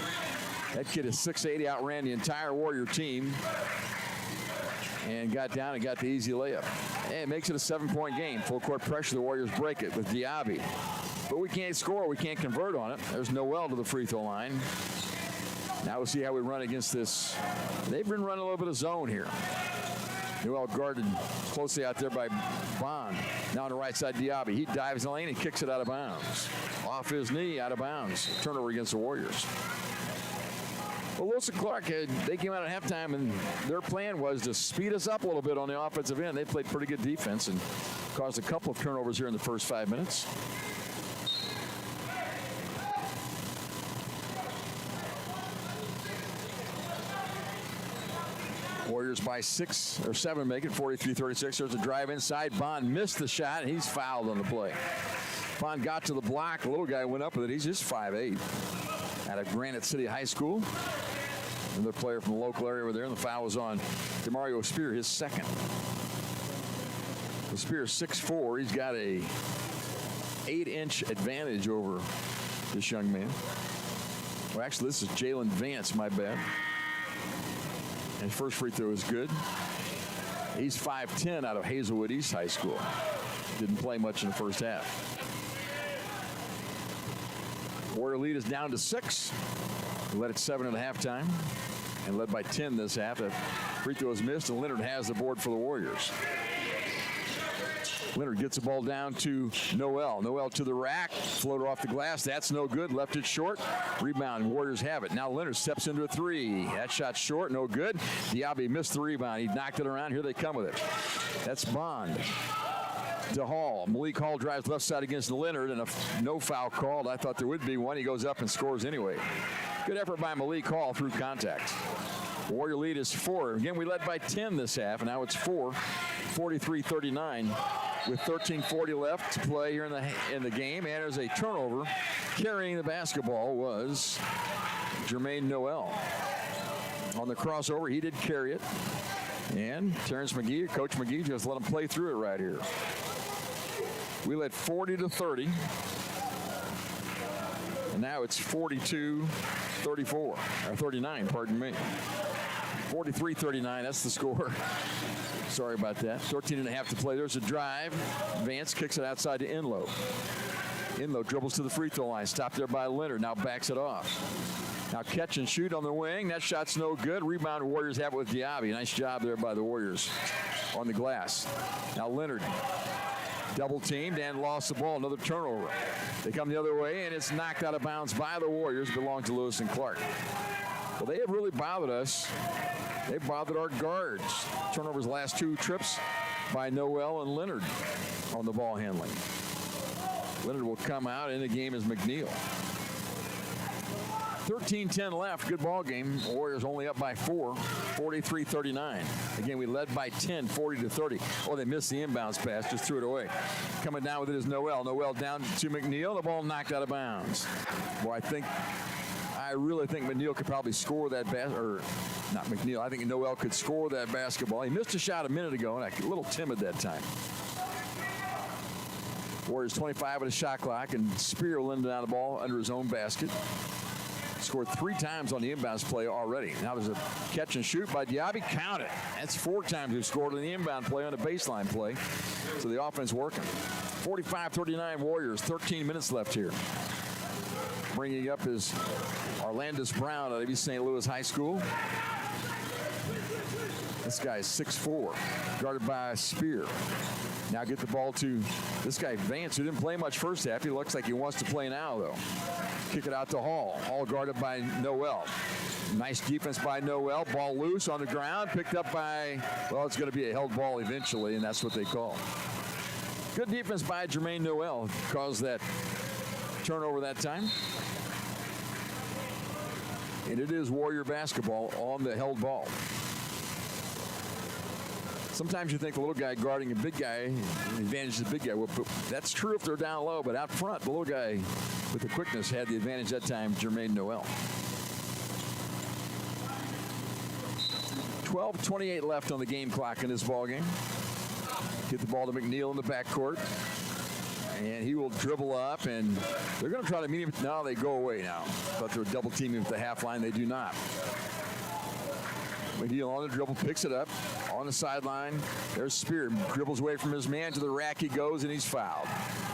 That kid is 6'8". He outran the entire Warrior team and got down and got the easy layup. And it makes it a 7-point game. Full court pressure. The Warriors break it with Diaby. But we can't score. We can't convert on it. There's Noel to the free throw line. Now we'll see how we run against this. They've been running a little bit of zone here. Noel guarded closely out there by Bond. Now on the right side, Diaby. He dives in the lane and kicks it out of bounds. Off his knee, out of bounds. Turnover against the Warriors. Well, Wilson Clark, they came out at halftime, and their plan was to speed us up a little bit on the offensive end. They played pretty good defense and caused a couple of turnovers here in the first 5 minutes. Warriors by 6 or 7, make it 43-36. There's a drive inside. Bond missed the shot, and he's fouled on the play. Bond got to the block. The little guy went up with it. He's just 5'8". Out of Granite City High School. Another player from the local area over there, and the foul was on DeMario Spear, his second. So Spear 6'4". He's got a 8-inch advantage over this young man. Well, actually, this is Jalen Vance, my bad. And his first free throw is good. He's 5'10" out of Hazelwood East High School. Didn't play much in the first half. Warrior lead is down to 6. We led at 7 at halftime and led by 10 this half. That free throw is missed, and Leonard has the board for the Warriors. Leonard gets the ball down to Noel. Noel to the rack. Floater off the glass. That's no good. Left it short. Rebound. Warriors have it. Now Leonard steps into a three. That shot short. No good. Diaby missed the rebound. He knocked it around. Here they come with it. That's Bond. to Hall. Malik Hall drives left side against Leonard, and no foul called. I thought there would be one. He goes up and scores anyway. Good effort by Malik Hall through contact. Warrior lead is 4. Again, we led by 10 this half, and now it's 4, 43-39, with 13:40 left to play here in the game. And there's a turnover. Carrying the basketball was Jermaine Noel. On the crossover, he did carry it. And Terrence McGee, Coach McGee, just let him play through it right here. We led 40-30. And now it's 42-34, or 39, pardon me. 43-39, that's the score. Sorry about that. 13.5 to play. There's a drive. Vance kicks it outside to Enlow. Enlow dribbles to the free throw line. Stopped there by Leonard. Now backs it off. Now catch and shoot on the wing. That shot's no good. Rebound, Warriors have it with Diaby. Nice job there by the Warriors on the glass. Now Leonard double teamed and lost the ball. Another turnover. They come the other way, and it's knocked out of bounds by the Warriors. Belongs to Lewis and Clark. Well, they have really bothered us. They've bothered our guards. Turnovers last 2 trips by Noel and Leonard on the ball handling. Leonard will come out. In the game is McNeil. 13:10 left. Good ball game. Warriors only up by 4, 43-39. Again, we led by 10, 40-30. Oh, they missed the inbounds pass. Just threw it away. Coming down with it is Noel. Noel down to McNeil. The ball knocked out of bounds. Boy, I really think McNeil could probably score that or not McNeil. I think Noel could score that basketball. He missed a shot a minute ago, and a little timid that time. Warriors 25 at a shot clock, and Spear landed down the ball under his own basket. Scored 3 times on the inbounds play already. Now there's a catch and shoot by Diaby. Count it. That's 4 times we've scored on the inbound play on a baseline play. So the offense working. 45-39 Warriors. 13 minutes left here. Bringing up is Arlandis Brown out of East St. Louis High School. This guy is 6'4", guarded by Spear. Now get the ball to this guy Vance, who didn't play much first half. He looks like he wants to play now, though. Kick it out to Hall. Hall guarded by Noel. Nice defense by Noel. Ball loose on the ground. Picked up by, well, it's going to be a held ball eventually, and that's what they call. Good defense by Jermaine Noel. Caused that turnover that time. And it is Warrior basketball on the held ball. Sometimes you think the little guy guarding a big guy, the advantage of the big guy. Well, that's true if they're down low, but out front, the little guy with the quickness had the advantage that time, Jermaine Noel. 12:28 left on the game clock in this ball game. Get the ball to McNeil in the backcourt. And he will dribble up, and they're going to try to meet him. No, they go away now. But they're double teaming at the half line. They do not. McNeil on the dribble, picks it up on the sideline. There's Spear, dribbles away from his man to the rack. He goes, and he's fouled.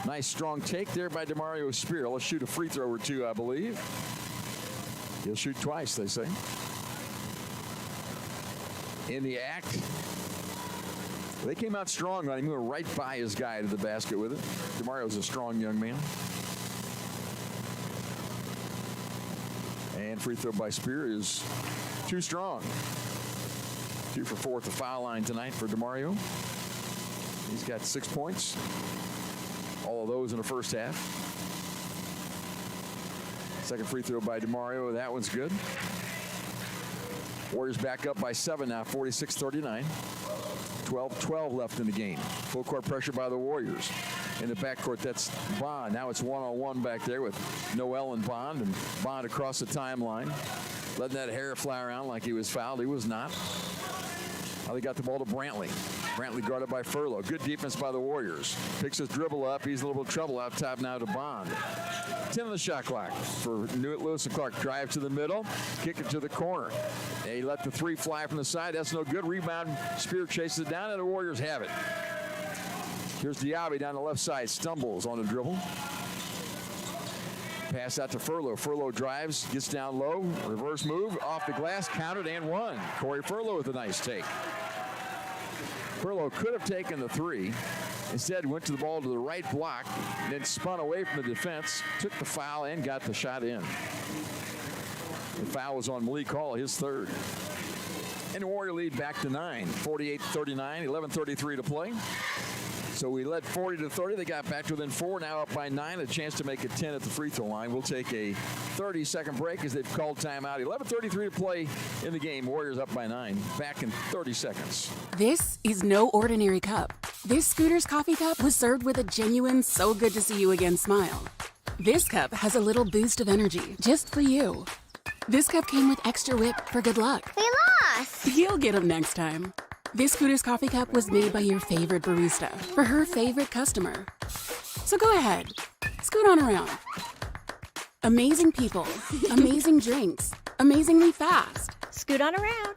Nice strong take there by DeMario Spear. He'll shoot a free throw or 2, I believe. He'll shoot twice, they say. In the act, they came out strong on him. He went right by his guy to the basket with it. DeMario's a strong young man. And free throw by Spear is too strong. 2 for 4 at the foul line tonight for DeMario. He's got 6 points. All of those in the first half. Second free throw by DeMario. That one's good. Warriors back up by 7 now, 46-39. 12-12 left in the game. Full court pressure by the Warriors. In the backcourt, that's Bond. Now it's one-on-one back there with Noel and Bond across the timeline. Letting that hair fly around like he was fouled. He was not. Now they got the ball to Brantley. Brantley guarded by Furlow. Good defense by the Warriors. Picks his dribble up. He's in a little trouble out top now to Bond. 10 on the shot clock for Lewis and Clark. Drive to the middle. Kick it to the corner. They let the 3 fly from the side. That's no good. Rebound. Spear chases it down, and the Warriors have it. Here's Diaby down the left side. Stumbles on the dribble. Pass out to Furlow. Furlow drives, gets down low. Reverse move, off the glass, counted, and one. Corey Furlow with a nice take. Furlow could have taken the 3. Instead, went to the ball to the right block, then spun away from the defense, took the foul, and got the shot in. The foul was on Malik Hall, his 3rd. And the Warrior lead back to 9. 48-39, 11:33 to play. So we led 40-30. They got back to within 4, now up by 9. A chance to make it 10 at the free throw line. We'll take a 30-second break as they've called timeout. 11:33 to play in the game. Warriors up by 9. Back in 30 seconds. This is no ordinary cup. This Scooter's coffee cup was served with a genuine so good to see you again smile. This cup has a little boost of energy just for you. This cup came with extra whip for good luck. We lost! You'll get them next time. This Scooter's coffee cup was made by your favorite barista for her favorite customer. So go ahead, scoot on around. Amazing people, amazing drinks, amazingly fast. Scoot on around.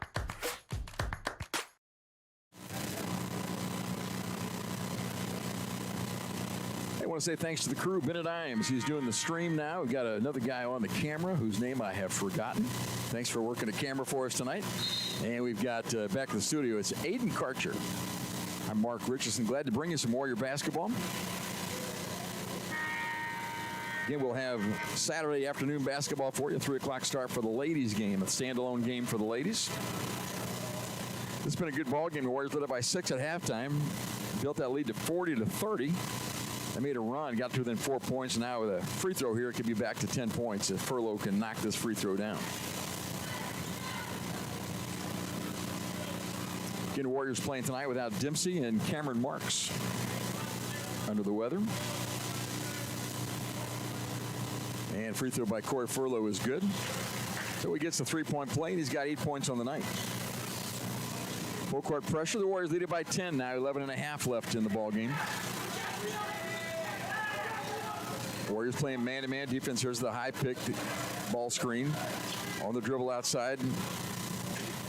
I want to say thanks to the crew. Bennett Imes, he's doing the stream now. We've got another guy on the camera whose name I have forgotten. Thanks for working the camera for us tonight. And we've got back in the studio, it's Aiden Karcher. I'm Mark Richardson. Glad to bring you some Warrior basketball. Again, we'll have Saturday afternoon basketball for you. 3 o'clock start for the ladies game, a standalone game for the ladies. This has been a good ball game. The Warriors led up by 6 at halftime. Built that lead to 40-30. They made a run, got to within 4 points. Now with a free throw here, it could be back to 10 points if Furlow can knock this free throw down. Again, Warriors playing tonight without Dempsey and Cameron Marks under the weather. And free throw by Corey Furlow is good. So he gets the 3-point play, and he's got 8 points on the night. Full court pressure. The Warriors lead it by 10 now. 11.5 left in the ball game. Warriors playing man-to-man defense. Here's the high pick, ball screen. On the dribble outside.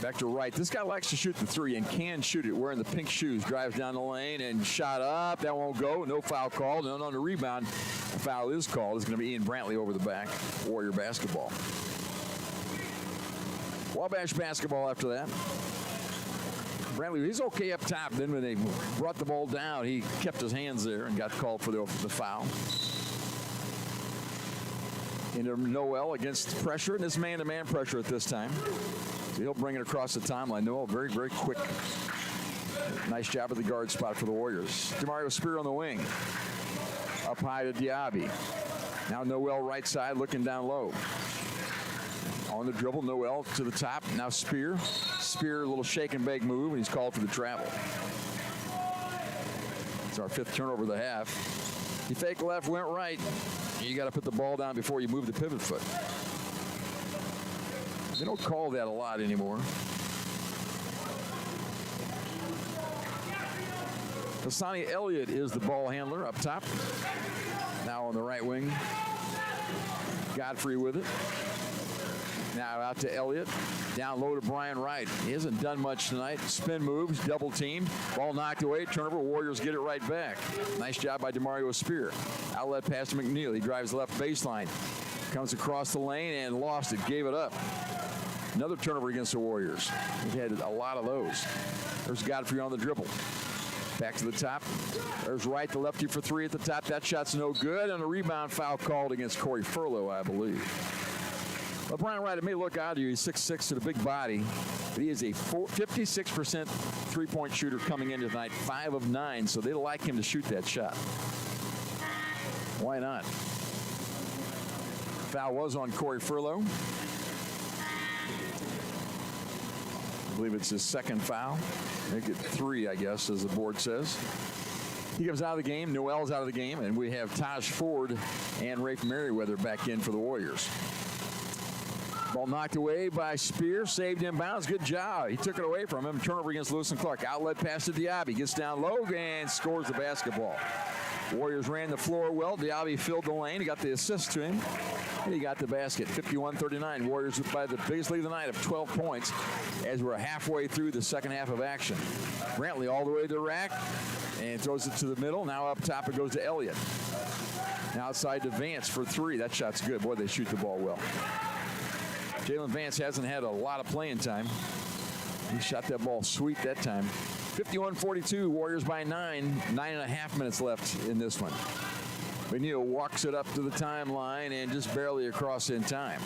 Back to right. This guy likes to shoot the 3 and can shoot it. Wearing the pink shoes. Drives down the lane and shot up. That won't go. No foul called. And on the rebound, a foul is called. It's going to be Ian Brantley over the back. Warrior basketball. Wabash basketball after that. Brantley, he's okay up top. Then when they brought the ball down, he kept his hands there and got called for the foul. Into Noel against pressure, and this man-to-man pressure at this time. So he'll bring it across the timeline. Noel very, very quick. Nice job at the guard spot for the Warriors. DeMario Spear on the wing. Up high to Diaby. Now Noel right side looking down low. On the dribble, Noel to the top. Now Spear. Spear, a little shake and bake move, and he's called for the travel. It's our 5th turnover of the half. He faked left, went right. You got to put the ball down before you move the pivot foot. They don't call that a lot anymore. Hassani Elliott is the ball handler up top. Now on the right wing. Godfrey with it. Now out to Elliott. Down low to Brian Wright. He hasn't done much tonight. Spin moves, double teamed. Ball knocked away. Turnover. Warriors get it right back. Nice job by DeMario Spear. Outlet pass to McNeil. He drives left baseline. Comes across the lane and lost it. Gave it up. Another turnover against the Warriors. We've had a lot of those. There's Godfrey on the dribble. Back to the top. There's Wright, the lefty for 3 at the top. That shot's no good. And a rebound foul called against Corey Furlow, I believe. Well, Brian Wright, it may look odd to you. He's 6'6" with a big body. But he is a 56% three-point shooter coming into tonight. 5 of 9, so they like him to shoot that shot. Why not? Foul was on Corey Furlow. I believe it's his 2nd foul. Make it 3, I guess, as the board says. He comes out of the game. Noel's out of the game. And we have Taj Ford and Rafe Merriweather back in for the Warriors. Ball knocked away by Spear. Saved inbounds. Good job. He took it away from him. Turnover against Lewis and Clark. Outlet pass to Diaby. Gets down low and scores the basketball. Warriors ran the floor well. Diaby filled the lane. He got the assist to him. And he got the basket. 51-39. Warriors by the biggest lead of the night of 12 points as we're halfway through the second half of action. Brantley all the way to the rack and throws it to the middle. Now up top it goes to Elliott. Now outside to Vance for 3. That shot's good. Boy, they shoot the ball well. Jalen Vance hasn't had a lot of playing time. He shot that ball sweet that time. 51-42, Warriors by 9. 9.5 minutes left in this one. McNeil walks it up to the timeline and just barely across in time.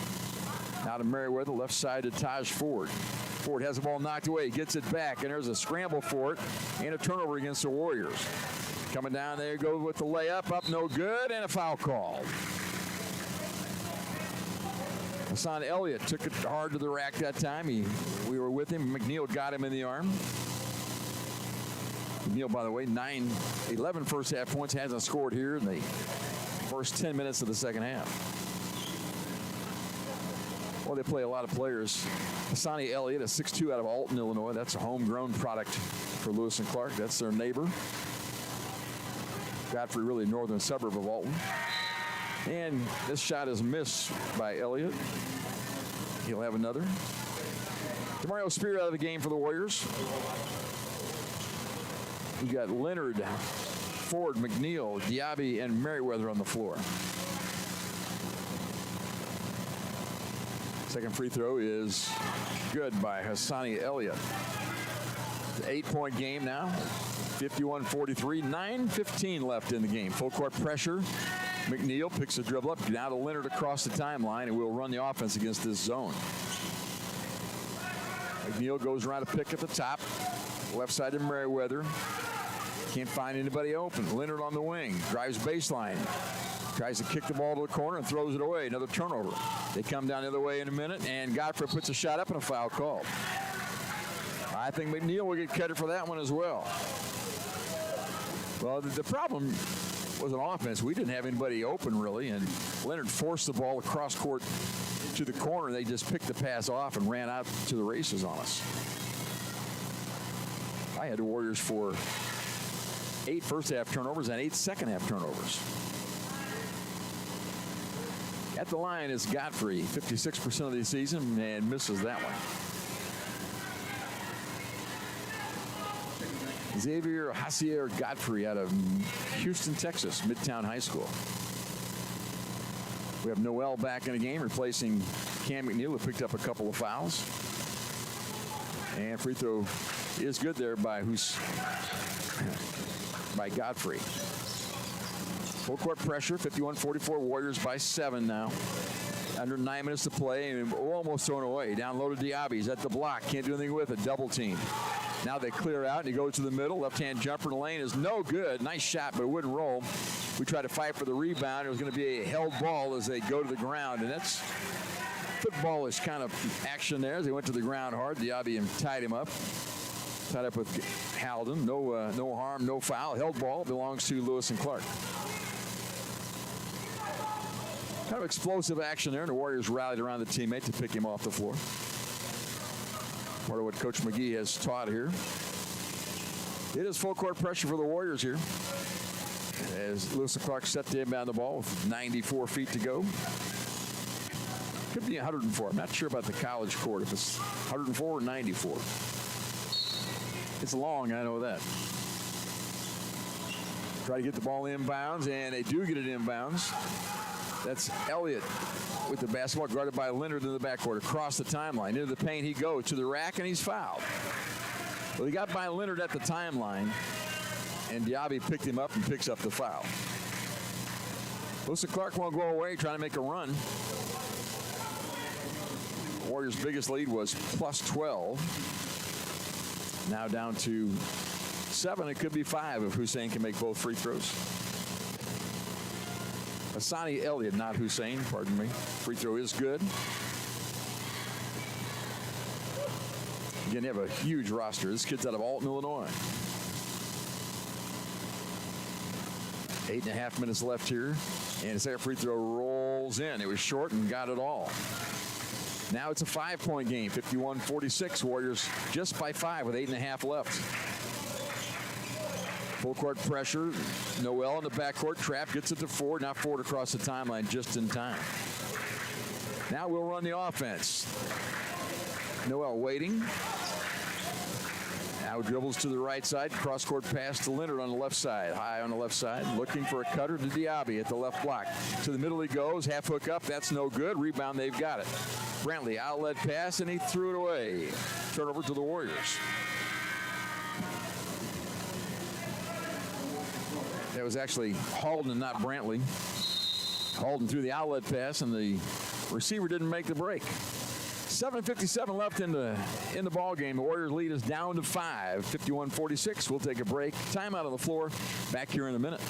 Now to Merriweather, left side to Taj Ford. Ford has the ball knocked away, gets it back, and there's a scramble for it and a turnover against the Warriors. Coming down there, goes with the layup, up no good, and a foul call. Hassan Elliott took it hard to the rack that time. We were with him. McNeil got him in the arm. McNeil, by the way, 11 first half points, hasn't scored here in the first 10 minutes of the second half. Well, they play a lot of players. Hassani Elliott, a 6'2" out of Alton, Illinois. That's a homegrown product for Lewis and Clark. That's their neighbor. Godfrey, really a northern suburb of Alton. And this shot is missed by Elliott. He'll have another. DeMario Spear out of the game for the Warriors. You got Leonard, Ford, McNeil, Diaby, and Merriweather on the floor. Second free throw is good by Hassani Elliott. It's an 8-point game now. 51-43, 9:15 left in the game. Full court pressure. McNeil picks a dribble up. Now to Leonard across the timeline, and we'll run the offense against this zone. McNeil goes around a pick at the top. Left side to Merriweather. Can't find anybody open. Leonard on the wing. Drives baseline. Tries to kick the ball to the corner and throws it away. Another turnover. They come down the other way in a minute, and Godfrey puts a shot up and a foul called. I think McNeil will get credit for that one as well. Well, the problem was on offense. We didn't have anybody open, really, and Leonard forced the ball across court to the corner. They just picked the pass off and ran out to the races on us. I had the Warriors for 8 first-half turnovers and 8 second-half turnovers. At the line is Godfrey, 56% of the season, and misses that one. Xavier Hassier Godfrey out of Houston, Texas, Midtown High School. We have Noel back in the game, replacing Cam McNeil, who picked up a couple of fouls. And free throw is good there by Godfrey. Full court pressure, 51-44, Warriors by 7 now. Under 9 minutes to play, and almost thrown away. Down low to Diaby. He's at the block. Can't do anything with it. Double team. Now they clear out, and he goes to the middle. Left-hand jumper in the lane is no good. Nice shot, but it wouldn't roll. We tried to fight for the rebound. It was going to be a held ball as they go to the ground, and that's footballish kind of action there as they went to the ground hard. Diaby tied him up. Tied up with Halden. No harm, no foul. Held ball belongs to Lewis and Clark. Kind of explosive action there, and the Warriors rallied around the teammate to pick him off the floor. Part of what Coach McGee has taught here. It is full court pressure for the Warriors here, as Lewis and Clark set to inbound the ball with 94 feet to go. Could be 104. I'm not sure about the college court, if it's 104 or 94. It's long, I know that. Try to get the ball inbounds, and they do get it inbounds. That's Elliott with the basketball, guarded by Leonard in the backcourt. Across the timeline, into the paint he goes, to the rack, and he's fouled. Well, he got by Leonard at the timeline, and Diaby picked him up and picks up the foul. Lewis and Clark won't go away, trying to make a run. Warriors' biggest lead was plus 12. Now down to 7. It could be 5 if Hussein can make both free throws. Hassani Elliott, not Hussein, pardon me. Free throw is good. Again, they have a huge roster. This kid's out of Alton, Illinois. 8.5 minutes left here. And his second free throw rolls in. It was short and got it all. Now it's a 5-point game, 51-46. Warriors just by 5 with 8.5 left. Full court pressure. Noel in the backcourt. Trap gets it to Ford. Now Ford across the timeline just in time. Now we'll run the offense. Noel waiting. Now dribbles to the right side. Cross-court pass to Leonard on the left side. High on the left side. Looking for a cutter to Diaby at the left block. To the middle he goes. Half hook up. That's no good. Rebound. They've got it. Brantley outlet pass, and he threw it away. Turnover to the Warriors. That was actually Halden and not Brantley. Halden threw the outlet pass, and the receiver didn't make the break. 7:57 left in the ball game. The Warriors lead is down to 5, 51-46. We'll take a break. Timeout on the floor. Back here in a minute.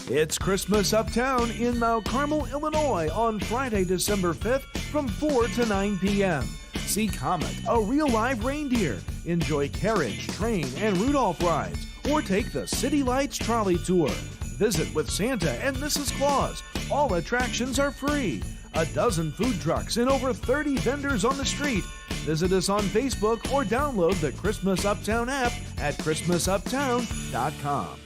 It's Christmas Uptown in Mount Carmel, Illinois on Friday, December 5th from 4 to 9 p.m. See Comet, a real live reindeer. Enjoy carriage, train, and Rudolph rides, or take the City Lights trolley tour. Visit with Santa and Mrs. Claus. All attractions are free. A dozen food trucks and over 30 vendors on the street. Visit us on Facebook or download the Christmas Uptown app at christmasuptown.com.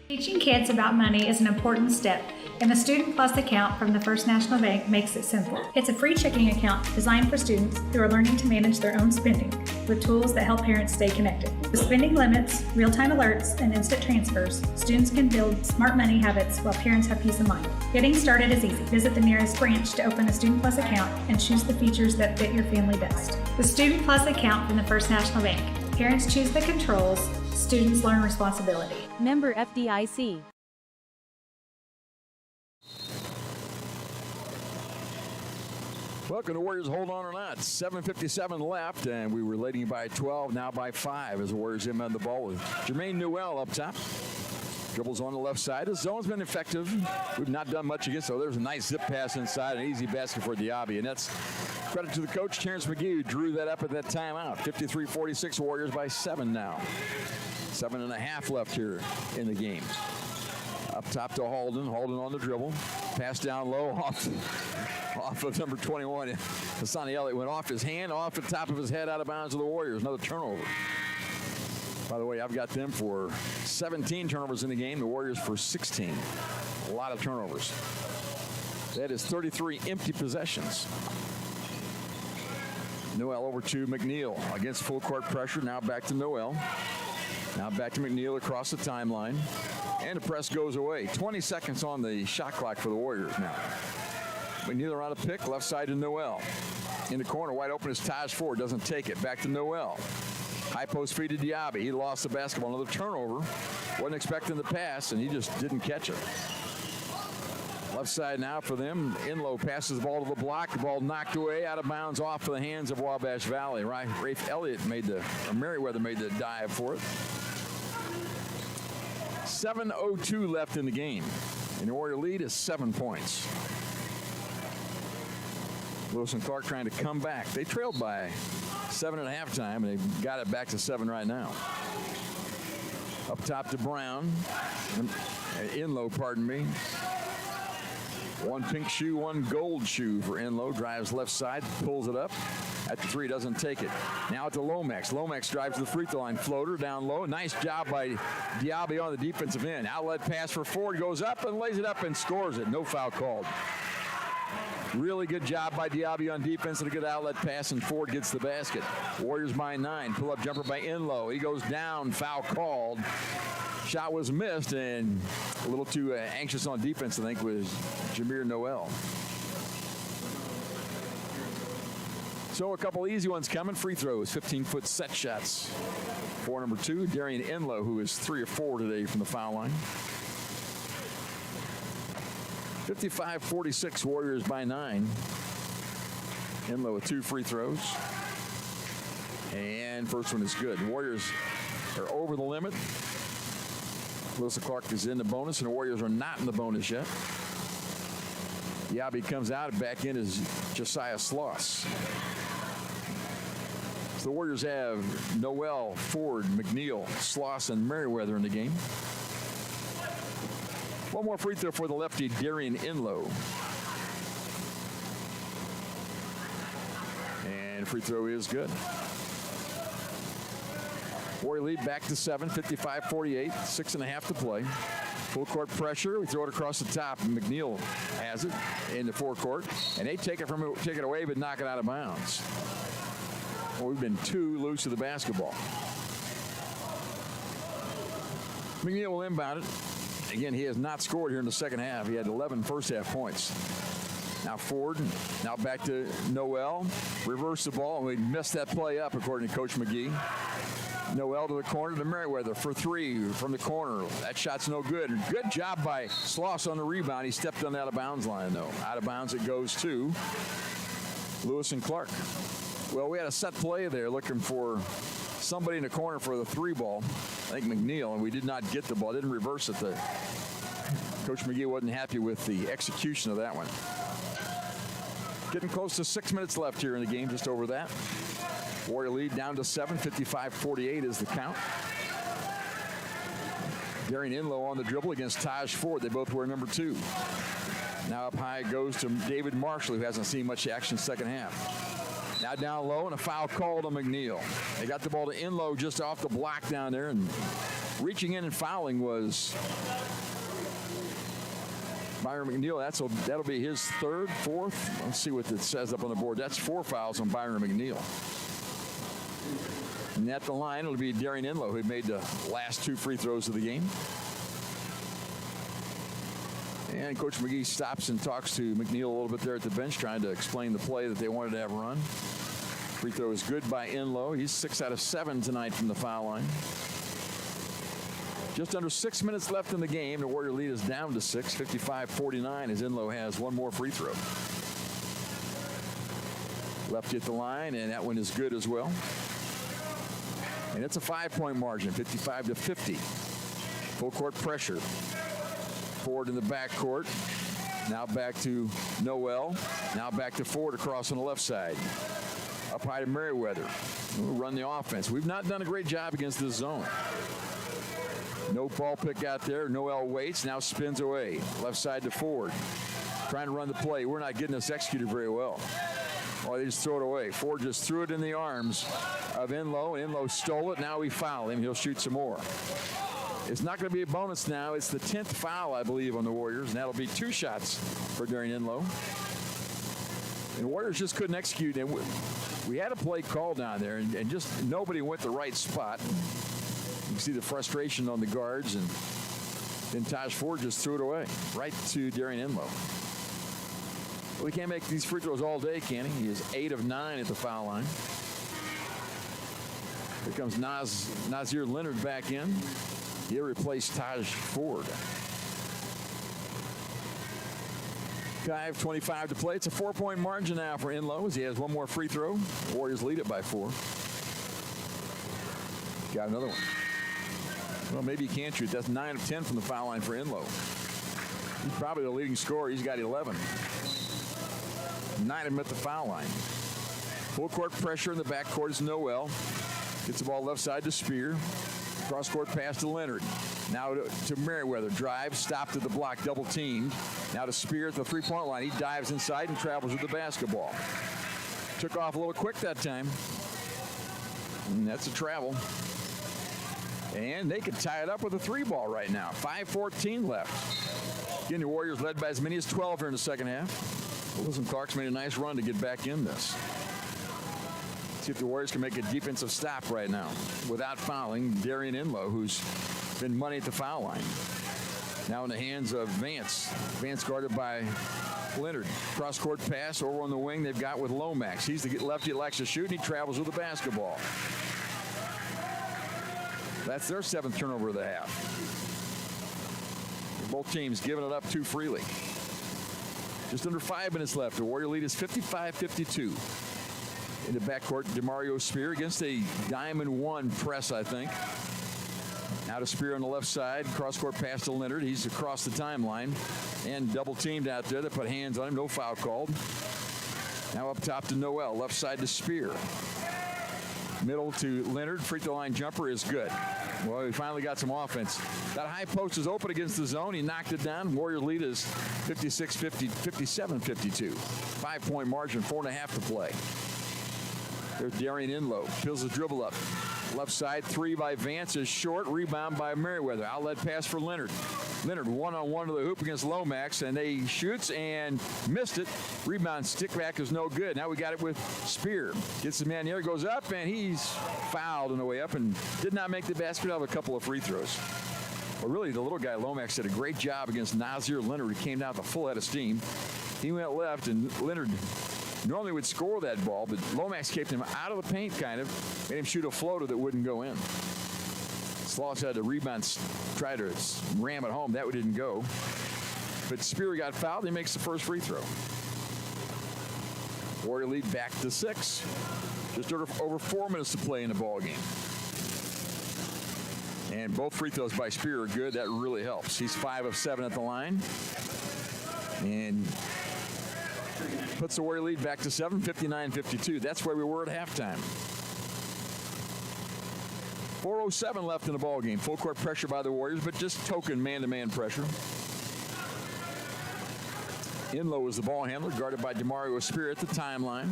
Teaching kids about money is an important step, and the Student Plus account from the First National Bank makes it simple. It's a free checking account designed for students who are learning to manage their own spending with tools that help parents stay connected. With spending limits, real-time alerts, and instant transfers, students can build smart money habits while parents have peace of mind. Getting started is easy. Visit the nearest branch to open a Student Plus account and choose the features that fit your family best. The Student Plus account from the First National Bank. Parents choose the controls, students learn responsibility. Member FDIC. Welcome to Warriors Hold On or Not. 7:57 left, and we were leading by 12, now by 5 as the Warriors inbound the ball with Jermaine Newell up top. Dribbles on the left side. The zone's been effective. We've not done much against it. So there's a nice zip pass inside, an easy basket for Diaby. And that's credit to the coach, Terrence McGee, who drew that up at that timeout. 53-46, Warriors by 7 now. 7.5 left here in the game. Up top to Halden. Halden on the dribble. Pass down low off of number 21. Hassani Elliott went off his hand, off the top of his head, out of bounds of the Warriors. Another turnover. By the way, I've got them for 17 turnovers in the game. The Warriors for 16. A lot of turnovers. That is 33 empty possessions. Noel over to McNeil against full court pressure. Now back to Noel. Now back to McNeil across the timeline. And the press goes away. 20 seconds on the shot clock for the Warriors now. McNeil on a pick, left side to Noel. In the corner, wide open is Taj Ford. Doesn't take it. Back to Noel. High post feed to Diaby. He lost the basketball. Another turnover. Wasn't expecting the pass, and he just didn't catch it. Left side now for them. Inlow passes the ball to the block. The ball knocked away, out of bounds, off of the hands of Wabash Valley. Right, Rafe Elliott Merriweather made the dive for it. 7:02 left in the game. And the Warrior lead is 7 points. Lewis and Clark trying to come back. They trailed by 7 at halftime, and they got it back to 7 right now. Up top to Brown. Inlow, pardon me. One pink shoe, one gold shoe for Inlow. Drives left side, pulls it up. At the three, doesn't take it. Now to Lomax. Lomax drives to the free throw line. Floater down low. Nice job by Diaby on the defensive end. Outlet pass for Ford. Goes up and lays it up and scores it. No foul called. Really good job by Diaby on defense and a good outlet pass, and Ford gets the basket. Warriors by 9. Pull-up jumper by Inlow. He goes down. Foul called. Shot was missed, and a little too anxious on defense, I think, was Jameer Noel. So a couple easy ones coming. Free throws, 15-foot set shots. For number 2, Darian Inlow, who is 3 or 4 today from the foul line. 55-46, Warriors by 9. Inlow with 2 free throws. And first one is good. Warriors are over the limit. Lewis and Clark is in the bonus, and the Warriors are not in the bonus yet. Diaby comes out, and back in is Josiah Sloss. So the Warriors have Noel, Ford, McNeil, Sloss, and Merriweather in the game. One more free throw for the lefty, Darian Inlow. And free throw is good. Warrior lead back to 7, 55-48, 6.5 to play. Full court pressure. We throw it across the top. McNeil has it in the forecourt, and they take it away, but knock it out of bounds. Well, we've been too loose to the basketball. McNeil will inbound it. Again, he has not scored here in the second half. He had 11 first half points. Now Ford, now back to Noel. Reverse the ball, and we messed that play up, according to Coach McGee. Noel to the corner to Merriweather for 3 from the corner. That shot's no good. Good job by Sloss on the rebound. He stepped on the out of bounds line, though. Out of bounds it goes to Lewis and Clark. Well, we had a set play there looking for somebody in the corner for the 3 ball. I think McNeil, and we did not get the ball. Didn't reverse it. Coach McGee wasn't happy with the execution of that one. Getting close to 6 minutes left here in the game, just over that. Warrior lead down to 7, 55-48 is the count. Darian Inlow on the dribble against Taj Ford. They both wear number 2. Now up high goes to David Marshall, who hasn't seen much action second half. Now down low, and a foul called on McNeil. They got the ball to Inlow just off the block down there, and reaching in and fouling was Byron McNeil. That'll be his 3rd, 4th. Let's see what it says up on the board. That's 4 fouls on Byron McNeil. And at the line, it'll be Darian Inlow, who made the last 2 free throws of the game. And Coach McGee stops and talks to McNeil a little bit there at the bench, trying to explain the play that they wanted to have run. Free throw is good by Inlow. He's 6 out of 7 tonight from the foul line. Just under 6 minutes left in the game. The Warrior lead is down to 6, 55-49, as Inlow has 1 more free throw. Lefty at the line, and that one is good as well. And it's a 5-point margin, 55-50. Full court pressure. Ford in the backcourt. Now back to Noel. Now back to Ford across on the left side. Up high to Merriweather. We'll run the offense. We've not done a great job against this zone. No ball pick out there. Noel waits. Now spins away. Left side to Ford. Trying to run the play. We're not getting this executed very well. Oh, they just throw it away. Ford just threw it in the arms of Inlow. Inlow stole it. Now we foul him. He'll shoot some more. It's not going to be a bonus now. It's the 10th foul, I believe, on the Warriors, and that'll be 2 shots for Darian Inlow. And the Warriors just couldn't execute. And we had a play call down there, and just nobody went the right spot. You can see the frustration on the guards, and then Taj Ford just threw it away right to Darian Inlow. Well, he can't make these free throws all day, can he? He is 8 of 9 at the foul line. Here comes Nazir Leonard back in. He'll replace Taj Ford. 5:25 to play. It's a 4-point margin now for Inlow as he has 1 more free throw. Warriors lead it by 4. Got another one. Well, maybe he can't shoot. That's 9 of 10 from the foul line for Inlow. He's probably the leading scorer. He's got 11. 9 of them at the foul line. Full court pressure in the backcourt is Noel. Gets the ball left side to Spear. Cross court pass to Leonard. Now to Merriweather. Drive, stopped at the block, double teamed. Now to Spear at the 3-point line. He dives inside and travels with the basketball. Took off a little quick that time. And that's a travel. And they could tie it up with a 3-ball right now. 5:14 left. Again, the Warriors led by as many as 12 here in the second half. Lewis and Clark's made a nice run to get back in this. See if the Warriors can make a defensive stop right now without fouling Darian Inlow, who's been money at the foul line. Now in the hands of Vance. Vance guarded by Leonard. Cross-court pass over on the wing they've got with Lomax. He's the lefty that likes to shoot, and he travels with the basketball. That's their 7th turnover of the half. Both teams giving it up too freely. Just under 5 minutes left. The Warrior lead is 55-52. In the backcourt, DeMario Spear against a diamond 1 press, I think. Now to Spear on the left side. Cross-court pass to Leonard. He's across the timeline. And double teamed out there. They put hands on him. No foul called. Now up top to Noel. Left side to Spear. Middle to Leonard. Free throw line jumper is good. Well, he finally got some offense. That high post is open against the zone. He knocked it down. Warrior lead is 57-52. 5-point margin, 4.5 to play. There's Darian Inlow. Fills the dribble up. Left side, 3 by Vance is short. Rebound by Merriweather. Outlet pass for Leonard. Leonard one-on-one to the hoop against Lomax, and they shoots and missed it. Rebound stick back is no good. Now we got it with Spear. Gets the man here, goes up, and he's fouled on the way up and did not make the basket out of a couple of free throws. Well, really, the little guy Lomax did a great job against Nazir Leonard. He came down with a full head of steam. He went left, and Leonard normally would score that ball, but Lomax kept him out of the paint, kind of, made him shoot a floater that wouldn't go in. Sloss had to rebound, try to ram it home. That didn't go. But Spear got fouled. He makes the first free throw. Warrior lead back to 6. Just over 4 minutes to play in the ball game. And both free throws by Spear are good. That really helps. He's 5 of 7 at the line. And puts the Warrior lead back to 7, 59-52. That's where we were at halftime. 4:07 left in the ball game. Full court pressure by the Warriors, but just token man-to-man pressure. Inlow is the ball handler, guarded by DeMario Spear at the timeline.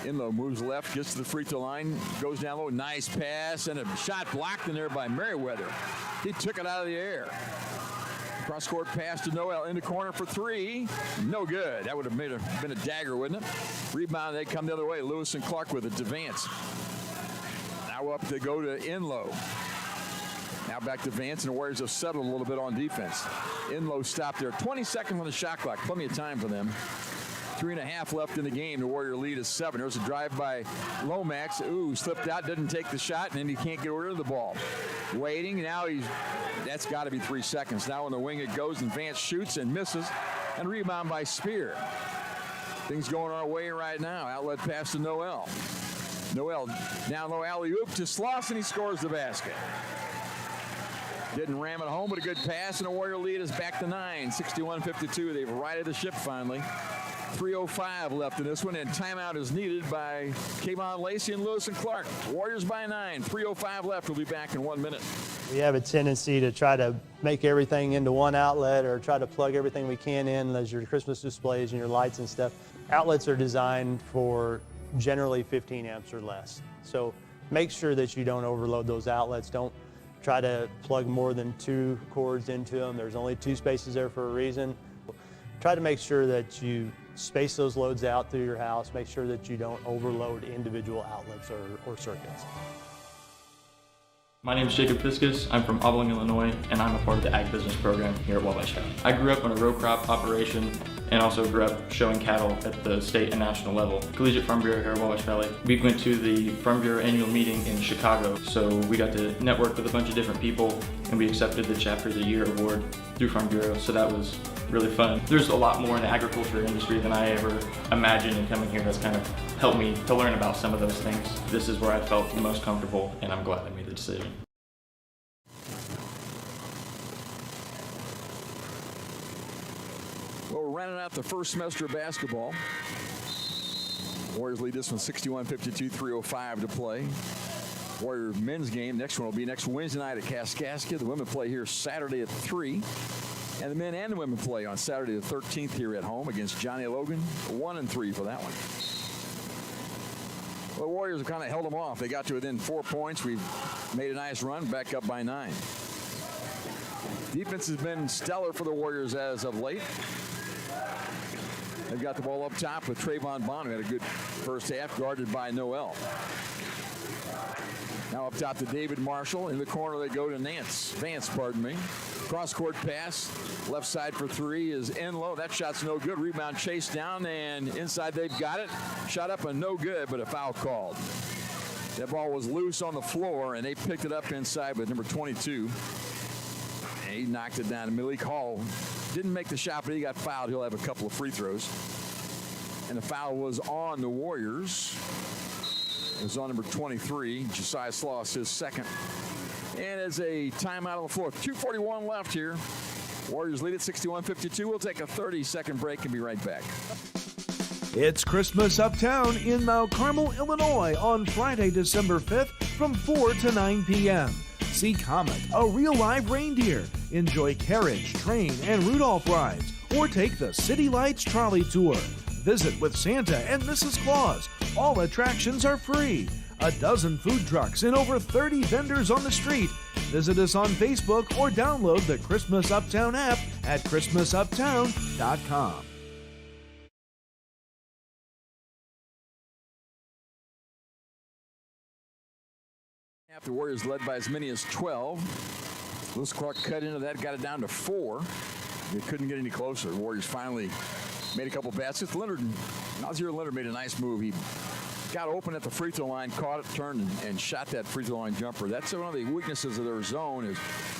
Inlow moves left, gets to the free throw line, goes down low. Nice pass, and a shot blocked in there by Merriweather. He took it out of the air. Cross-court pass to Noel in the corner for 3. No good. That would have been a dagger, wouldn't it? Rebound, they come the other way. Lewis and Clark with it to Vance. Now up they go to Inlow. Now back to Vance, and the Warriors have settled a little bit on defense. Inlow stopped there. 20 seconds on the shot clock. Plenty of time for them. 3.5 left in the game. The Warrior lead is 7. There's a drive by Lomax. Ooh, slipped out, didn't take the shot, and then he can't get rid of the ball. Waiting, now that's got to be 3 seconds. Now on the wing it goes, and Vance shoots and misses, and rebound by Spear. Things going our way right now. Outlet pass to Noel. Noel down low, alley-oop to Sloss, and he scores the basket. Didn't ram it home, but a good pass, and the Warrior lead is back to 9, 61-52. They've righted the ship finally. 3:05 left in this one, and timeout is needed by Kayvon Lacey and Lewis and Clark. Warriors by 9, 3:05 left. We'll be back in 1 minute. We have a tendency to try to make everything into one outlet or try to plug everything we can in as your Christmas displays and your lights and stuff. Outlets are designed for generally 15 amps or less. So make sure that you don't overload those outlets. Don't try to plug more than 2 cords into them. There's only 2 spaces there for a reason. Try to make sure that you space those loads out through your house. Make sure that you don't overload individual outlets or circuits. My name is Jacob Piskus. I'm from Oblong, Illinois, and I'm a part of the Ag Business Program here at Wabash Valley. I grew up on a row crop operation and also grew up showing cattle at the state and national level. Collegiate Farm Bureau here at Wabash Valley. We went to the Farm Bureau annual meeting in Chicago, so we got to network with a bunch of different people, and we accepted the Chapter of the Year award through Farm Bureau, so that was really fun. There's a lot more in the agriculture industry than I ever imagined, and coming here that's kind of helped me to learn about some of those things. This is where I felt the most comfortable, and I'm glad I made the decision. Well, we're rounding out the first semester of basketball. Warriors lead this one 61-52, 3:05 to play. Warrior men's game, next one will be next Wednesday night at Kaskaskia. The women play here Saturday at 3. And the men and the women play on Saturday the 13th here at home against Johnny Logan. 1-3 for that one. Well, the Warriors have kind of held them off. They got to within 4 points. We've made a nice run, back up by 9. Defense has been stellar for the Warriors as of late. They've got the ball up top with Trayvon Bond, who had a good first half, guarded by Noel. Now up top to David Marshall. In the corner they go to Vance, pardon me. Cross-court pass, left side for 3 is Inlow. That shot's no good. Rebound chased down, and inside they've got it. Shot up and no good, but a foul called. That ball was loose on the floor, and they picked it up inside with number 22. And he knocked it down. Malik Hall didn't make the shot, but he got fouled. He'll have a couple of free throws. And the foul was on the Warriors. It was on number 23, Josiah Sloss, his second. And as a timeout on the floor, 2:41 left here. Warriors lead at 61-52. We'll take a 30-second break and be right back. It's Christmas Uptown in Mount Carmel, Illinois on Friday, December 5th from 4 to 9 p.m. See Comet, a real live reindeer. Enjoy carriage, train, and Rudolph rides, or take the City Lights trolley tour. Visit with Santa and Mrs. Claus. All attractions are free. A dozen food trucks and over 30 vendors on the street. Visit us on Facebook or download the Christmas Uptown app at christmasuptown.com. The Warriors led by as many as 12. Lewis Clark cut into that, got it down to 4. They couldn't get any closer. The Warriors finally made a couple baskets. Nazir Leonard made a nice move. He got open at the free throw line, caught it, turned, and shot that free throw line jumper. That's one of the weaknesses of their zone is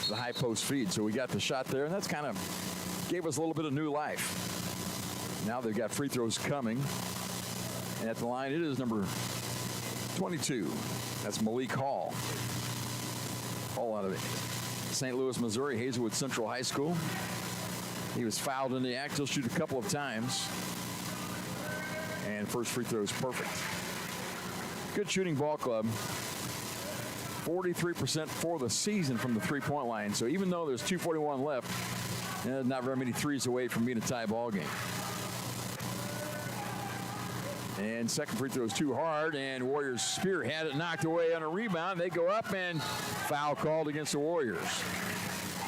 the high post feed. So we got the shot there, and that's kind of gave us a little bit of new life. Now they've got free throws coming. And at the line, it is number 22. That's Malik Hall. Hall out of St. Louis, Missouri, Hazelwood Central High School. He was fouled in the act. He'll shoot a couple of times. And first free throw is perfect. Good shooting ball club. 43% for the season from the three-point line. So even though there's 2:41 left, not very many threes away from being a tie ball game. And second free throw is too hard, and Warriors Spear had it knocked away on a rebound. They go up, and foul called against the Warriors.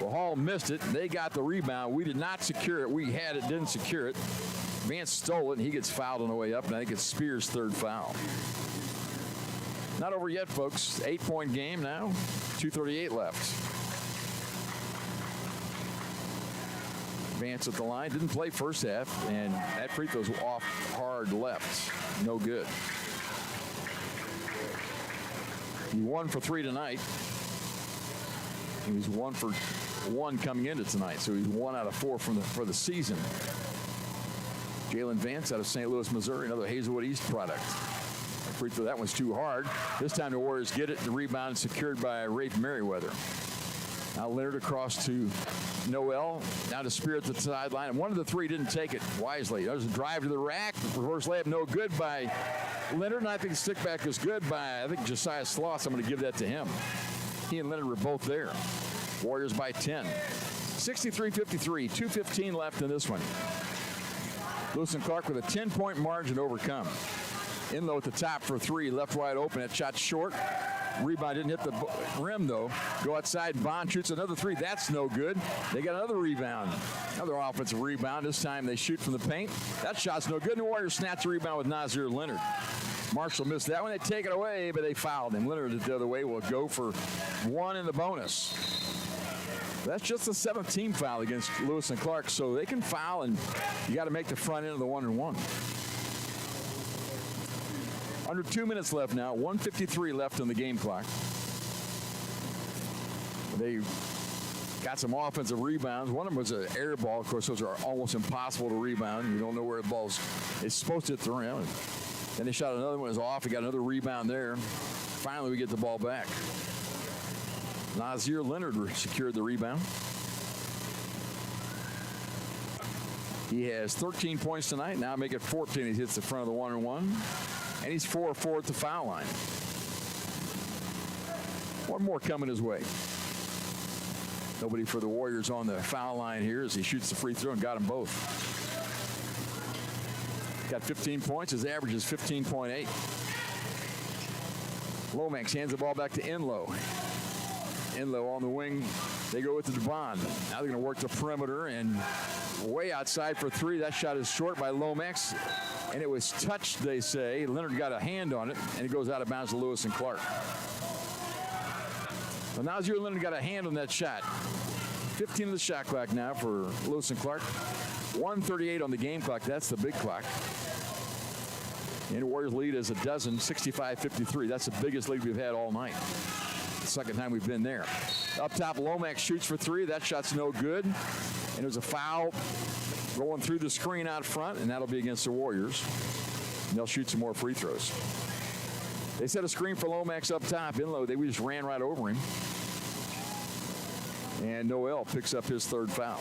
Well, Hall missed it. They got the rebound. We did not secure it. We had it, didn't secure it. Vance stole it, and he gets fouled on the way up, and I think it's Spear's third foul. Not over yet, folks. 8-point game now. 2:38 left. Vance at the line. Didn't play first half, and that free throw's off hard left. No good. He 1 for 3 tonight. He was 1 for 1 coming into tonight, so he's 1 out of 4 for the season. Jalen Vance out of St. Louis, Missouri, another Hazelwood East product. Free throw, that one's too hard. This time the Warriors get it. The rebound secured by Rafe Merriweather. Now Leonard across to Noel. Now to Spear at the sideline. And one of the three didn't take it wisely. There's a drive to the rack. Reverse layup, no good by Leonard. And I think the stick back is good by, I think, Josiah Sloss. I'm going to give that to him. He and Leonard were both there. Warriors by 10. 63-53. 2:15 left in this one. Lewis and Clark with a 10-point margin to overcome. Inlow at the top for 3, left wide open. That shot short. Rebound didn't hit the rim, though. Go outside. Bond shoots another 3. That's no good. They got another rebound. Another offensive rebound. This time they shoot from the paint. That shot's no good. And the Warriors snatch the rebound with Nazir Leonard. Marshall missed that one. They take it away, but they fouled him. Leonard the other way will go for 1 in the bonus. That's just the 7th team foul against Lewis and Clark, so they can foul, and you got to make the front end of the 1-and-1. Under 2 minutes left now. 1:53 left on the game clock. They got some offensive rebounds. One of them was an air ball. Of course, those are almost impossible to rebound. You don't know where the ball's supposed to hit the rim. Then they shot another one. It was off. We got another rebound there. Finally, we get the ball back. Nazir Leonard secured the rebound. He has 13 points tonight. Now make it 14. He hits the front of the 1-and-1. And he's 4-4 at the foul line. One more coming his way. Nobody for the Warriors on the foul line here as he shoots the free throw and got them both. Got 15 points. His average is 15.8. Lomax hands the ball back to Inlow. Inlow on the wing. They go with the Devon. Now they're going to work the perimeter and way outside for 3. That shot is short by Lomax. And it was touched, they say. Leonard got a hand on it, and it goes out of bounds to Lewis and Clark. So Nazir Leonard got a hand on that shot. 15 of the shot clock now for Lewis and Clark. 1:38 on the game clock. That's the big clock. And the Warriors lead is a dozen, 65-53. That's the biggest lead we've had all night. The second time we've been there. Up top, Lomax shoots for 3. That shot's no good. And there's a foul going through the screen out front, and that'll be against the Warriors. And they'll shoot some more free throws. They set a screen for Lomax up top. Inlow, we just ran right over him. And Noel picks up his 3rd foul.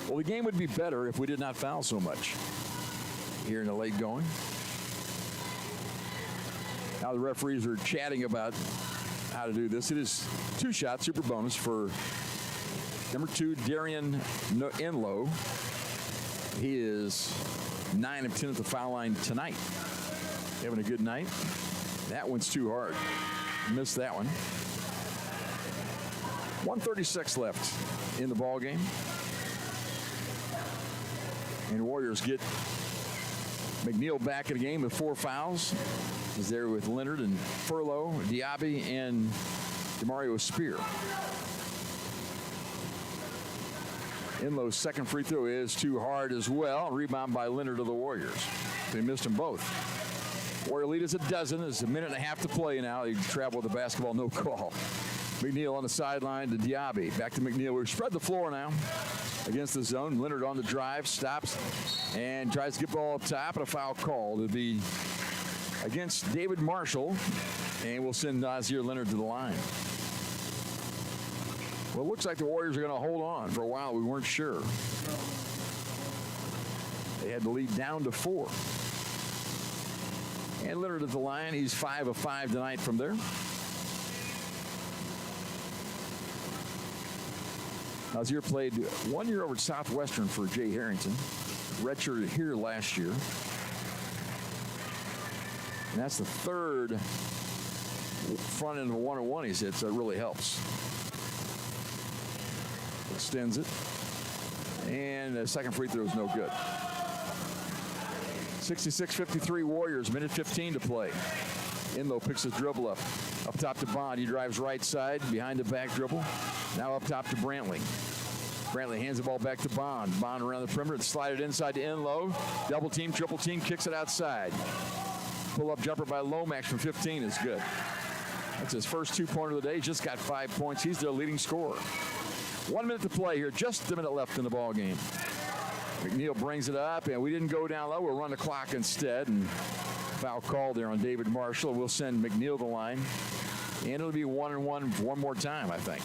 Well, the game would be better if we did not foul so much here in the late going. Now the referees are chatting about how to do this. It is 2 shots, super bonus for number 2, Darian Inlow. He is 9 of 10 at the foul line tonight. Having a good night. That one's too hard. Missed that one. 1:36 left in the ball game. And the Warriors get McNeil back in the game with 4 fouls. He's there with Leonard and Furlow, Diaby, and DeMario Spear. Inlow's second free throw is too hard as well. Rebound by Leonard of the Warriors. They missed them both. Warrior lead is a dozen. There's a minute and a half to play now. They travel with the basketball, no call. McNeil on the sideline to Diaby. Back to McNeil. We've spread the floor now. against the zone. Leonard on the drive, stops, and tries to get the ball up top, and a foul call. It'll be against David Marshall, and we'll send Nazir Leonard to the line. Well, it looks like the Warriors are going to hold on. For a while, we weren't sure. They had the lead down to 4. And Leonard at the line. He's 5 of 5 tonight from there. Nazir played 1 year over at Southwestern for Jay Harrington. Redshirted here last year. And that's the third front end of a 1-on-1 he's hit, so it really helps. Extends it. And the second free throw is no good. 66-53 Warriors, minute 15 to play. Inlow picks his dribble up top to Bond. He drives right side, behind the back dribble. Now up top to Brantley. Brantley hands the ball back to Bond. Bond around the perimeter, slide it inside to Inlow. Double team, triple team, kicks it outside. Pull-up jumper by Lomax from 15 is good. That's his first 2-pointer of the day. Just got 5 points. He's their leading scorer. 1 minute to play here. Just a minute left in the ball game. McNeil brings it up, and we didn't go down low. We'll run the clock instead. And foul call there on David Marshall. We'll send McNeil to the line. And it'll be 1-and-1 one more time, I think.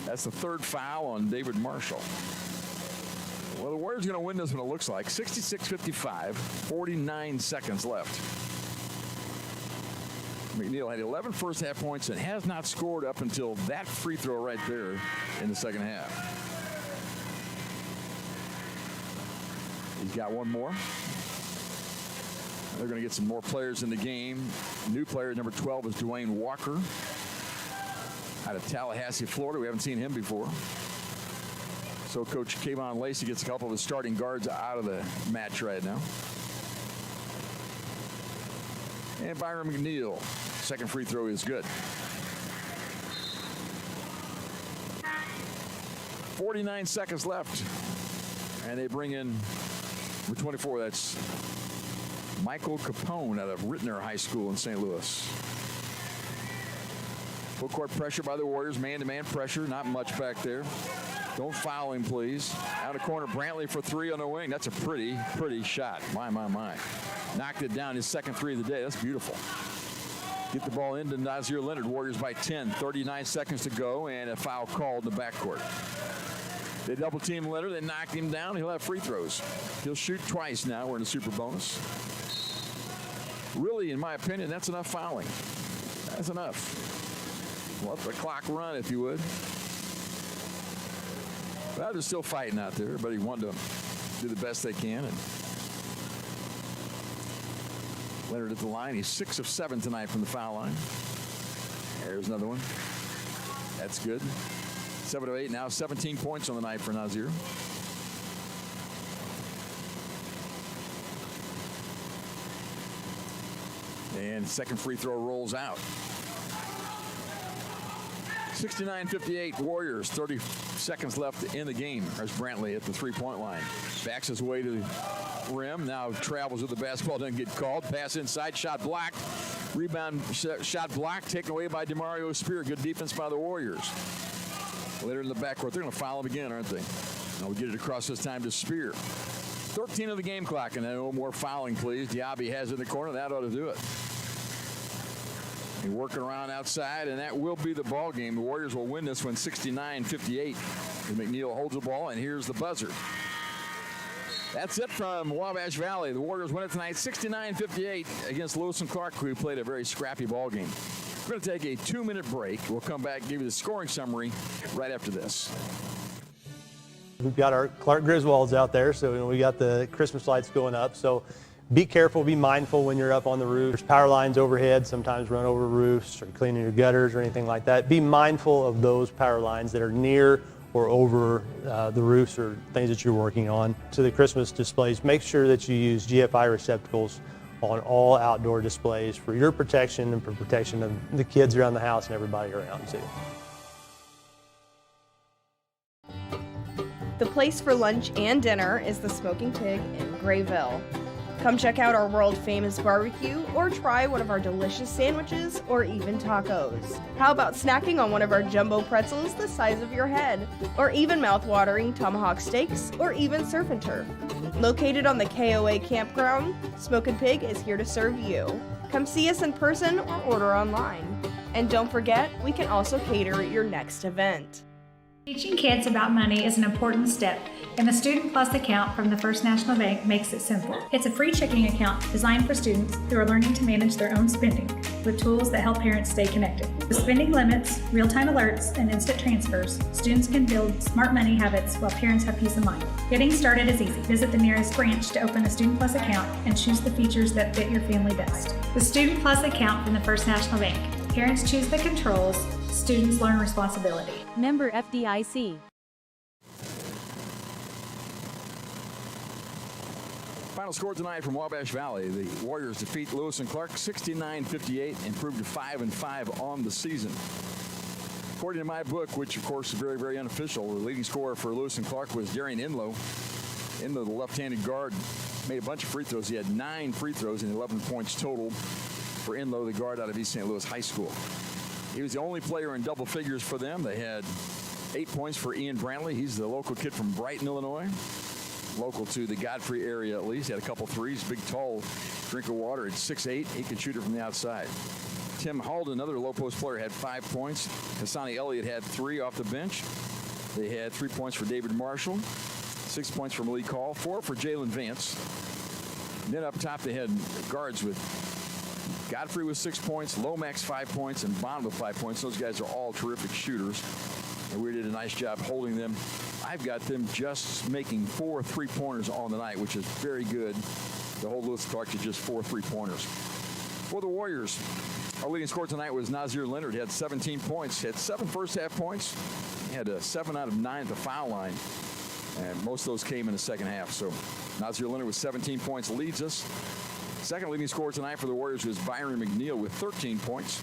That's the third foul on David Marshall. Well, the Warriors are going to win this one, it looks like. 66-55, 49 seconds left. McNeil had 11 first half points and has not scored up until that free throw right there in the second half. He's got one more. They're going to get some more players in the game. New player number 12 is Dwayne Walker out of Tallahassee, Florida. We haven't seen him before. So Coach Kayvon Lacey gets a couple of his starting guards out of the match right now. And Byron McNeil, second free throw is good. 49 seconds left. And they bring in number 24, that's Michael Capone out of Rittner High School in St. Louis. Full court pressure by the Warriors, man-to-man pressure, not much back there. Don't foul him, please. Out of corner, Brantley for 3 on the wing. That's a pretty shot. My. Knocked it down, his second 3 of the day. That's beautiful. Get the ball into Nazir Leonard. Warriors by 10. 39 seconds to go, and a foul called in the backcourt. They double team Leonard. They knocked him down. He'll have free throws. He'll shoot twice now. We're in a super bonus. Really, in my opinion, that's enough fouling. That's enough. Let the clock run, if you would. Well, they're still fighting out there. Everybody wanted to do the best they can. And Leonard at the line. He's 6 of 7 tonight from the foul line. There's another one. That's good. 7 of 8 now. 17 points on the night for Nazir. And second free throw rolls out. 69-58 Warriors. 30 seconds left in the game. There's Brantley at the three-point line. Backs his way to the rim. Now travels with the basketball. Doesn't get called. Pass inside. Shot blocked. Rebound shot blocked. Taken away by DeMario Spear. Good defense by the Warriors. Later in the backcourt. They're going to foul him again, aren't they? Now we get it across this time to Spear. 13 of the game clock. And no more fouling, please. Diaby has it in the corner. That ought to do it. Working around outside, and that will be the ball game. The Warriors will win this one 69-58. McNeil holds the ball, and here's the buzzer. That's it from Wabash Valley. The Warriors win it tonight 69-58 against Lewis and Clark, who played a very scrappy ball game. We're going to take a 2-minute break. We'll come back and give you the scoring summary right after this. We've got our Clark Griswolds out there, so we got the Christmas lights going up. So be careful, be mindful when you're up on the roof. There's power lines overhead, sometimes run over roofs or cleaning your gutters or anything like that. Be mindful of those power lines that are near or over the roofs or things that you're working on. To the Christmas displays, make sure that you use GFI receptacles on all outdoor displays for your protection and for protection of the kids around the house and everybody around too. The place for lunch and dinner is the Smoking Pig in Grayville. Come check out our world-famous barbecue or try one of our delicious sandwiches or even tacos. How about snacking on one of our jumbo pretzels the size of your head? Or even mouth-watering tomahawk steaks or even surf and turf? Located on the KOA campground, Smokin' Pig is here to serve you. Come see us in person or order online. And don't forget, we can also cater your next event. Teaching kids about money is an important step, and the Student Plus account from the First National Bank makes it simple. It's a free checking account designed for students who are learning to manage their own spending with tools that help parents stay connected. With spending limits, real-time alerts, and instant transfers, students can build smart money habits while parents have peace of mind. Getting started is easy. Visit the nearest branch to open a Student Plus account and choose the features that fit your family best. The Student Plus account from the First National Bank. Parents choose the controls, students learn responsibility. Member FDIC. Final score tonight from Wabash Valley. The Warriors defeat Lewis and Clark 69-58, improved to 5-5 on the season. According to my book, which of course is very, very unofficial, the leading scorer for Lewis and Clark was Darian Inlow. Inlow, the left-handed guard, made a bunch of free throws. He had 9 free throws and 11 points total for Inlow, the guard out of East St. Louis High School. He was the only player in double figures for them. They had 8 points for Ian Brantley. He's the local kid from Brighton, Illinois. Local to the Godfrey area at least. He had a couple threes. Big, tall drink of water at 6'8". He could shoot it from the outside. Tim Halden, another low post player, had 5 points. Hassani Elliott had 3 off the bench. They had 3 points for David Marshall. 6 points for Malik Hall. 4 for Jalen Vance. And then up top they had guards with Godfrey with 6 points, Lomax 5 points, and Bond with 5 points. Those guys are all terrific shooters, and we did a nice job holding them. I've got them just making 4 3-pointers on the night, which is very good to hold Lewis Clark to just 4 3-pointers. For the Warriors, our leading scorer tonight was Nazir Leonard. He had 17 points, had 7 first-half points. He had 7 out of 9 at the foul line, and most of those came in the second half. So Nazir Leonard with 17 points leads us. Second leading scorer tonight for the Warriors was Byron McNeil with 13 points.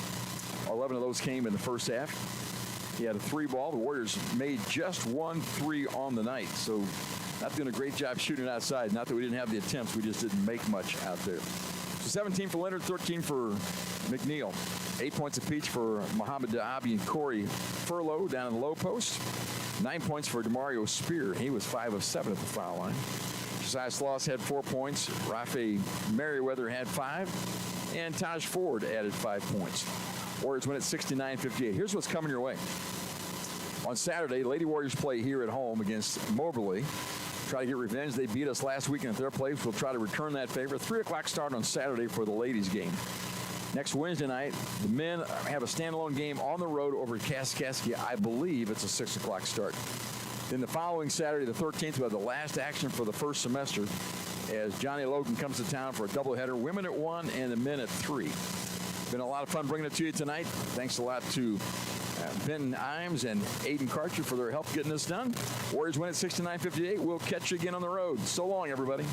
11 of those came in the first half. He had a 3-ball. The Warriors made just 1 3 on the night. So not doing a great job shooting outside. Not that we didn't have the attempts. We just didn't make much out there. So 17 for Leonard, 13 for McNeil. 8 points apiece for Muhammad Daabi and Corey Furlow down in the low post. 9 points for DeMario Spear. He was 5 of 7 at the foul line. Josiah Sloss had 4 points. Rafe Merriweather had 5. And Taj Ford added 5 points. Warriors win at 69-58. Here's what's coming your way. On Saturday, Lady Warriors play here at home against Moberly. Try to get revenge. They beat us last weekend at their place. We'll try to return that favor. 3 o'clock start on Saturday for the ladies game. Next Wednesday night, the men have a standalone game on the road over at Kaskaskia. I believe it's a 6 o'clock start. Then the following Saturday, the 13th, we'll have the last action for the first semester as Johnny Logan comes to town for a doubleheader. Women at 1 and the men at 3. Been a lot of fun bringing it to you tonight. Thanks a lot to Ben Imes and Aiden Carter for their help getting this done. Warriors win at 69-58. We'll catch you again on the road. So long, everybody.